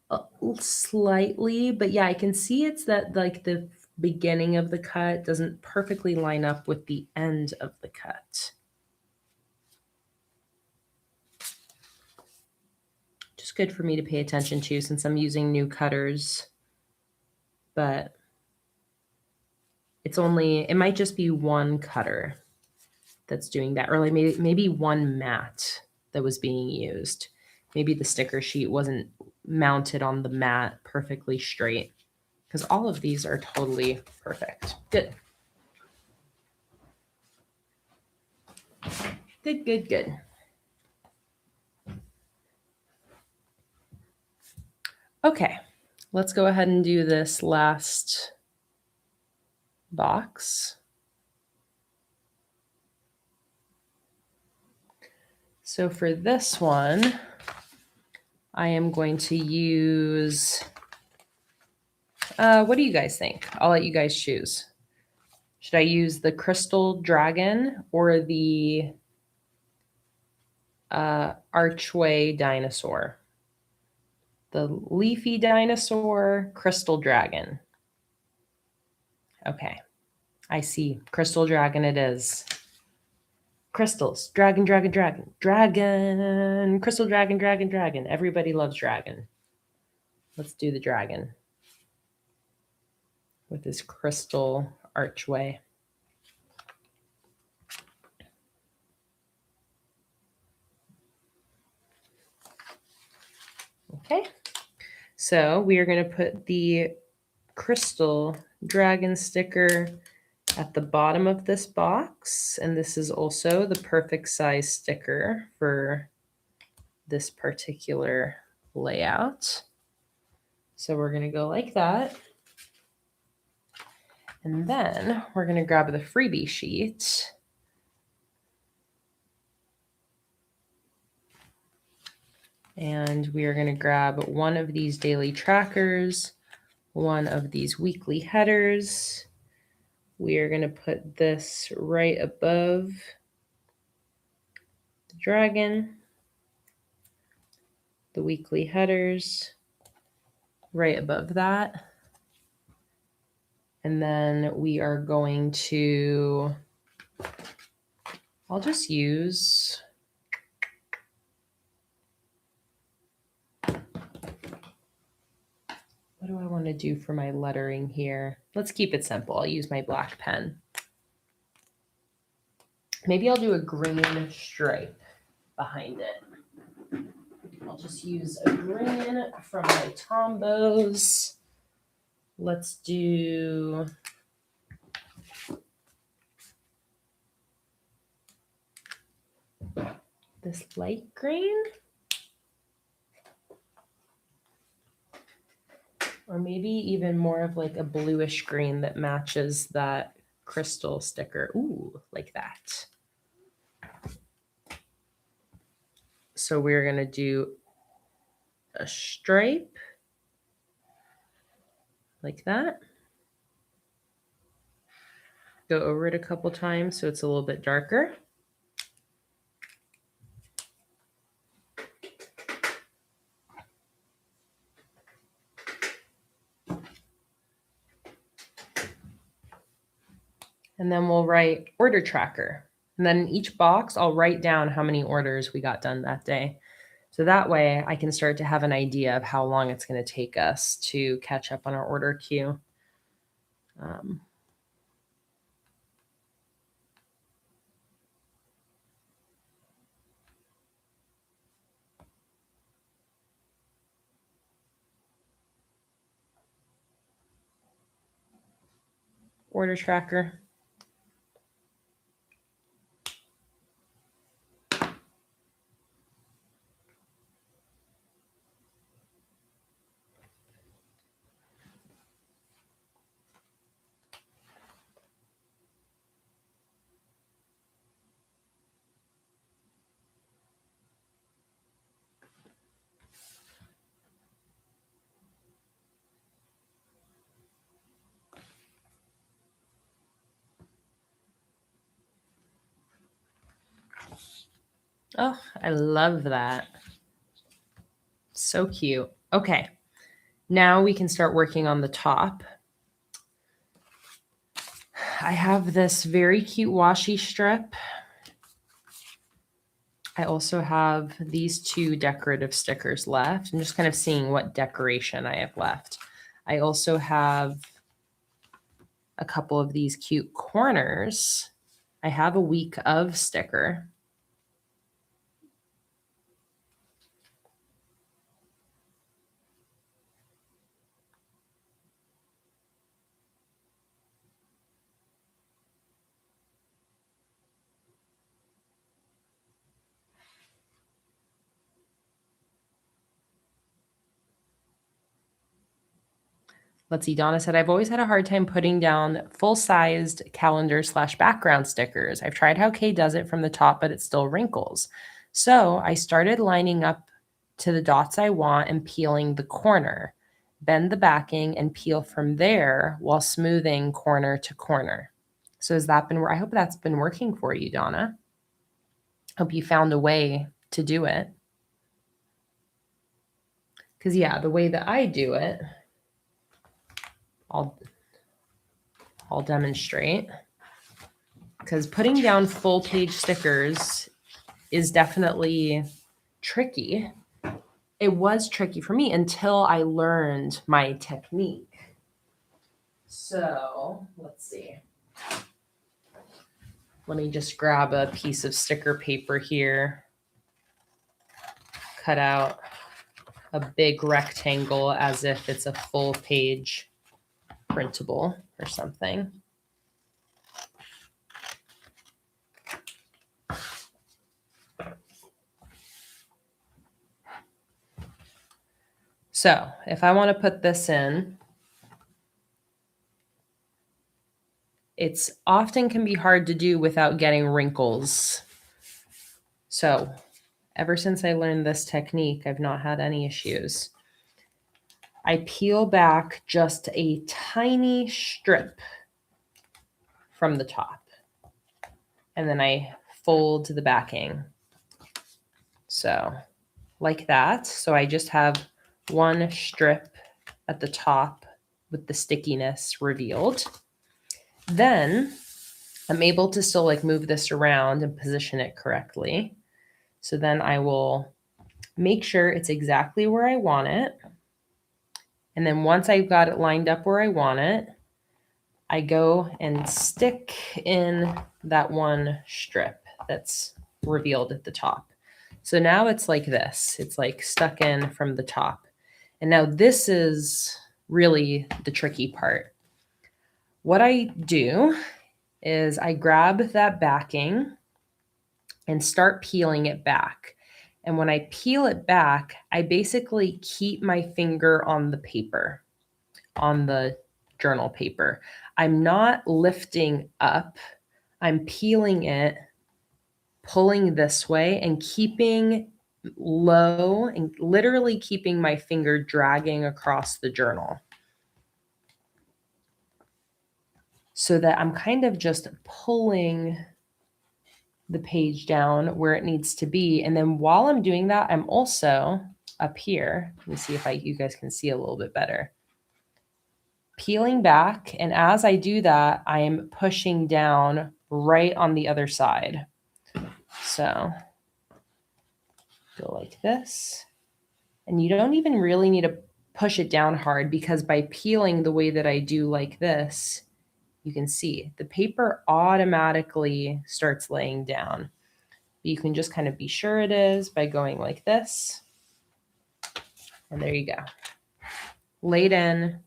slightly, but yeah, I can see it's that like the beginning of the cut doesn't perfectly line up with the end of the cut. Just good for me to pay attention to since I'm using new cutters. But it might just be one cutter that's doing that, or like maybe one mat that was being used. Maybe the sticker sheet wasn't mounted on the mat perfectly straight, because all of these are totally perfect. Good. Good, good, good. Okay, let's go ahead and do this last box. So for this one, I am going to use, what do you guys think? I'll let you guys choose. Should I use the Crystal Dragon or the Archway Dinosaur? The Leafy Dinosaur, Crystal Dragon. Okay, I see. Crystal Dragon it is. Crystals. Dragon, dragon, dragon. Dragon. Crystal dragon, dragon, dragon. Everybody loves dragon. Let's do the dragon with this crystal archway. Okay. So we are going to put the crystal dragon sticker at the bottom of this box. And this is also the perfect size sticker for this particular layout. So we're going to go like that. And then we're going to grab the freebie sheet. And we are going to grab one of these daily trackers, one of these weekly headers. We are going to put this right above the dragon, the weekly headers, right above that. And then we are going to, I'll just use, what do I want to do for my lettering here? Let's keep it simple. I'll use my black pen. Maybe I'll do a green stripe behind it. I'll just use a green from my Tombos. Let's do this light green. Or maybe even more of like a bluish green that matches that crystal sticker. Ooh, like that. So we're going to do a stripe like that. Go over it a couple times so it's a little bit darker. And then we'll write order tracker. And then in each box, I'll write down how many orders we got done that day. So that way I can start to have an idea of how long it's going to take us to catch up on our order queue. Order tracker. Oh, I love that. So cute. Okay. Now we can start working on the top. I have this very cute washi strip. I also have these two decorative stickers left. I'm just kind of seeing what decoration I have left. I also have a couple of these cute corners. I have a week of sticker. Let's see, Donna said, I've always had a hard time putting down full-sized calendar/background stickers. I've tried how Kay does it from the top, but it still wrinkles. So I started lining up to the dots I want and peeling the corner, bend the backing and peel from there while smoothing corner to corner. So has that been, I hope that's been working for you, Donna. Hope you found a way to do it. Because yeah, the way that I do it, I'll demonstrate, because putting down full page stickers is definitely tricky. It was tricky for me until I learned my technique. So let's see. Let me just grab a piece of sticker paper here, cut out a big rectangle as if it's a full page printable or something. So if I want to put this in, it's often can be hard to do without getting wrinkles. So ever since I learned this technique, I've not had any issues. I peel back just a tiny strip from the top, and then I fold the backing. So like that. So I just have one strip at the top with the stickiness revealed. Then I'm able to still like move this around and position it correctly. So then I will make sure it's exactly where I want it. And then once I've got it lined up where I want it, I go and stick in that one strip that's revealed at the top. So now it's like this. It's like stuck in from the top. And now this is really the tricky part. What I do is I grab that backing and start peeling it back. And when I peel it back, I basically keep my finger on the paper, on the journal paper. I'm not lifting up. I'm peeling it, pulling this way, and keeping low and literally keeping my finger dragging across the journal, so that I'm kind of just pulling the page down where it needs to be. And then while I'm doing that, I'm also up here. Let me see if you guys can see a little bit better. Peeling back. And as I do that, I am pushing down right on the other side. So go like this. And you don't even really need to push it down hard, because by peeling the way that I do like this, you can see the paper automatically starts laying down. You can just kind of be sure it is by going like this. And there you go. Laid in,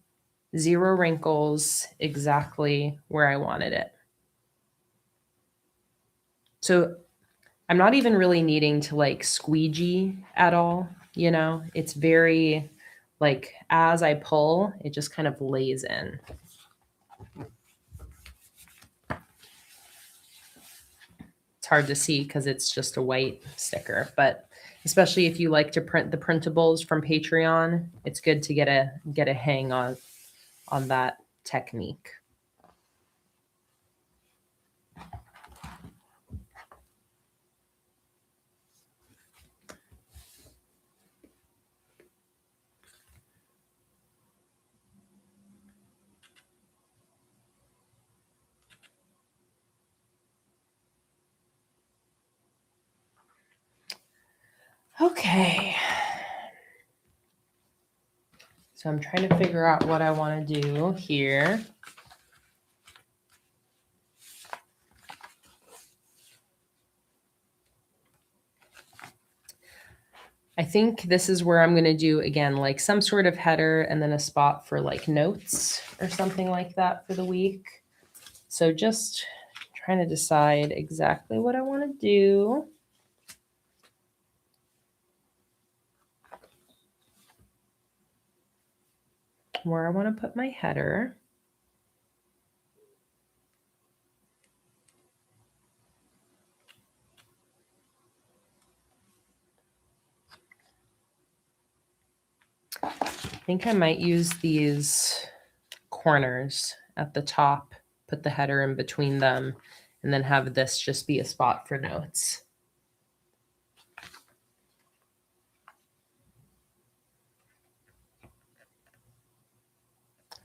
0 wrinkles, exactly where I wanted it. So I'm not even really needing to like squeegee at all. You know, it's very like, as I pull, it just kind of lays in. It's hard to see because it's just a white sticker, but especially if you like to print the printables from Patreon, it's good to get a hang on that technique. Okay. So I'm trying to figure out what I want to do here. I think this is where I'm going to do, again, like some sort of header and then a spot for like notes or something like that for the week. So just trying to decide exactly what I want to do. Where I want to put my header. I think I might use these corners at the top, put the header in between them, and then have this just be a spot for notes.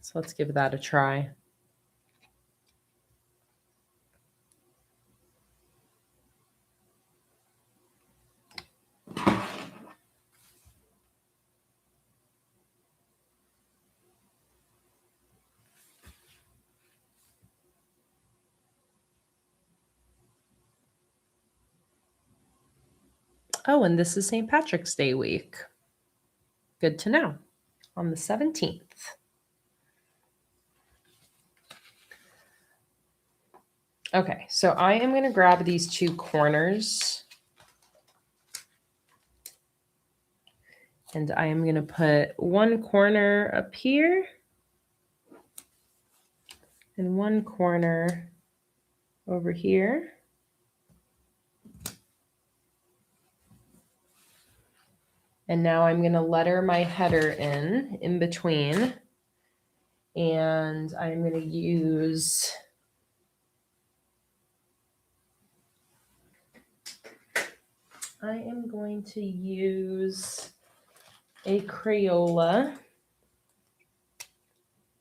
So let's give that a try. Oh, and this is St. Patrick's Day week. Good to know. On the 17th. Okay, so I am going to grab these 2 corners. And I am going to put one corner up here and one corner over here. And now I'm going to letter my header in between. And I'm going to use a Crayola.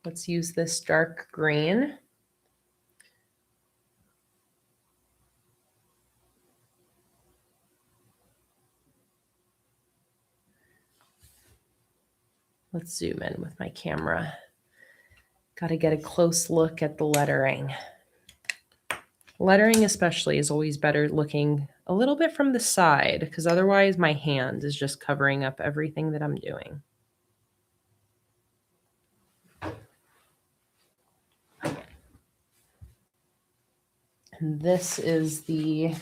Let's use this dark green. Let's zoom in with my camera. Got to get a close look at the lettering. Lettering especially is always better looking a little bit from the side, because otherwise my hand is just covering up everything that I'm doing. And this is the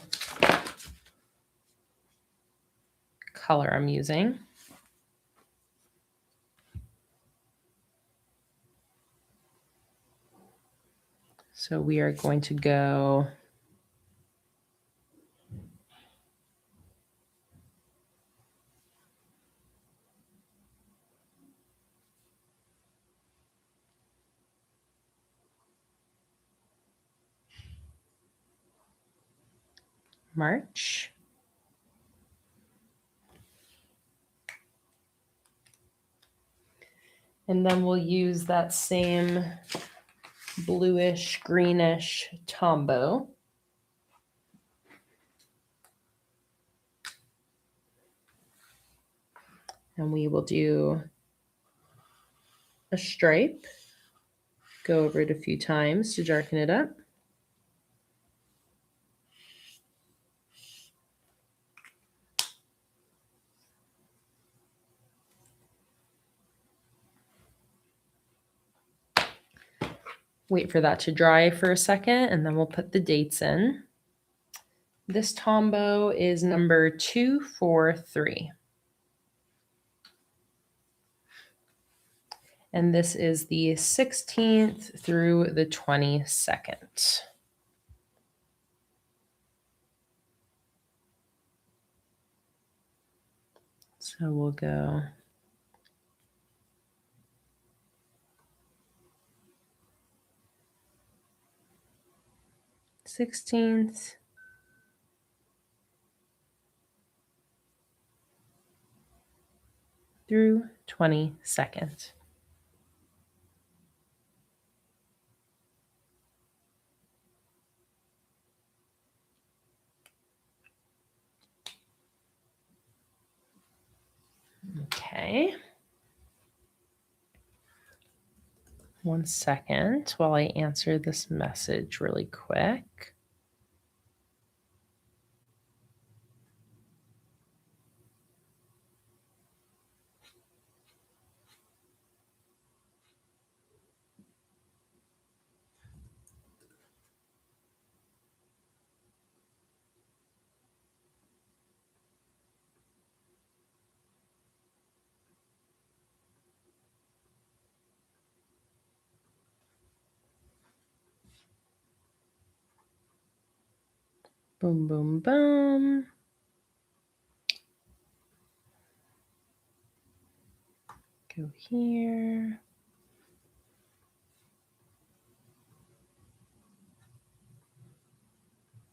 color I'm using. So we are going to go March. And then we'll use that same bluish, greenish Tombow. And we will do a stripe. Go over it a few times to darken it up. Wait for that to dry for a second, and then we'll put the dates in. This Tombow is number 243. And this is the 16th through the 22nd. So we'll go sixteenth through 22nd. Okay. 1 second while I answer this message really quick. Boom, boom, boom. Go here.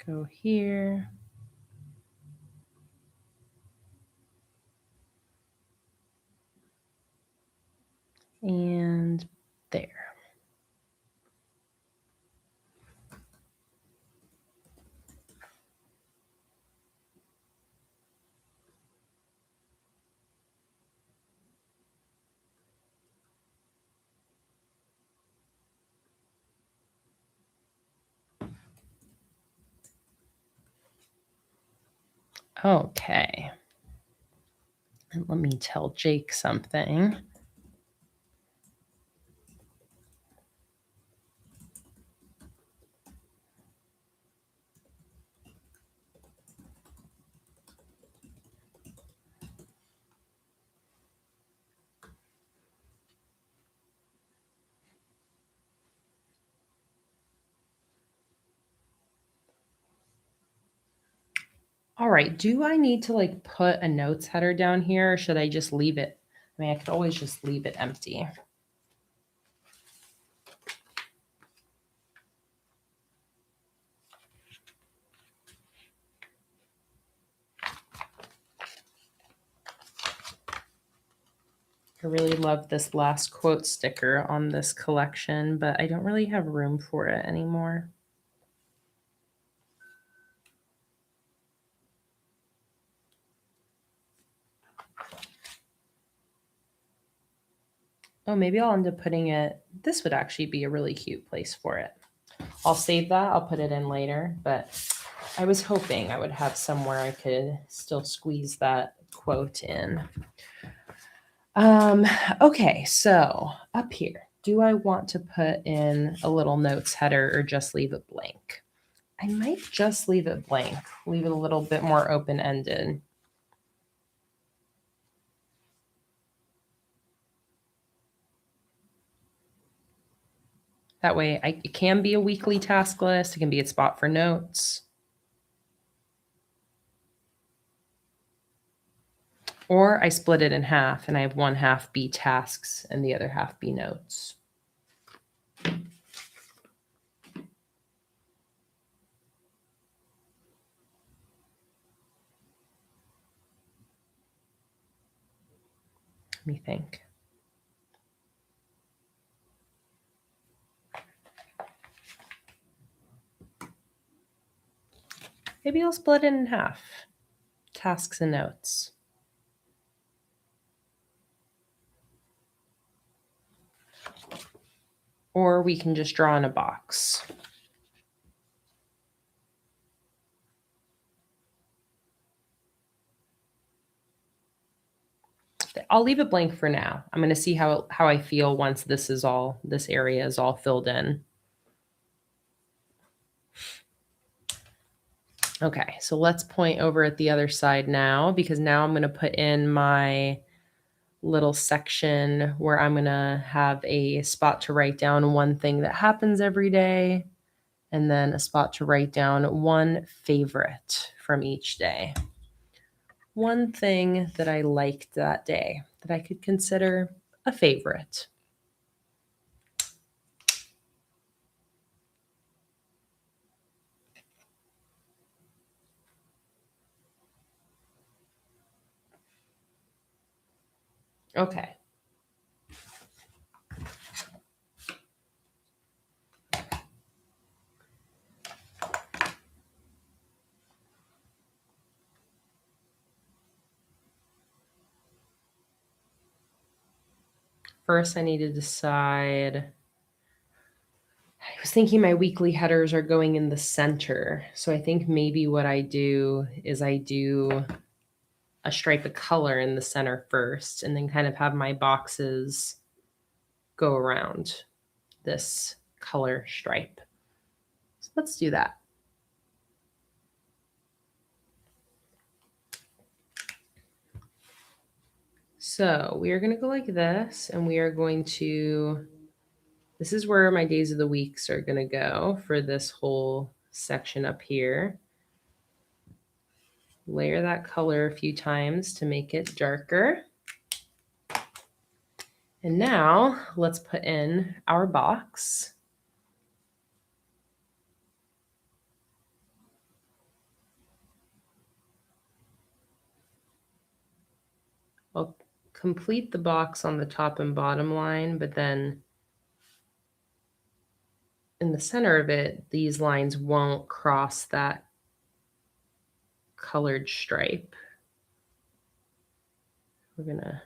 Go here. And there. Okay. And let me tell Jake something. All right, do I need to like put a notes header down here or should I just leave it? I mean, I could always just leave it empty. I really love this last quote sticker on this collection, but I don't really have room for it anymore. Oh, maybe I'll end up putting it, this would actually be a really cute place for it. I'll save that, I'll put it in later, but I was hoping I would have somewhere I could still squeeze that quote in. Okay, so up here, do I want to put in a little notes header or just leave it blank? I might just leave it blank, leave it a little bit more open-ended. That way it can be a weekly task list. It can be a spot for notes. Or I split it in half and I have one half be tasks and the other half be notes. Let me think. Maybe I'll split it in half. Tasks and notes. Or we can just draw in a box. I'll leave it blank for now. I'm going to see how I feel once this area is all filled in. Okay, so let's point over at the other side now, because now I'm going to put in my little section where I'm going to have a spot to write down one thing that happens every day, and then a spot to write down one favorite from each day. One thing that I liked that day that I could consider a favorite. Okay. First, I need to decide. I was thinking my weekly headers are going in the center. So I think maybe what I do is I do a stripe of color in the center first, and then kind of have my boxes go around this color stripe. So let's do that. So we are going to go like this, and we are going to, this is where my days of the weeks are going to go for this whole section up here. Layer that color a few times to make it darker. And now let's put in our box. I'll complete the box on the top and bottom line, but then in the center of it, these lines won't cross that colored stripe. We're gonna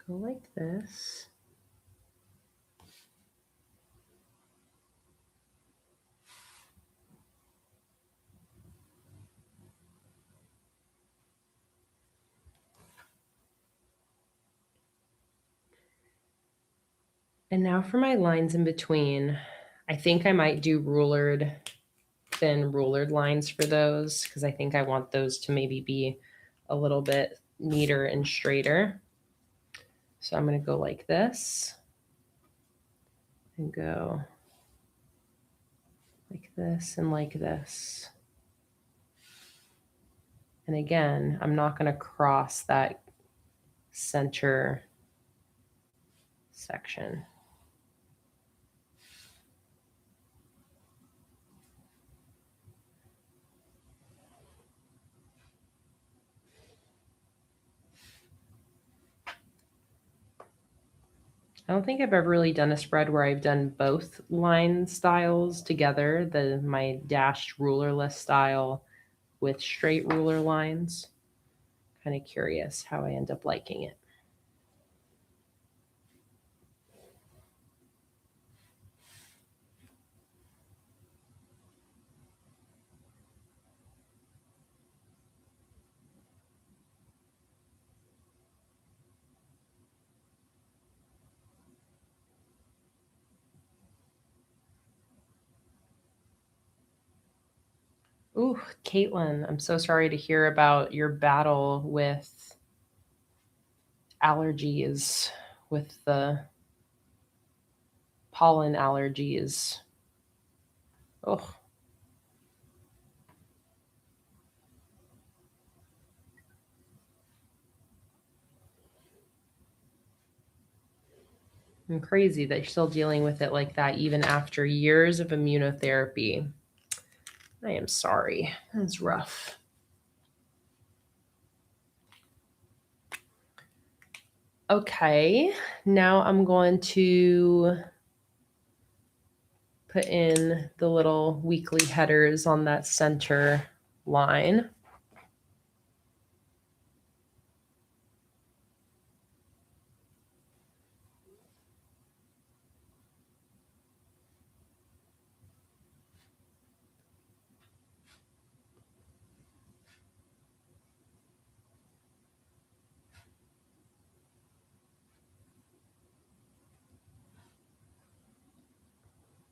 go like this. And now for my lines in between, I think I might do thin rulered lines for those, because I think I want those to maybe be a little bit neater and straighter. So I'm going to go like this and go like this and like this. And again, I'm not going to cross that center section. I don't think I've ever really done a spread where I've done both line styles together, my dashed rulerless style with straight ruler lines. Kind of curious how I end up liking it. Ooh, Caitlin, I'm so sorry to hear about your battle with allergies, with the pollen allergies. Oh, I'm crazy that you're still dealing with it like that, even after years of immunotherapy. I am sorry. That's rough. Okay, now I'm going to put in the little weekly headers on that center line.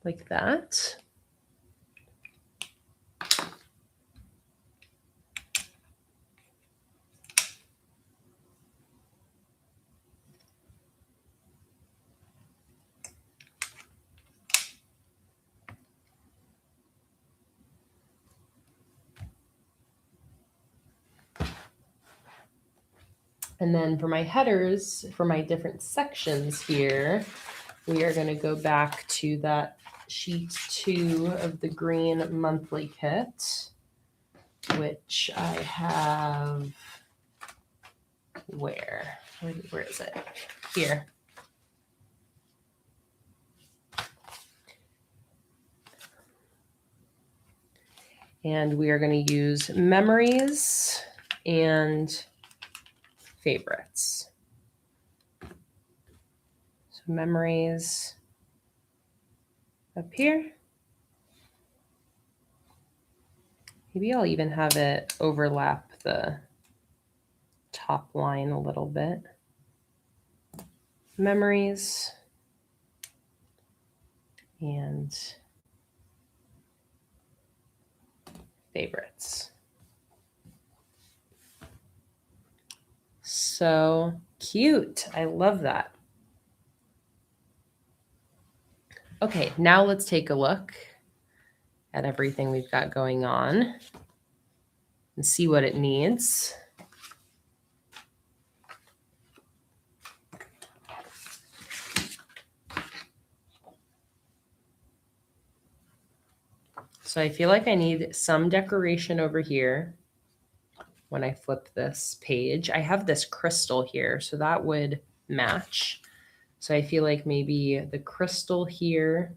Like that. And then for my headers, for my different sections here, we are going to go back to that sheet 2 of the green monthly kit, which I have, where is it? Here. And we are going to use memories and favorites. So memories up here. Maybe I'll even have it overlap the top line a little bit. Memories and favorites. So cute. I love that. Okay, now let's take a look at everything we've got going on and see what it needs. So I feel like I need some decoration over here when I flip this page. I have this crystal here, so that would match. So I feel like maybe the crystal here.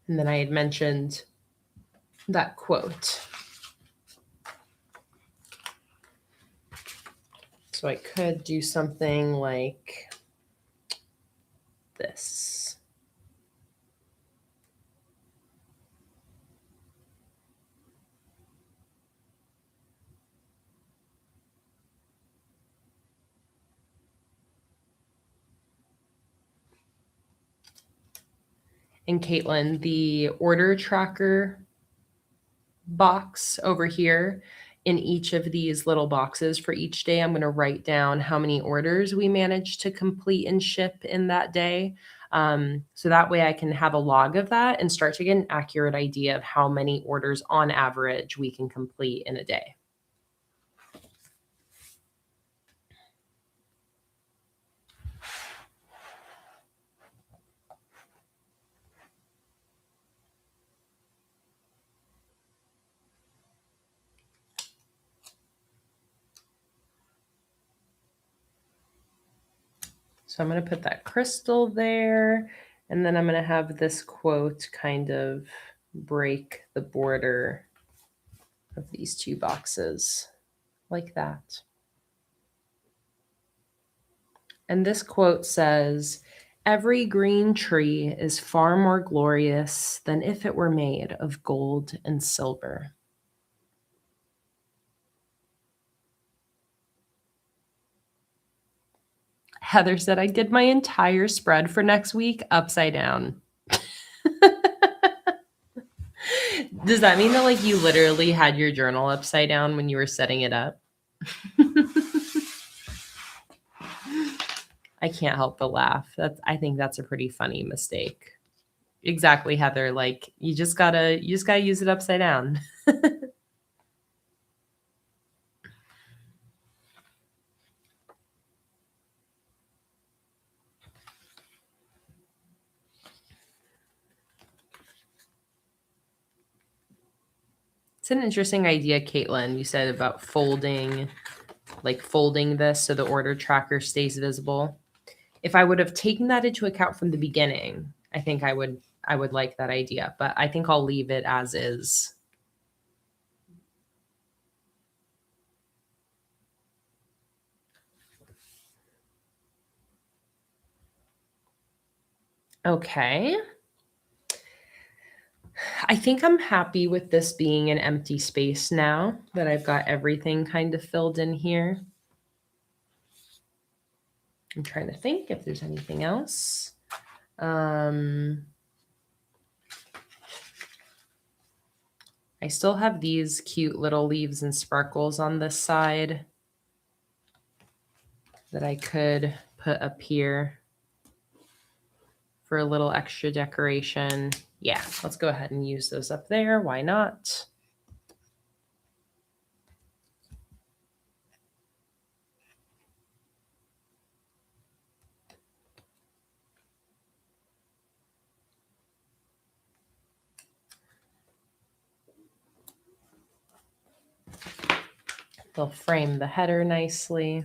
And then I had mentioned that quote. So I could do something like this. And Caitlin, the order tracker box over here, in each of these little boxes for each day, I'm going to write down how many orders we managed to complete and ship in that day. So that way I can have a log of that and start to get an accurate idea of how many orders on average we can complete in a day. So I'm going to put that crystal there, and then I'm going to have this quote kind of break the border of these two boxes like that. And this quote says, "Every green tree is far more glorious than if it were made of gold and silver." Heather said, "I did my entire spread for next week upside down." Does that mean that like you literally had your journal upside down when you were setting it up? I can't help but laugh. I think that's a pretty funny mistake. Exactly, Heather. Like you just gotta use it upside down. It's an interesting idea, Caitlin. You said about folding this so the order tracker stays visible. If I would have taken that into account from the beginning, I think I would like that idea, but I think I'll leave it as is. Okay. I think I'm happy with this being an empty space now that I've got everything kind of filled in here. I'm trying to think if there's anything else. I still have these cute little leaves and sparkles on this side that I could put up here for a little extra decoration. Yeah, let's go ahead and use those up there. Why not? They'll frame the header nicely.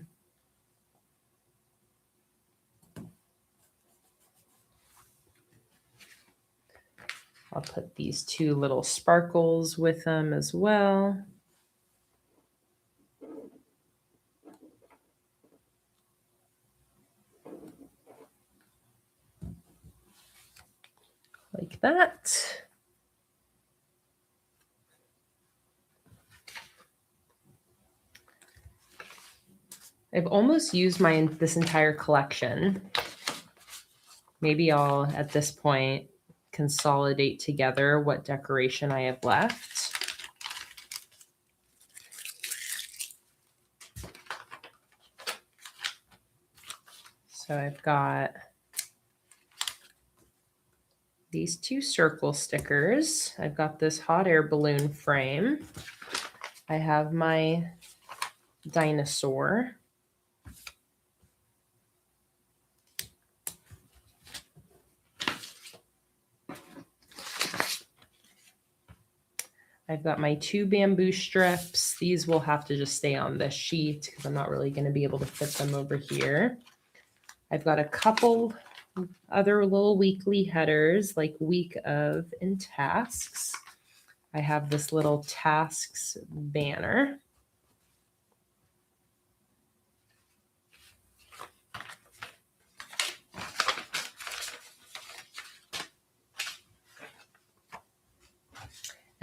I'll put these two little sparkles with them as well. Like that. I've almost used this entire collection. Maybe I'll, at this point, consolidate together what decoration I have left. So I've got these two circle stickers. I've got this hot air balloon frame. I have my dinosaur. I've got my two bamboo strips. These will have to just stay on this sheet because I'm not really going to be able to fit them over here. I've got a couple other little weekly headers like week of and tasks. I have this little tasks banner.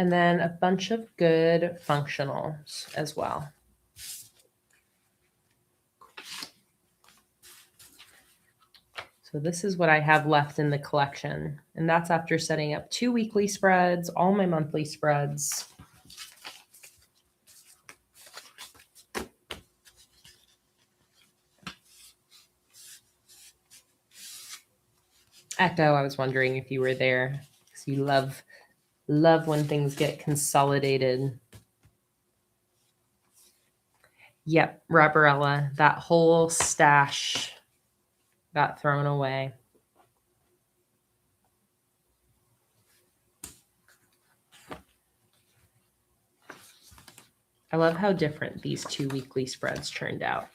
And then a bunch of good functionals as well. So this is what I have left in the collection. And that's after setting up 2 weekly spreads, all my monthly spreads. Echo, I was wondering if you were there, because you love when things get consolidated. Yep, Roberella, that whole stash got thrown away. I love how different these 2 weekly spreads turned out.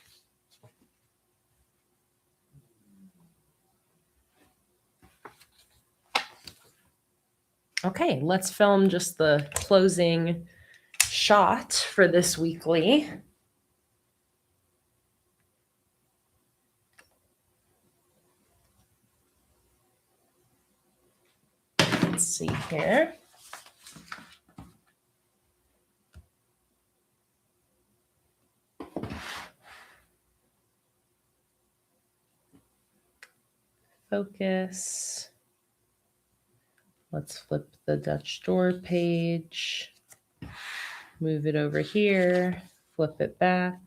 Okay, let's film just the closing shot for this weekly. Let's see here. Focus. Let's flip the Dutch door page. Move it over here. Flip it back.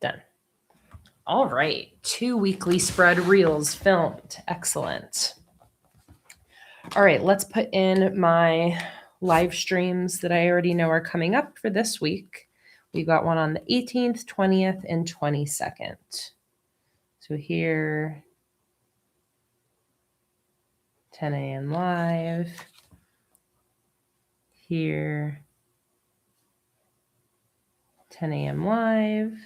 Done. All right, 2 weekly spread reels filmed. Excellent. All right, let's put in my live streams that I already know are coming up for this week. We got one on the 18th, 20th, and 22nd. So here, 10 a.m. live. Here, 10 a.m. live.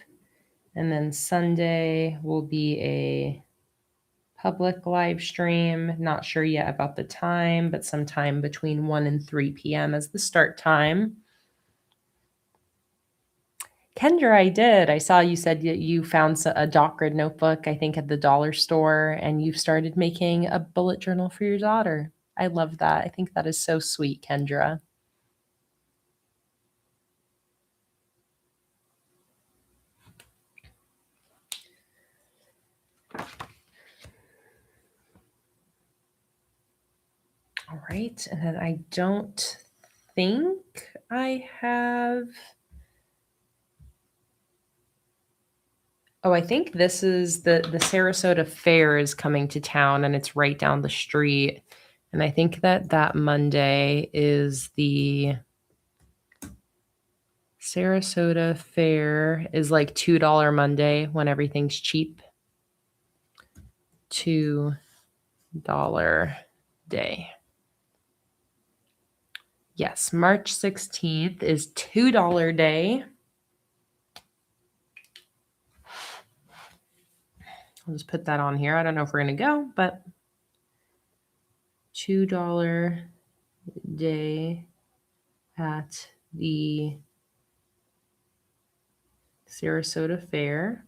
And then Sunday will be a public live stream. Not sure yet about the time, but sometime between 1 and 3 p.m. as the start time. Kendra, I did. I saw you said you found a dot grid notebook, I think at the dollar store, and you've started making a bullet journal for your daughter. I love that. I think that is so sweet, Kendra. All right, and then I don't think I have... Oh, I think this is the Sarasota Fair is coming to town, and it's right down the street. And I think that Monday is the Sarasota Fair is like $2 Monday when everything's cheap. $2 day. Yes, March 16th is $2 day. I'll just put that on here. I don't know if we're going to go, but $2 day at the Sarasota Fair.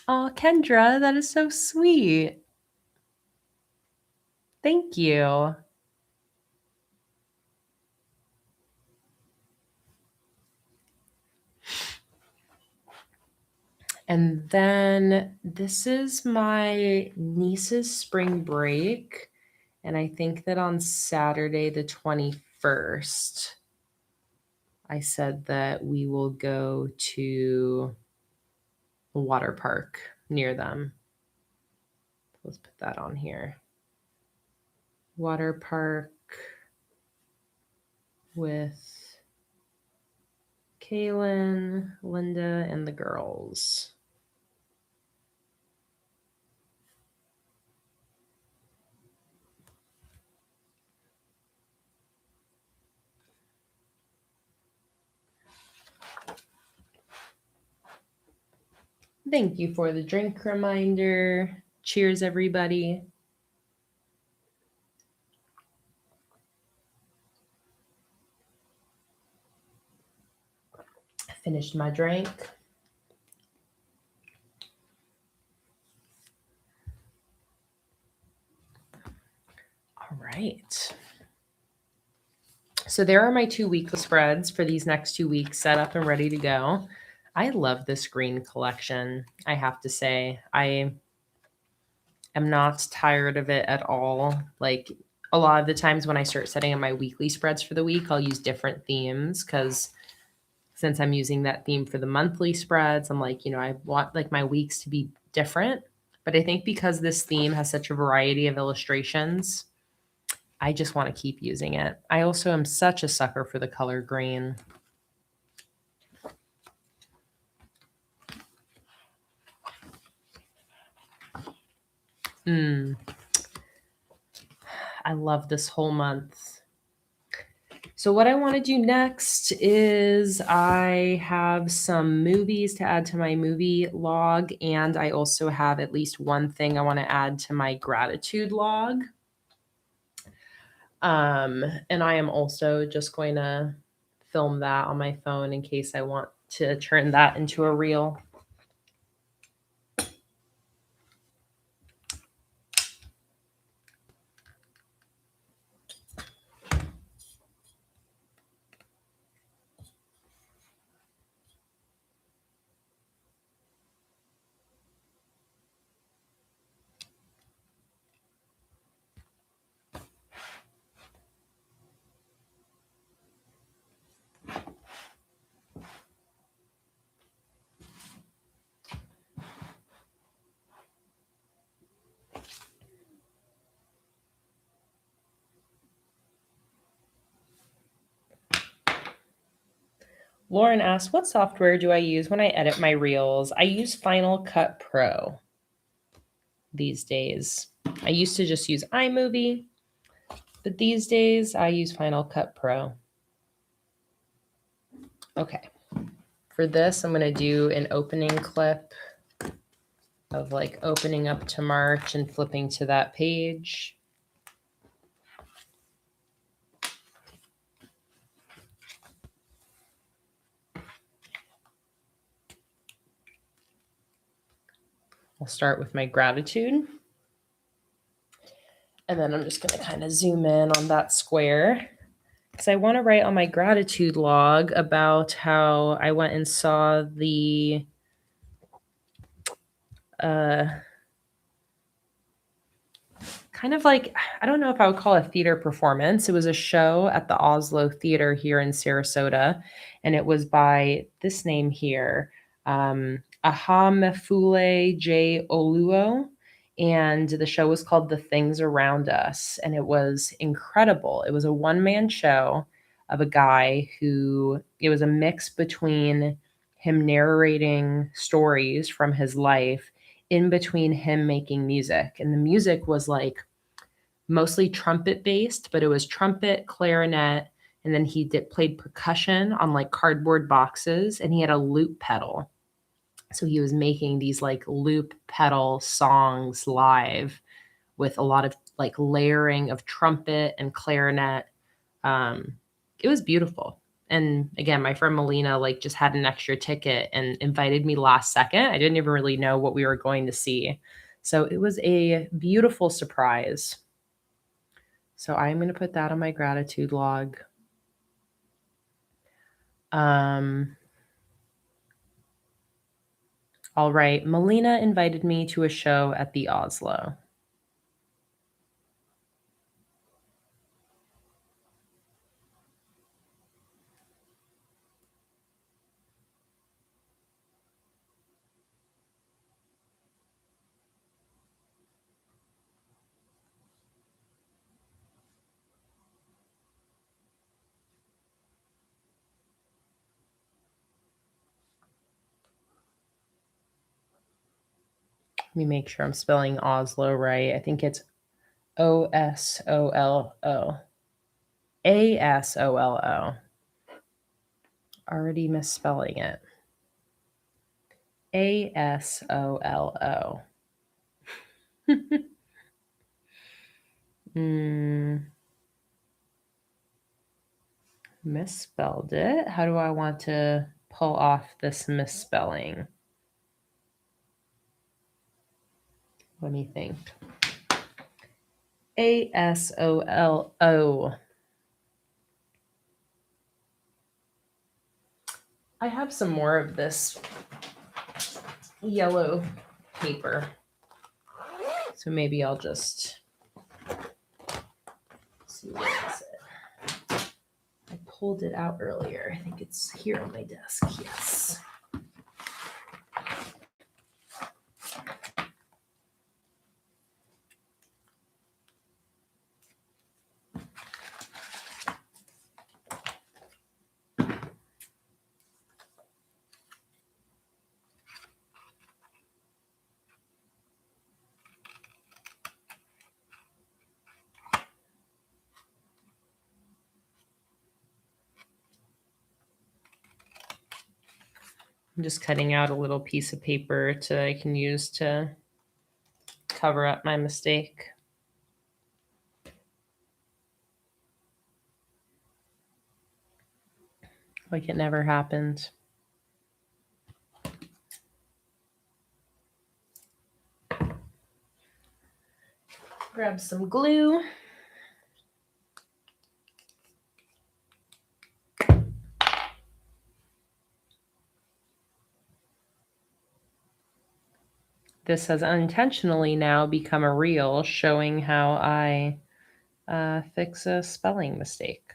Oh, Kendra, that is so sweet. Thank you. And then this is my niece's spring break. And I think that on Saturday, the 21st, I said that we will go to a water park near them. Let's put that on here. Water park with Kaylin, Linda, and the girls. Thank you for the drink reminder. Cheers, everybody. I finished my drink. All right. So there are my 2 weekly spreads for these next 2 weeks set up and ready to go. I love this green collection, I have to say. I am not tired of it at all. Like, a lot of the times when I start setting up my weekly spreads for the week, I'll use different themes because since I'm using that theme for the monthly spreads, I'm like, I want like my weeks to be different. But I think because this theme has such a variety of illustrations, I just want to keep using it. I also am such a sucker for the color green. I love this whole month. So what I want to do next is I have some movies to add to my movie log, and I also have at least one thing I want to add to my gratitude log. And I am also just going to film that on my phone in case I want to turn that into a reel. Lauren asks, what software do I use when I edit my reels? I use Final Cut Pro these days. I used to just use iMovie, but these days I use Final Cut Pro. Okay. For this, I'm going to do an opening clip of like opening up to March and flipping to that page. I'll start with my gratitude. And then I'm just going to kind of zoom in on that square because I want to write on my gratitude log about how I went and saw the kind of like, I don't know if I would call it a theater performance. It was a show at the Oslo Theater here in Sarasota, and it was by this name here, Ahamefule J. Oluo, and the show was called The Things Around Us, and it was incredible. It was a one-man show of a guy who, it was a mix between him narrating stories from his life in between him making music. And the music was like mostly trumpet based, but it was trumpet, clarinet, and then he played percussion on like cardboard boxes, and he had a loop pedal. So he was making these like loop pedal songs live with a lot of like layering of trumpet and clarinet. It was beautiful. And again, my friend Melina like just had an extra ticket and invited me last second. I didn't even really know what we were going to see. So it was a beautiful surprise. So I'm going to put that on my gratitude log. All right. Melina invited me to a show at the Oslo. Let me make sure I'm spelling Oslo right. I think it's Osolo. Asolo. Already misspelling it. Asolo. Misspelled it. How do I want to pull off this misspelling? Let me think. Asolo. I have some more of this yellow paper. So maybe I'll just see, where is it? I pulled it out earlier. I think it's here on my desk. Yes. I'm just cutting out a little piece of paper I can use to cover up my mistake. Like it never happened. Grab some glue. This has unintentionally now become a reel showing how I fix a spelling mistake.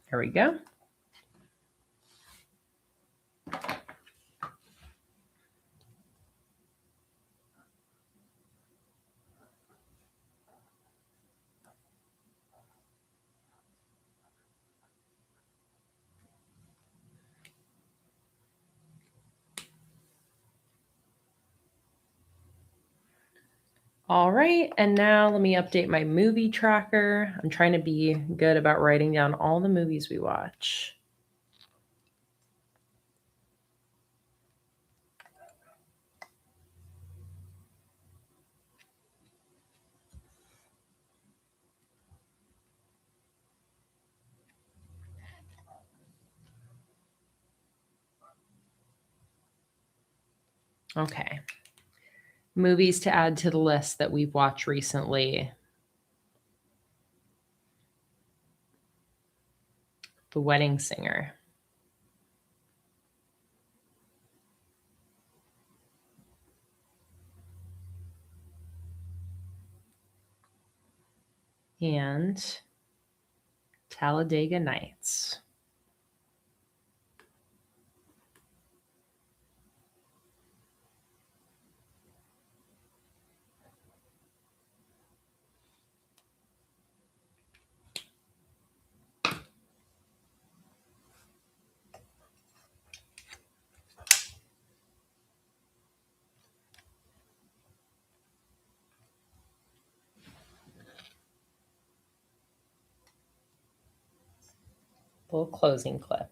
There we go. All right, and now let me update my movie tracker. I'm trying to be good about writing down all the movies we watch. Okay. Movies to add to the list that we've watched recently. The Wedding Singer. And Talladega Nights. Little closing clip.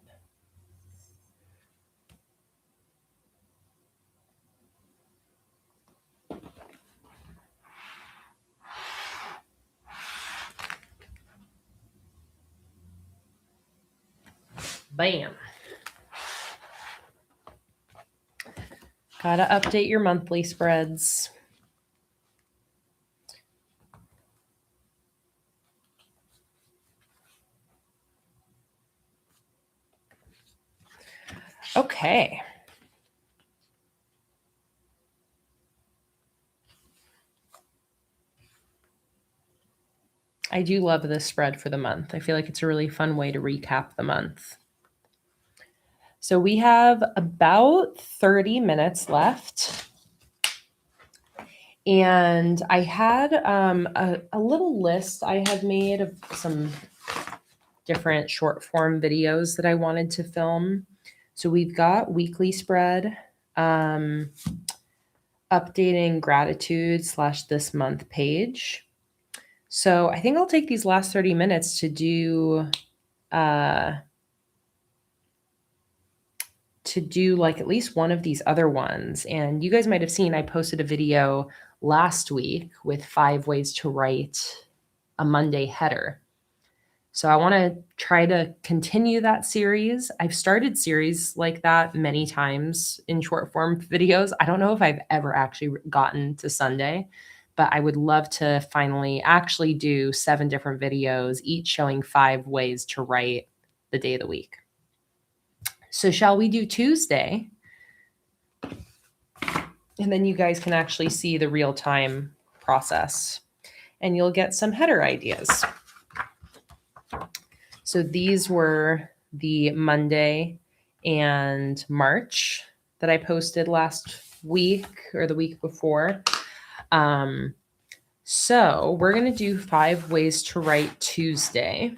Bam. Gotta update your monthly spreads. Okay. I do love this spread for the month. I feel like it's a really fun way to recap the month. So we have about 30 minutes left. And I had a little list I had made of some different short form videos that I wanted to film. So we've got weekly spread, updating gratitude / this month page. So I think I'll take these last 30 minutes to do like at least one of these other ones. And you guys might have seen I posted a video last week with 5 ways to write a Monday header. So I want to try to continue that series. I've started series like that many times in short form videos. I don't know if I've ever actually gotten to Sunday, but I would love to finally actually do 7 different videos, each showing 5 ways to write the day of the week. So shall we do Tuesday? And then you guys can actually see the real time process and you'll get some header ideas. So these were the Monday and March that I posted last week or the week before. So we're going to do 5 ways to write Tuesday.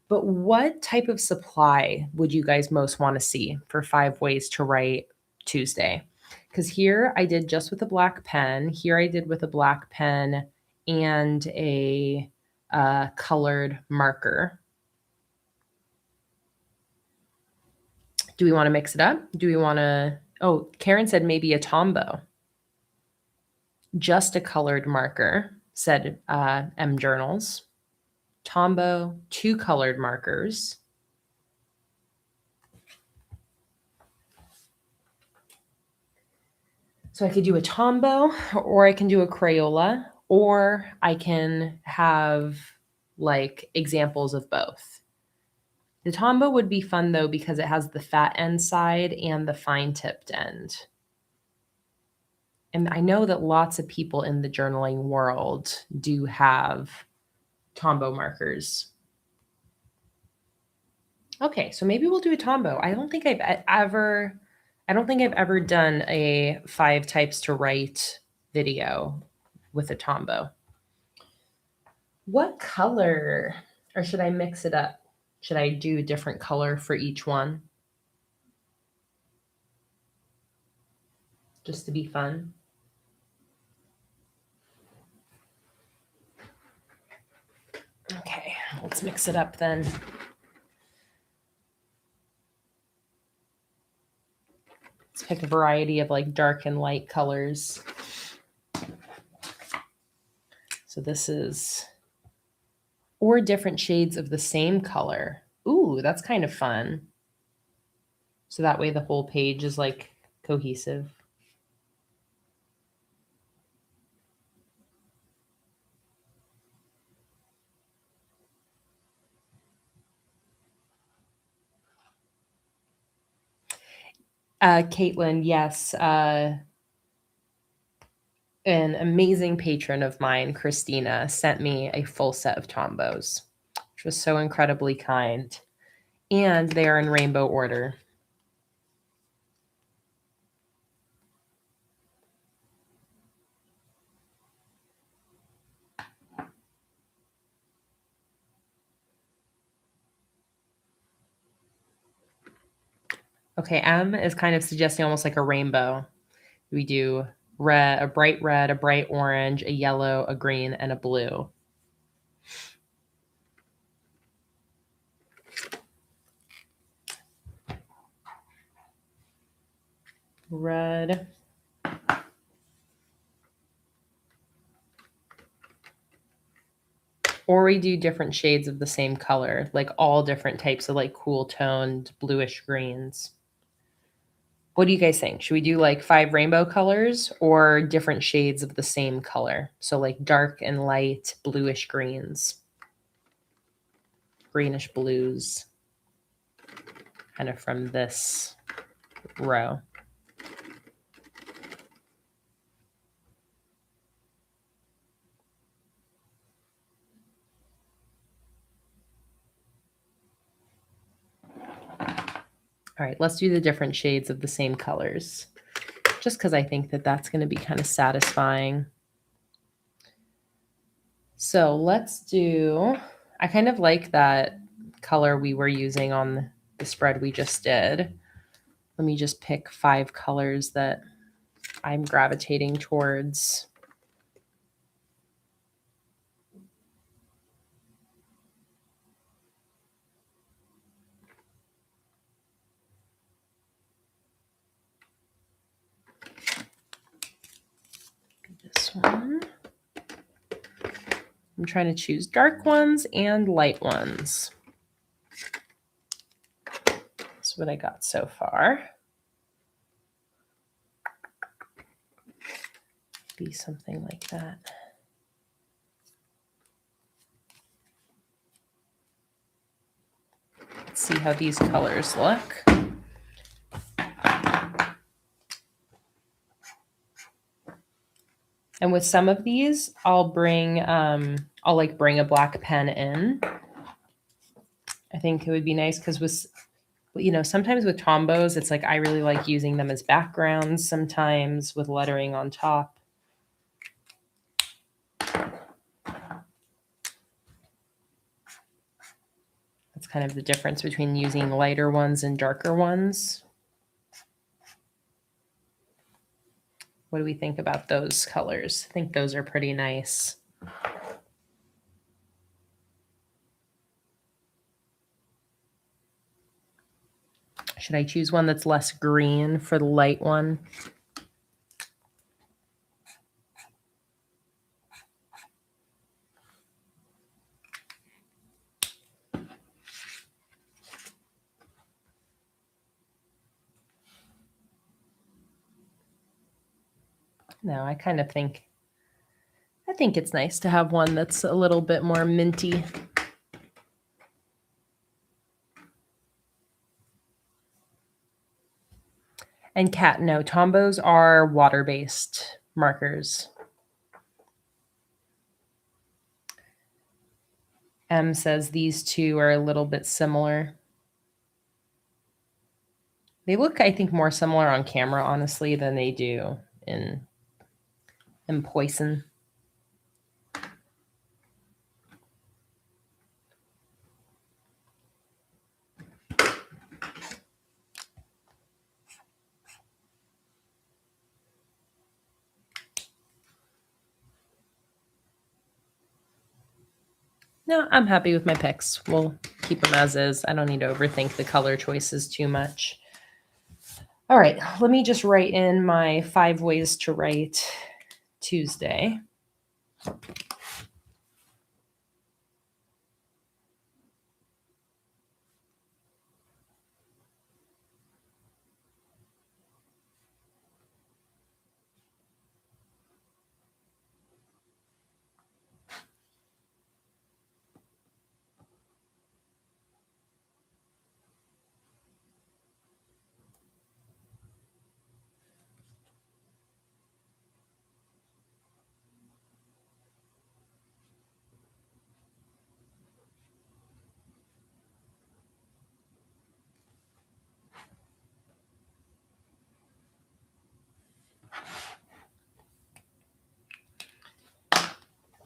But what type of supply would you guys most want to see for 5 ways to write Tuesday? Because here I did just with a black pen. Here I did with a black pen and a colored marker. Do we want to mix it up? Do we want to, oh, Karen said maybe a Tombow. Just a colored marker, said M Journals. Tombow, 2 colored markers. So I could do a Tombow, or I can do a Crayola, or I can have like examples of both. The Tombow would be fun though because it has the fat end side and the fine tipped end. And I know that lots of people in the journaling world do have Tombow markers. Okay, so maybe we'll do a Tombow. I don't think I've ever done a 5 types to write video with a Tombow. What color, or should I mix it up? Should I do a different color for each one? Just to be fun. Okay, let's mix it up then. Let's pick a variety of like dark and light colors. So this is, or different shades of the same color. Ooh, that's kind of fun. So that way the whole page is like cohesive. Caitlin, yes. An amazing patron of mine, Christina, sent me a full set of Tombows, which was so incredibly kind. And they are in rainbow order. Okay, M is kind of suggesting almost like a rainbow. We do red, a bright orange, a yellow, a green, and a blue. Red. Or we do different shades of the same color, like all different types of like cool toned bluish greens. What do you guys think? Should we do like 5 rainbow colors or different shades of the same color? So like dark and light bluish greens, greenish blues, kind of from this row. All right, let's do the different shades of the same colors, just because I think that that's going to be kind of satisfying. So let's do, I kind of like that color we were using on the spread we just did. Let me just pick 5 colors that I'm gravitating towards. This one. I'm trying to choose dark ones and light ones. That's what I got so far. Be something like that. Let's see how these colors look. And with some of these, I'll bring bring a black pen in. I think it would be nice because with, you know, sometimes with Tombos, it's like I really like using them as backgrounds sometimes with lettering on top. That's kind of the difference between using lighter ones and darker ones. What do we think about those colors? I think those are pretty nice. Should I choose one that's less green for the light one? No, I think it's nice to have one that's a little bit more minty. And Kat, no, Tombos are water-based markers. M says these two are a little bit similar. They look, I think, more similar on camera, honestly, than they do in Poison. No, I'm happy with my picks. We'll keep them as is. I don't need to overthink the color choices too much. All right, let me just write in my 5 ways to write Tuesday.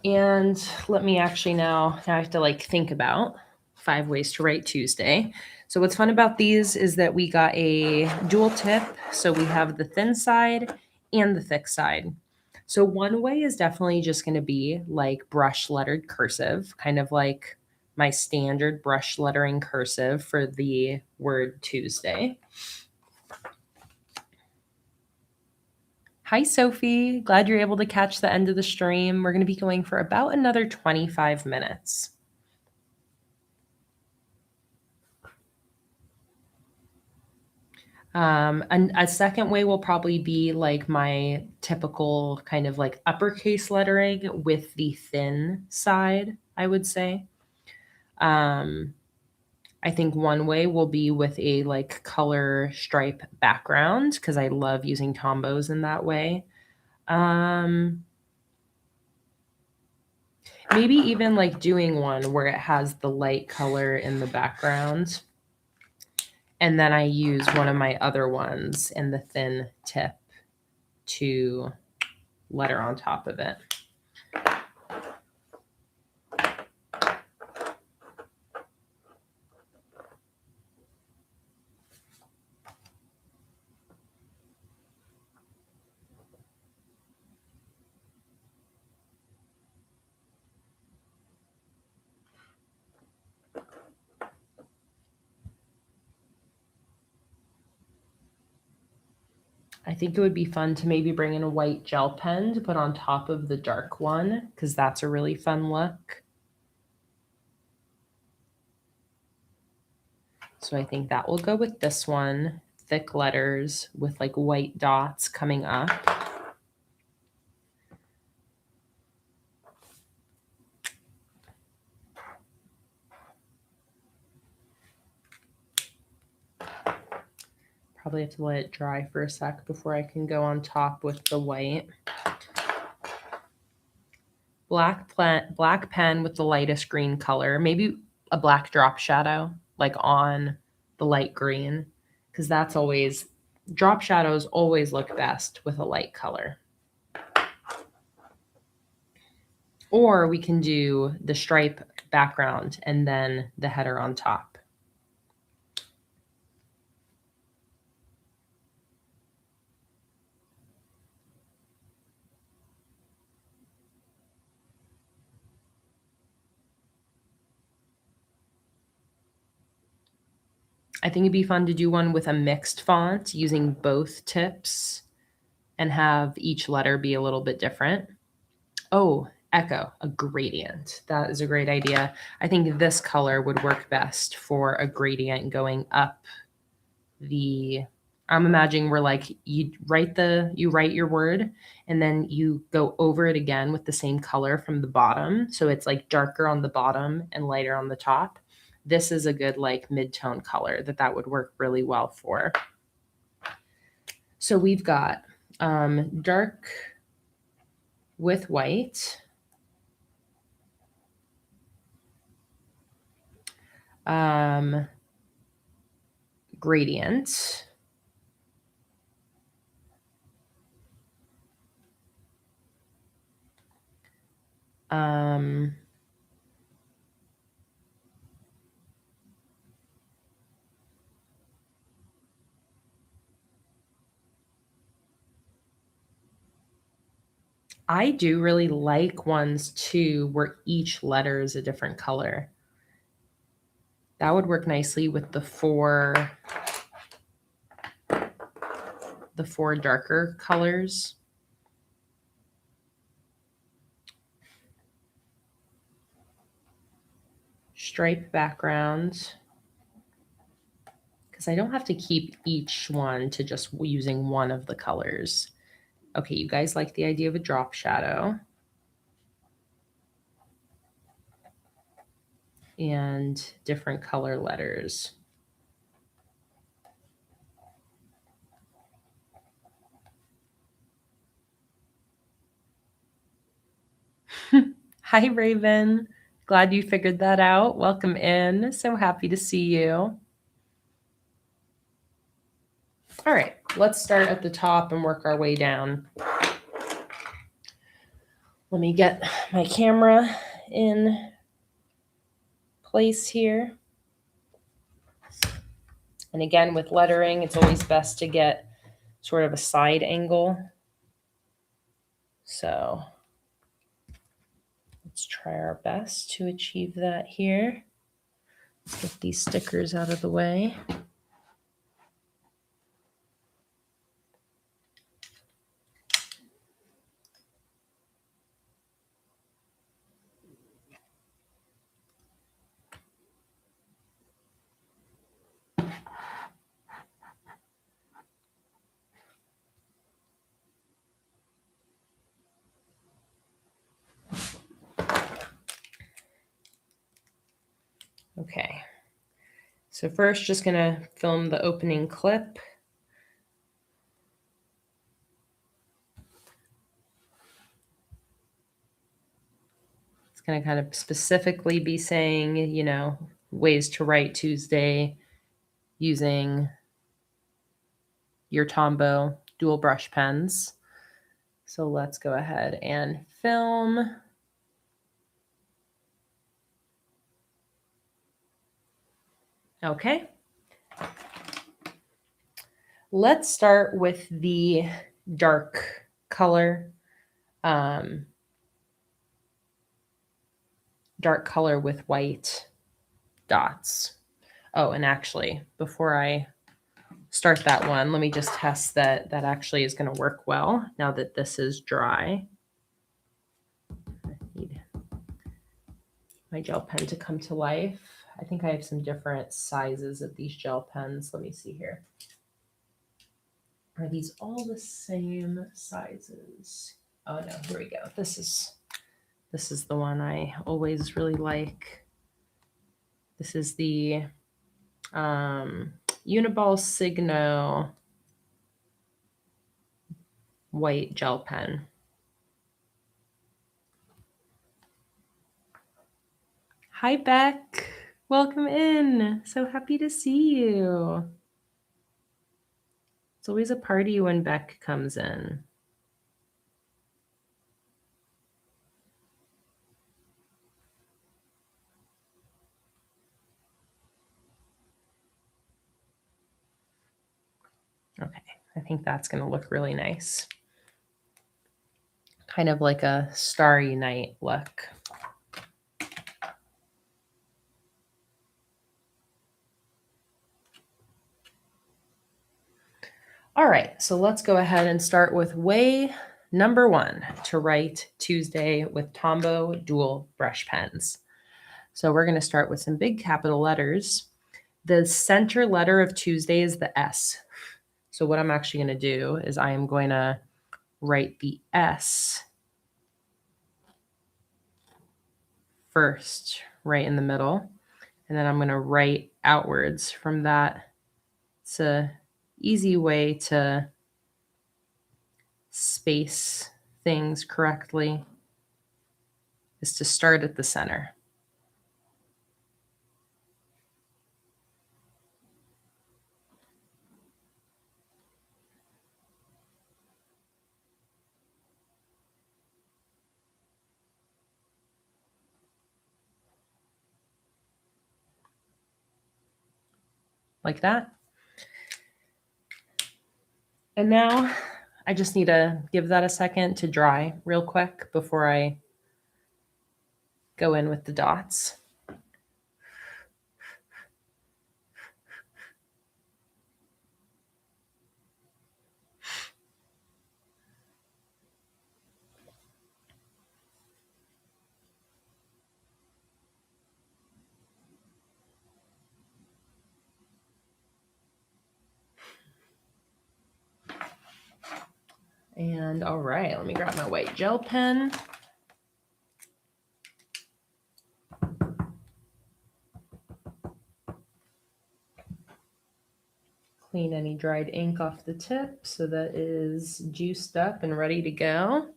And let me actually now I have to like think about 5 ways to write Tuesday. So what's fun about these is that we got a dual tip. So we have the thin side and the thick side. So one way is definitely just going to be like brush lettered cursive, kind of like my standard brush lettering cursive for the word Tuesday. Hi, Sophie. Glad you're able to catch the end of the stream. We're going to be going for about another 25 minutes. And a second way will probably be like my typical kind of like uppercase lettering with the thin side, I would say. I think one way will be with a like color stripe background because I love using Tombos in that way. Maybe even like doing one where it has the light color in the background. And then I use one of my other ones in the thin tip to letter on top of it. I think it would be fun to maybe bring in a white gel pen to put on top of the dark one, because that's a really fun look. So I think that will go with this one. Thick letters with like white dots coming up. Probably have to let it dry for a sec before I can go on top with the white. Black pen with the lightest green color, maybe a black drop shadow like on the light green, because that's always, drop shadows always look best with a light color. Or we can do the stripe background and then the header on top. I think it'd be fun to do one with a mixed font using both tips and have each letter be a little bit different. Oh, echo, a gradient. That is a great idea. I think this color would work best for a gradient going up the, I'm imagining we're like, you write your word and then you go over it again with the same color from the bottom. So it's like darker on the bottom and lighter on the top. This is a good like mid-tone color that would work really well for. So we've got dark with white. Gradient. I do really like ones too where each letter is a different color. That would work nicely with the four darker colors. Stripe background. Because I don't have to keep each one to just using one of the colors. Okay, you guys like the idea of a drop shadow. And different color letters. Hi, Raven. Glad you figured that out. Welcome in. So happy to see you. All right, let's start at the top and work our way down. Let me get my camera in place here. And again, with lettering, it's always best to get sort of a side angle. So let's try our best to achieve that here. Let's get these stickers out of the way. Okay, so first just gonna film the opening clip. It's gonna kind of specifically be saying, you know, ways to write Tuesday using your Tombow dual brush pens. So let's go ahead and film. Okay. Let's start with the dark color. Dark color with white dots. Oh, and actually, before I start that one. Let me just test that that actually is going to work well now that this is dry. I need my gel pen to come to life. I think I have some different sizes of these gel pens. Let me see here. Are these all the same sizes? Oh no, here we go. This is the one I always really like. This is the Uniball Signo white gel pen. Hi, Beck. Welcome in. So happy to see you. It's always a party when Beck comes in. Okay, I think that's going to look really nice. Kind of like a starry night look. All right, so let's go ahead and start with way number 1 to write Tuesday with Tombow dual brush pens. So we're going to start with some big capital letters. The center letter of Tuesday is the S. So what I'm actually going to do is I am going to write the S first, right in the middle. And then I'm going to write outwards from that. It's an easy way to space things correctly, is to start at the center. Like that. And now I just need to give that a second to dry real quick before I go in with the dots. And all right, let me grab my white gel pen. Clean any dried ink off the tip so that is juiced up and ready to go.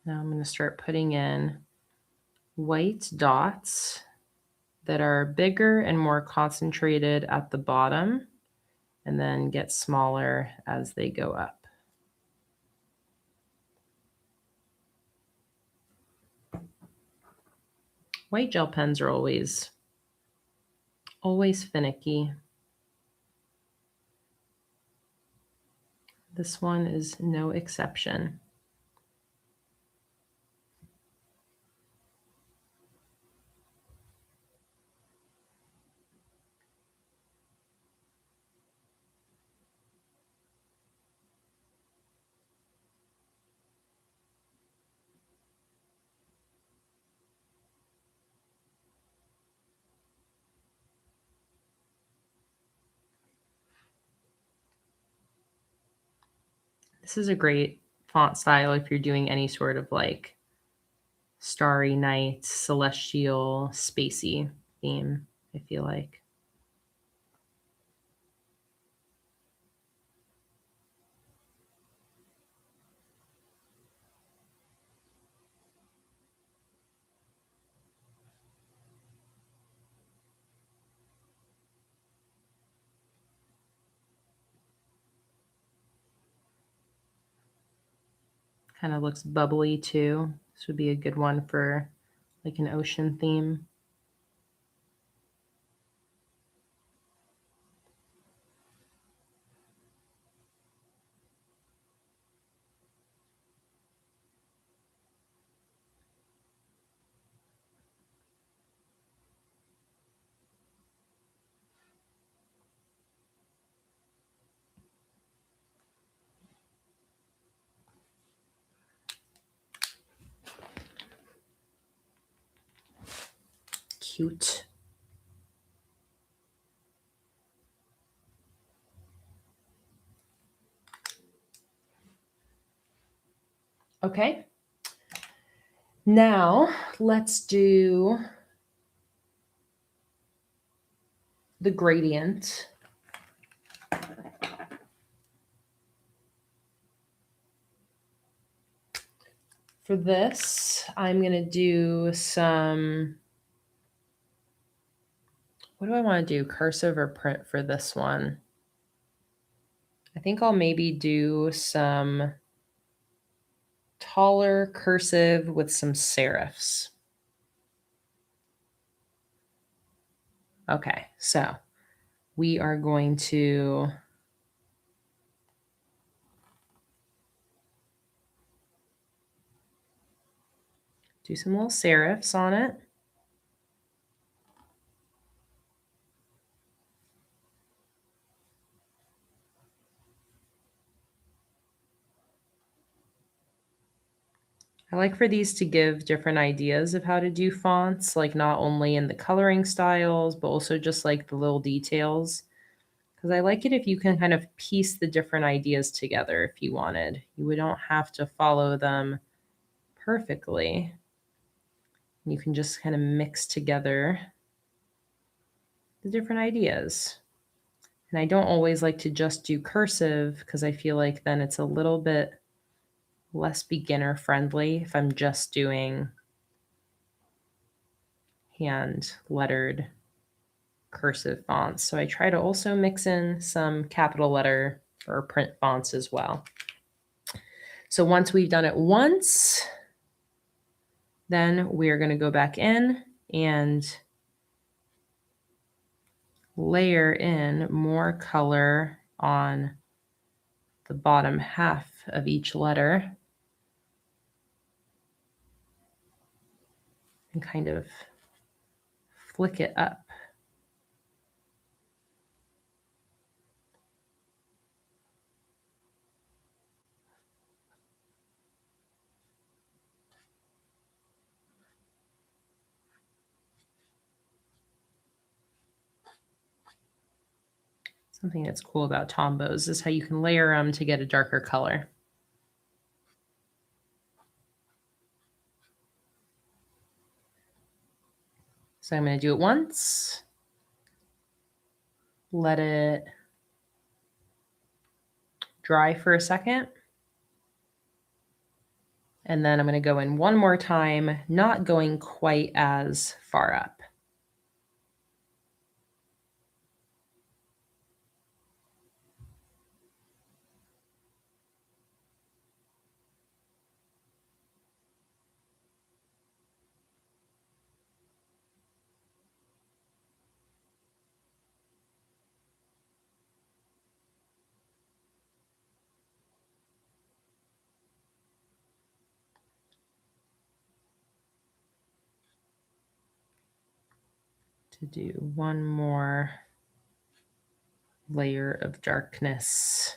Now I'm going to start putting in white dots that are bigger and more concentrated at the bottom, and then get smaller as they go up. White gel pens are always finicky. This one is no exception. This is a great font style if you're doing any sort of like starry night, celestial, spacey theme, I feel like. Kind of looks bubbly too. This would be a good one for like an ocean theme. cute. Okay. Now let's do the gradient. For this, I'm going to do some, what do I want to do? Cursive or print for this one? I think I'll maybe do some taller cursive with some serifs. Okay, so we are going to do some little serifs on it. I like for these to give different ideas of how to do fonts, like not only in the coloring styles, but also just like the little details. Because I like it if you can kind of piece the different ideas together if you wanted. You don't have to follow them perfectly. You can just kind of mix together the different ideas. And I don't always like to just do cursive because I feel like then it's a little bit less beginner friendly if I'm just doing hand lettered cursive fonts. So I try to also mix in some capital letter or print fonts as well. So once we've done it once, then we're going to go back in and layer in more color on the bottom half of each letter and kind of flick it up. Something that's cool about Tombows is how you can layer them to get a darker color. So I'm going to do it once, let it dry for a second, and then I'm going to go in one more time, not going quite as far up. To do one more layer of darkness.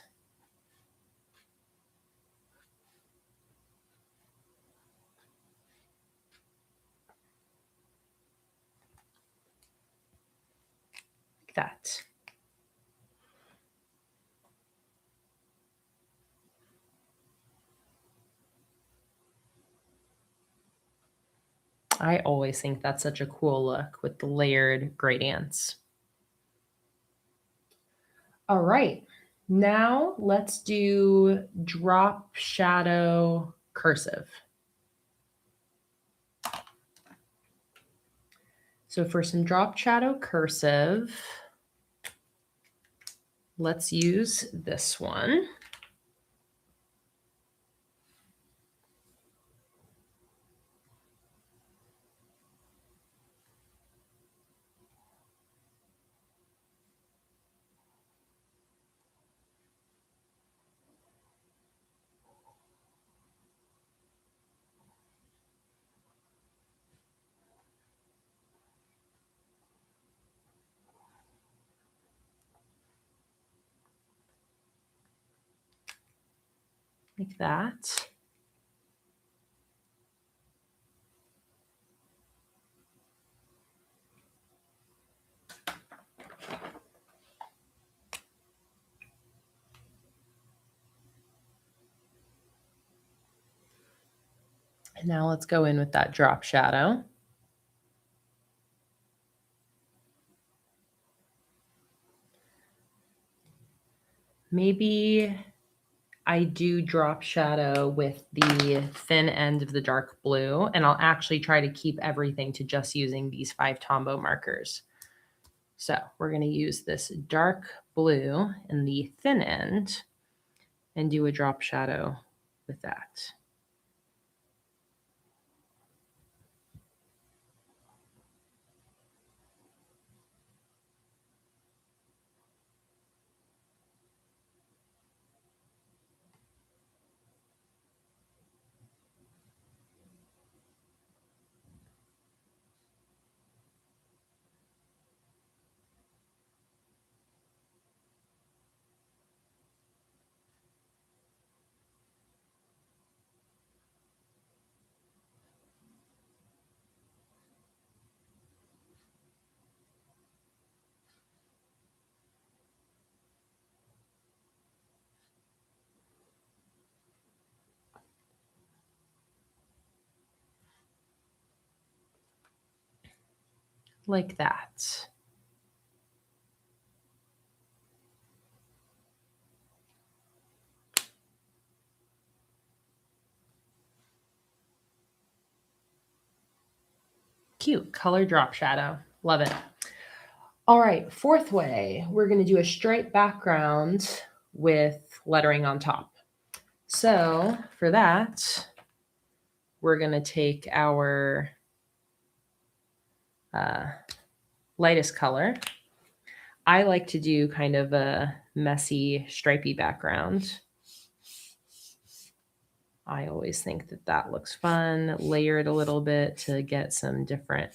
Like that. I always think that's such a cool look with the layered gradients. All right, now let's do drop shadow cursive. So for some drop shadow cursive, let's use this one. Like that. And now let's go in with that drop shadow. Maybe I do drop shadow with the thin end of the dark blue, and I'll actually try to keep everything to just using these 5 Tombow markers. So we're going to use this dark blue in the thin end and do a drop shadow with that. Like that. Cute color drop shadow. Love it. All right, fourth way, we're going to do a straight background with lettering on top. So for that, we're going to take our lightest color. I like to do kind of a messy, stripy background. I always think that that looks fun. Layer it a little bit to get some different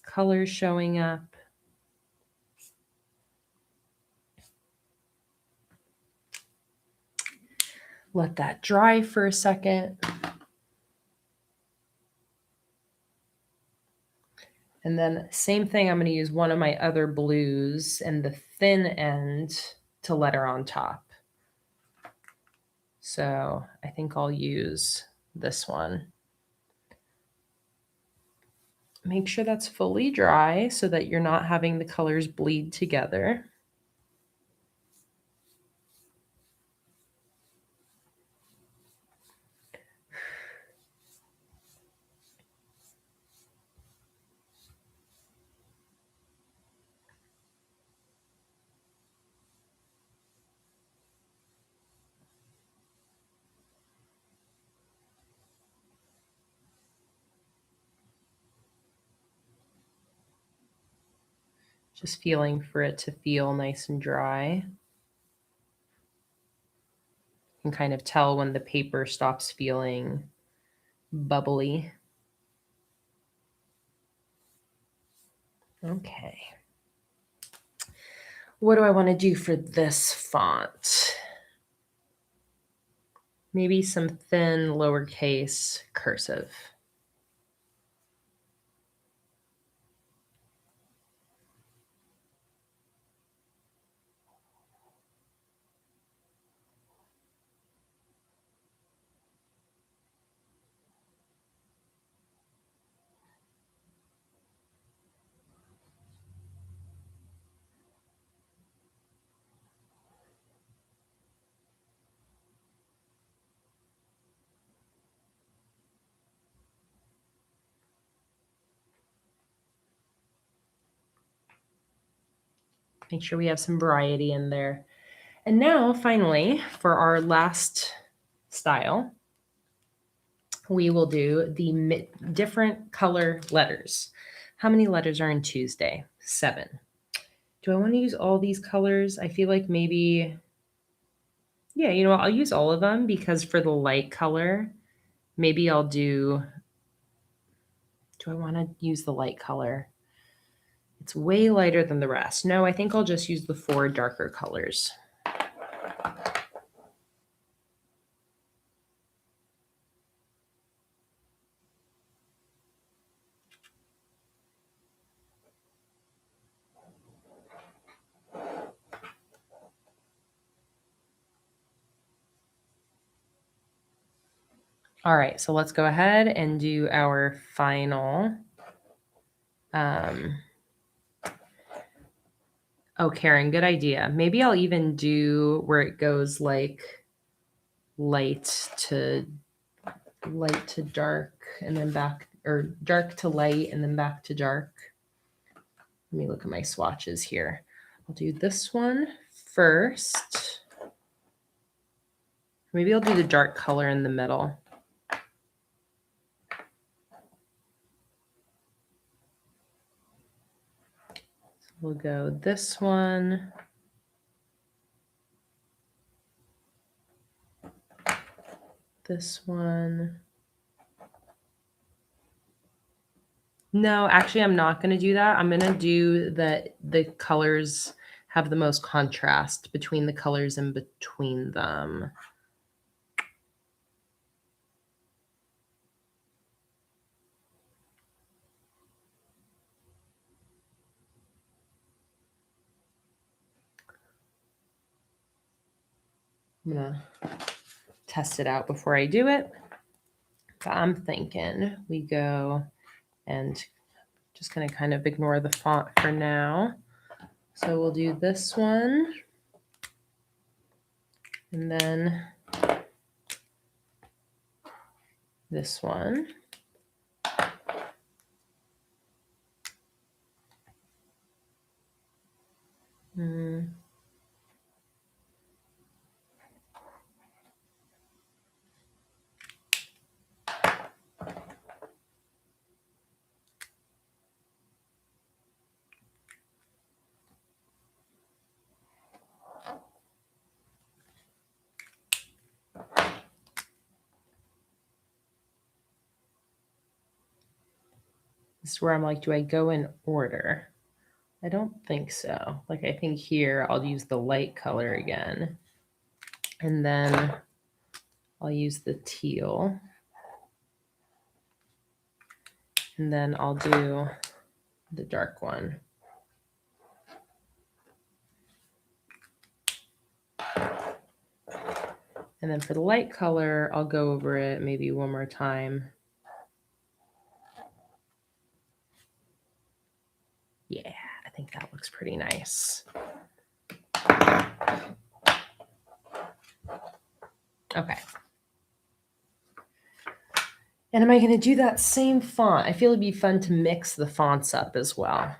colors showing up. Let that dry for a second. And then same thing, I'm going to use one of my other blues and the thin end to letter on top. So I think I'll use this one. Make sure that's fully dry so that you're not having the colors bleed together. Just feeling for it to feel nice and dry. You can kind of tell when the paper stops feeling bubbly. Okay. What do I want to do for this font? Maybe some thin lowercase cursive. Make sure we have some variety in there. And now, finally, for our last style, we will do the different color letters. How many letters are in Tuesday? 7. Do I want to use all these colors? I feel like maybe, yeah, you know what? I'll use all of them because for the light color, maybe I'll do I want to use the light color? It's way lighter than the rest. No, I think I'll just use the 4 darker colors. All right, so let's go ahead and do our final. Oh, Karen, good idea. Maybe I'll even do where it goes like light to dark and then back, or dark to light and then back to dark. Let me look at my swatches here. I'll do this one first. Maybe I'll do the dark color in the middle. So we'll go this one. This one. No, actually, I'm not going to do that. I'm going to do the colors have the most contrast between the colors in between them. I'm going to test it out before I do it. But I'm thinking we go and just going to kind of ignore the font for now. So we'll do this one. And then this one. This is where I'm like, do I go in order? I don't think so. Like, I think here I'll use the light color again. And then I'll use the teal. And then I'll do the dark one. And then for the light color, I'll go over it maybe one more time. Yeah, I think that looks pretty nice. Okay. And am I going to do that same font? I feel it'd be fun to mix the fonts up as well.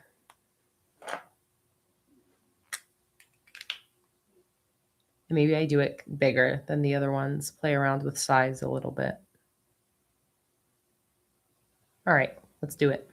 And maybe I do it bigger than the other ones, play around with size a little bit. All right, let's do it.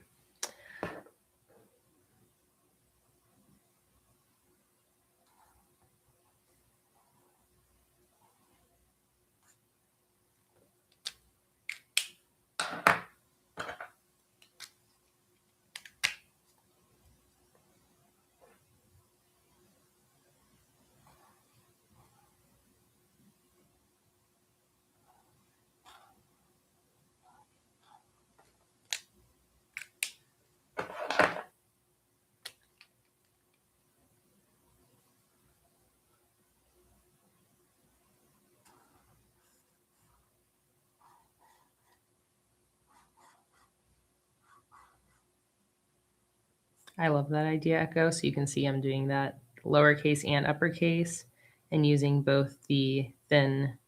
I love that idea, Echo. So you can see I'm doing that lowercase and uppercase and using both the thin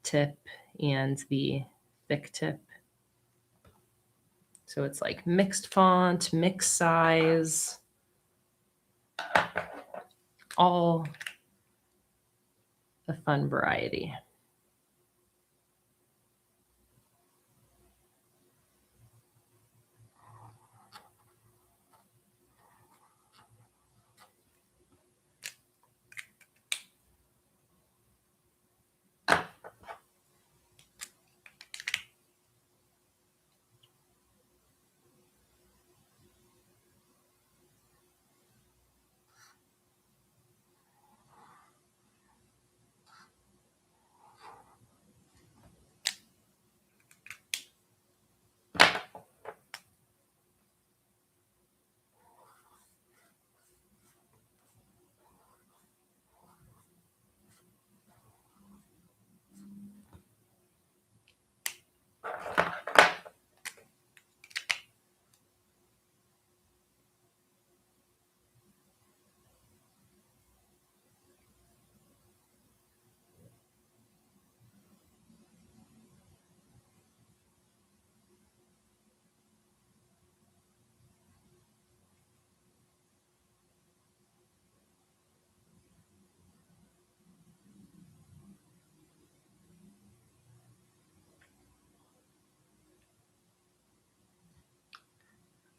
tip and the thick tip. So it's like mixed font, mixed size, all a fun variety.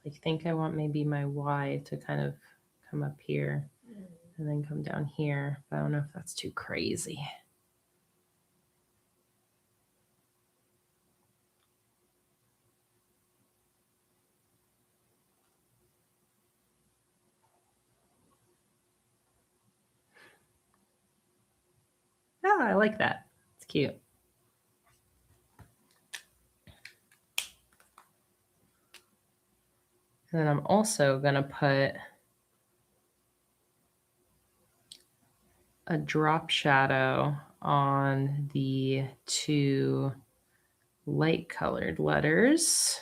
I think I want maybe my Y to kind of come up here and then come down here. But I don't know if that's too crazy. Oh, I like that. It's cute. And then I'm also going to put a drop shadow on the 2 light colored letters.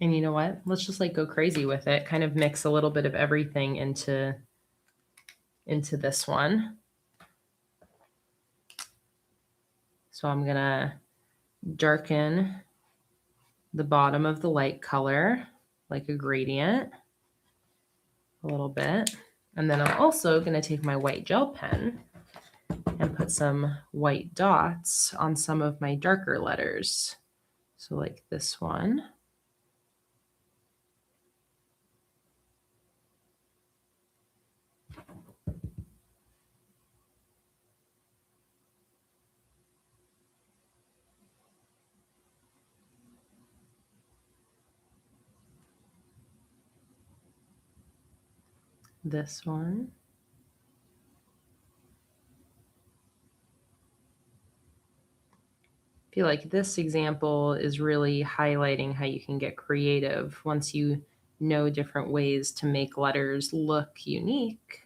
And you know what? Let's just like go crazy with it. Kind of mix a little bit of everything into this one. So I'm going to darken the bottom of the light color like a gradient a little bit. And then I'm also going to take my white gel pen and put some white dots on some of my darker letters. So like this one. This one. I feel like this example is really highlighting how you can get creative once you know different ways to make letters look unique.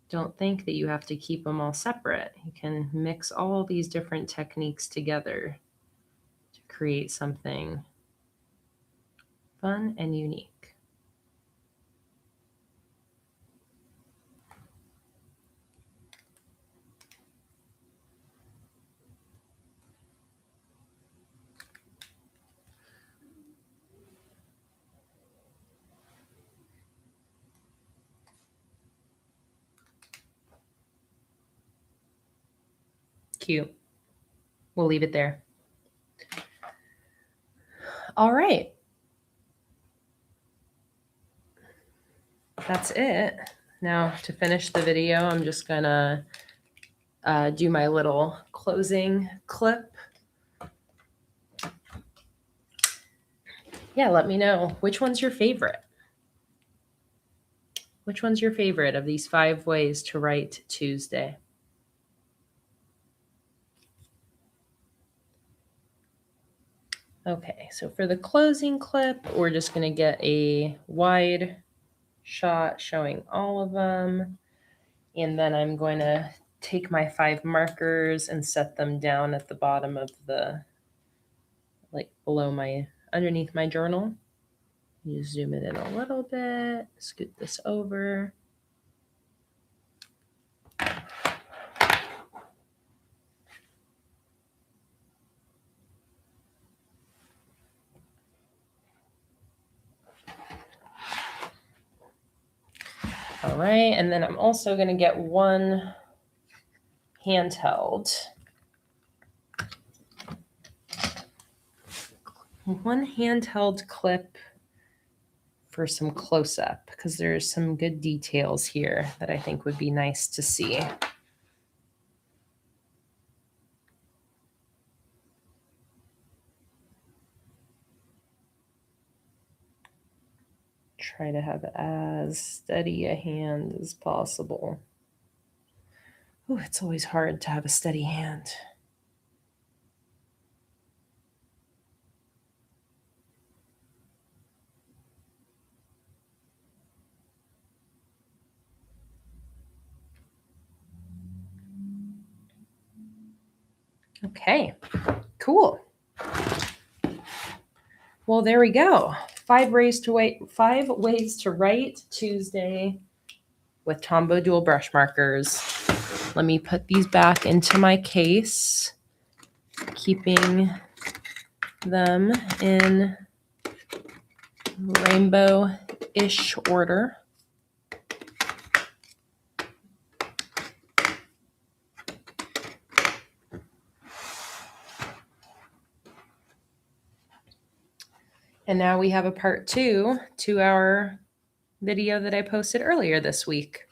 Don't think that you have to keep them all separate. You can mix all these different techniques together to create something fun and unique. Cute. We'll leave it there. All right. That's it. Now to finish the video, I'm just gonna do my little closing clip. Yeah, let me know which one's your favorite. Which one's your favorite of these 5 ways to write Tuesday? Okay, so for the closing clip, we're just going to get a wide shot showing all of them. And then I'm going to take my 5 markers and set them down at the bottom of the, like below my, underneath my journal. You zoom it in a little bit, scoot this over. All right, and then I'm also going to get one handheld clip for some close-up because there's some good details here that I think would be nice to see. Try to have as steady a hand as possible. Oh, it's always hard to have a steady hand. Okay, cool. Well, there we go. 5 ways to write Tuesday with Tombow dual brush markers. Let me put these back into my case. keeping them in rainbow-ish order. And now we have a part 2 to our video that I posted earlier this week.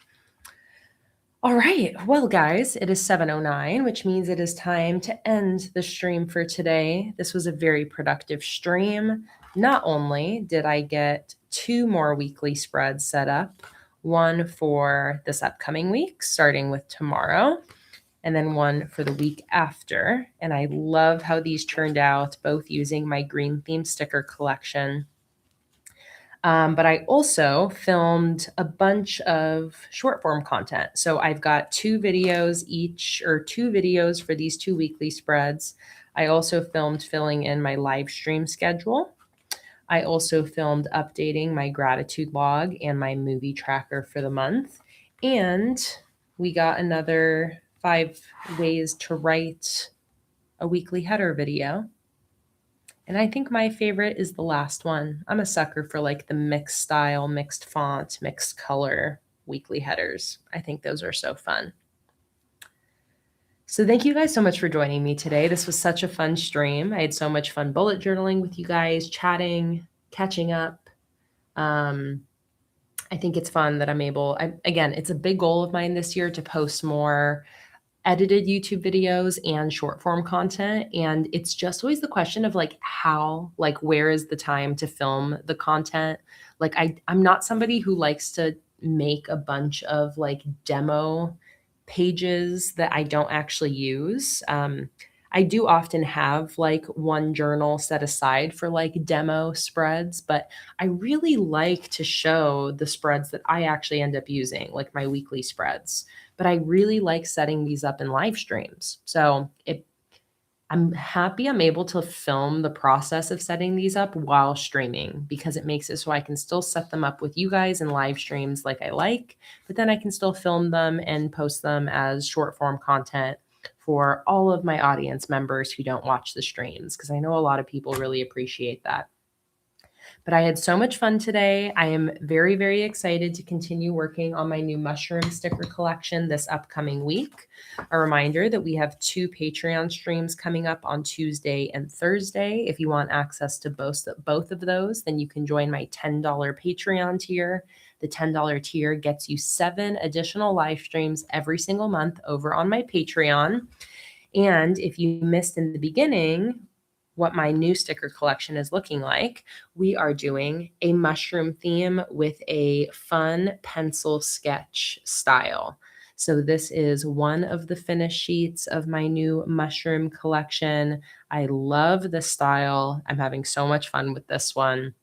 All right, well, guys, it is 7:09, which means it is time to end the stream for today. This was a very productive stream. Not only did I get 2 more weekly spreads set up, one for this upcoming week, starting with tomorrow, and then one for the week after. And I love how these turned out, both using my green theme sticker collection. But I also filmed a bunch of short form content. So I've got 2 videos each, or 2 videos for these 2 weekly spreads. I also filmed filling in my live stream schedule. I also filmed updating my gratitude log and my movie tracker for the month. And we got another 5 ways to write a weekly header video. And I think my favorite is the last one. I'm a sucker for like the mixed style, mixed font, mixed color weekly headers. I think those are so fun. So thank you guys so much for joining me today. This was such a fun stream. I had so much fun bullet journaling with you guys, chatting, catching up. I think it's fun that I'm able, again, it's a big goal of mine this year to post more edited YouTube videos and short form content. And it's just always the question of like how, like where is the time to film the content? Like I'm not somebody who likes to make a bunch of like demo pages that I don't actually use. I do often have like one journal set aside for like demo spreads, but I really like to show the spreads that I actually end up using, like my weekly spreads. But I really like setting these up in live streams. So I'm happy I'm able to film the process of setting these up while streaming, because it makes it so I can still set them up with you guys in live streams like I like, but then I can still film them and post them as short form content for all of my audience members who don't watch the streams, because I know a lot of people really appreciate that. But I had so much fun today. I am very, very excited to continue working on my new mushroom sticker collection this upcoming week. A reminder that we have 2 Patreon streams coming up on Tuesday and Thursday. If you want access to both of those, then you can join my $10 Patreon tier. The $10 tier gets you 7 additional live streams every single month over on my Patreon. And if you missed in the beginning what my new sticker collection is looking like, we are doing a mushroom theme with a fun pencil sketch style. So this is one of the finished sheets of my new mushroom collection. I love the style. I'm having so much fun with this one.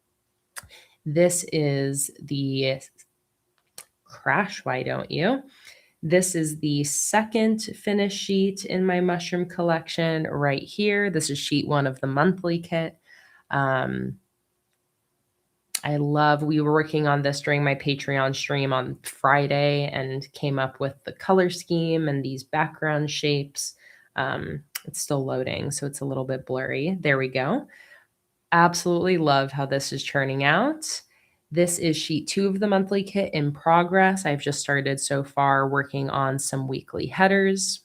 This is the crash, why don't you? This is the second finished sheet in my mushroom collection right here. This is sheet 1 of the monthly kit. We were working on this during my Patreon stream on Friday and came up with the color scheme and these background shapes. It's still loading, so it's a little bit blurry. There we go. Absolutely love how this is turning out. This is sheet 2 of the monthly kit in progress. I've just started so far working on some weekly headers.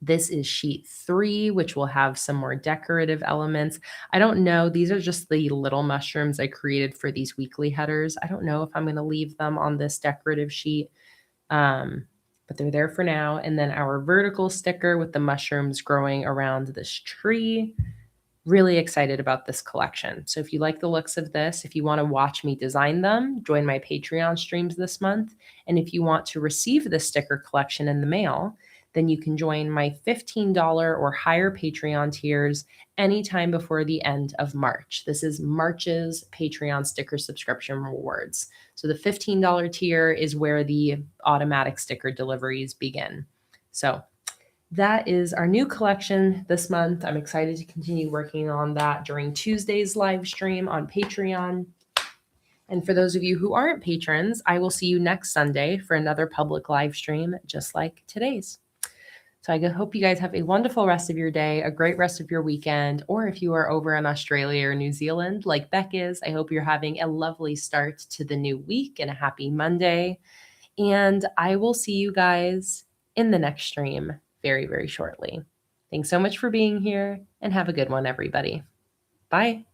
This is sheet 3, which will have some more decorative elements. I don't know. These are just the little mushrooms I created for these weekly headers. I don't know if I'm going to leave them on this decorative sheet, but they're there for now. And then our vertical sticker with the mushrooms growing around this tree. Really excited about this collection. So if you like the looks of this, if you want to watch me design them, join my Patreon streams this month. And if you want to receive this sticker collection in the mail, then you can join my $15 or higher Patreon tiers anytime before the end of March. This is March's Patreon sticker subscription rewards. So the $15 tier is where the automatic sticker deliveries begin. So that is our new collection this month. I'm excited to continue working on that during Tuesday's live stream on Patreon. And for those of you who aren't patrons, I will see you next Sunday for another public live stream just like today's. So I hope you guys have a wonderful rest of your day, a great rest of your weekend, or if you are over in Australia or New Zealand like Beck is, I hope you're having a lovely start to the new week and a happy Monday. And I will see you guys in the next stream very, very shortly. Thanks so much for being here and have a good one, everybody. Bye.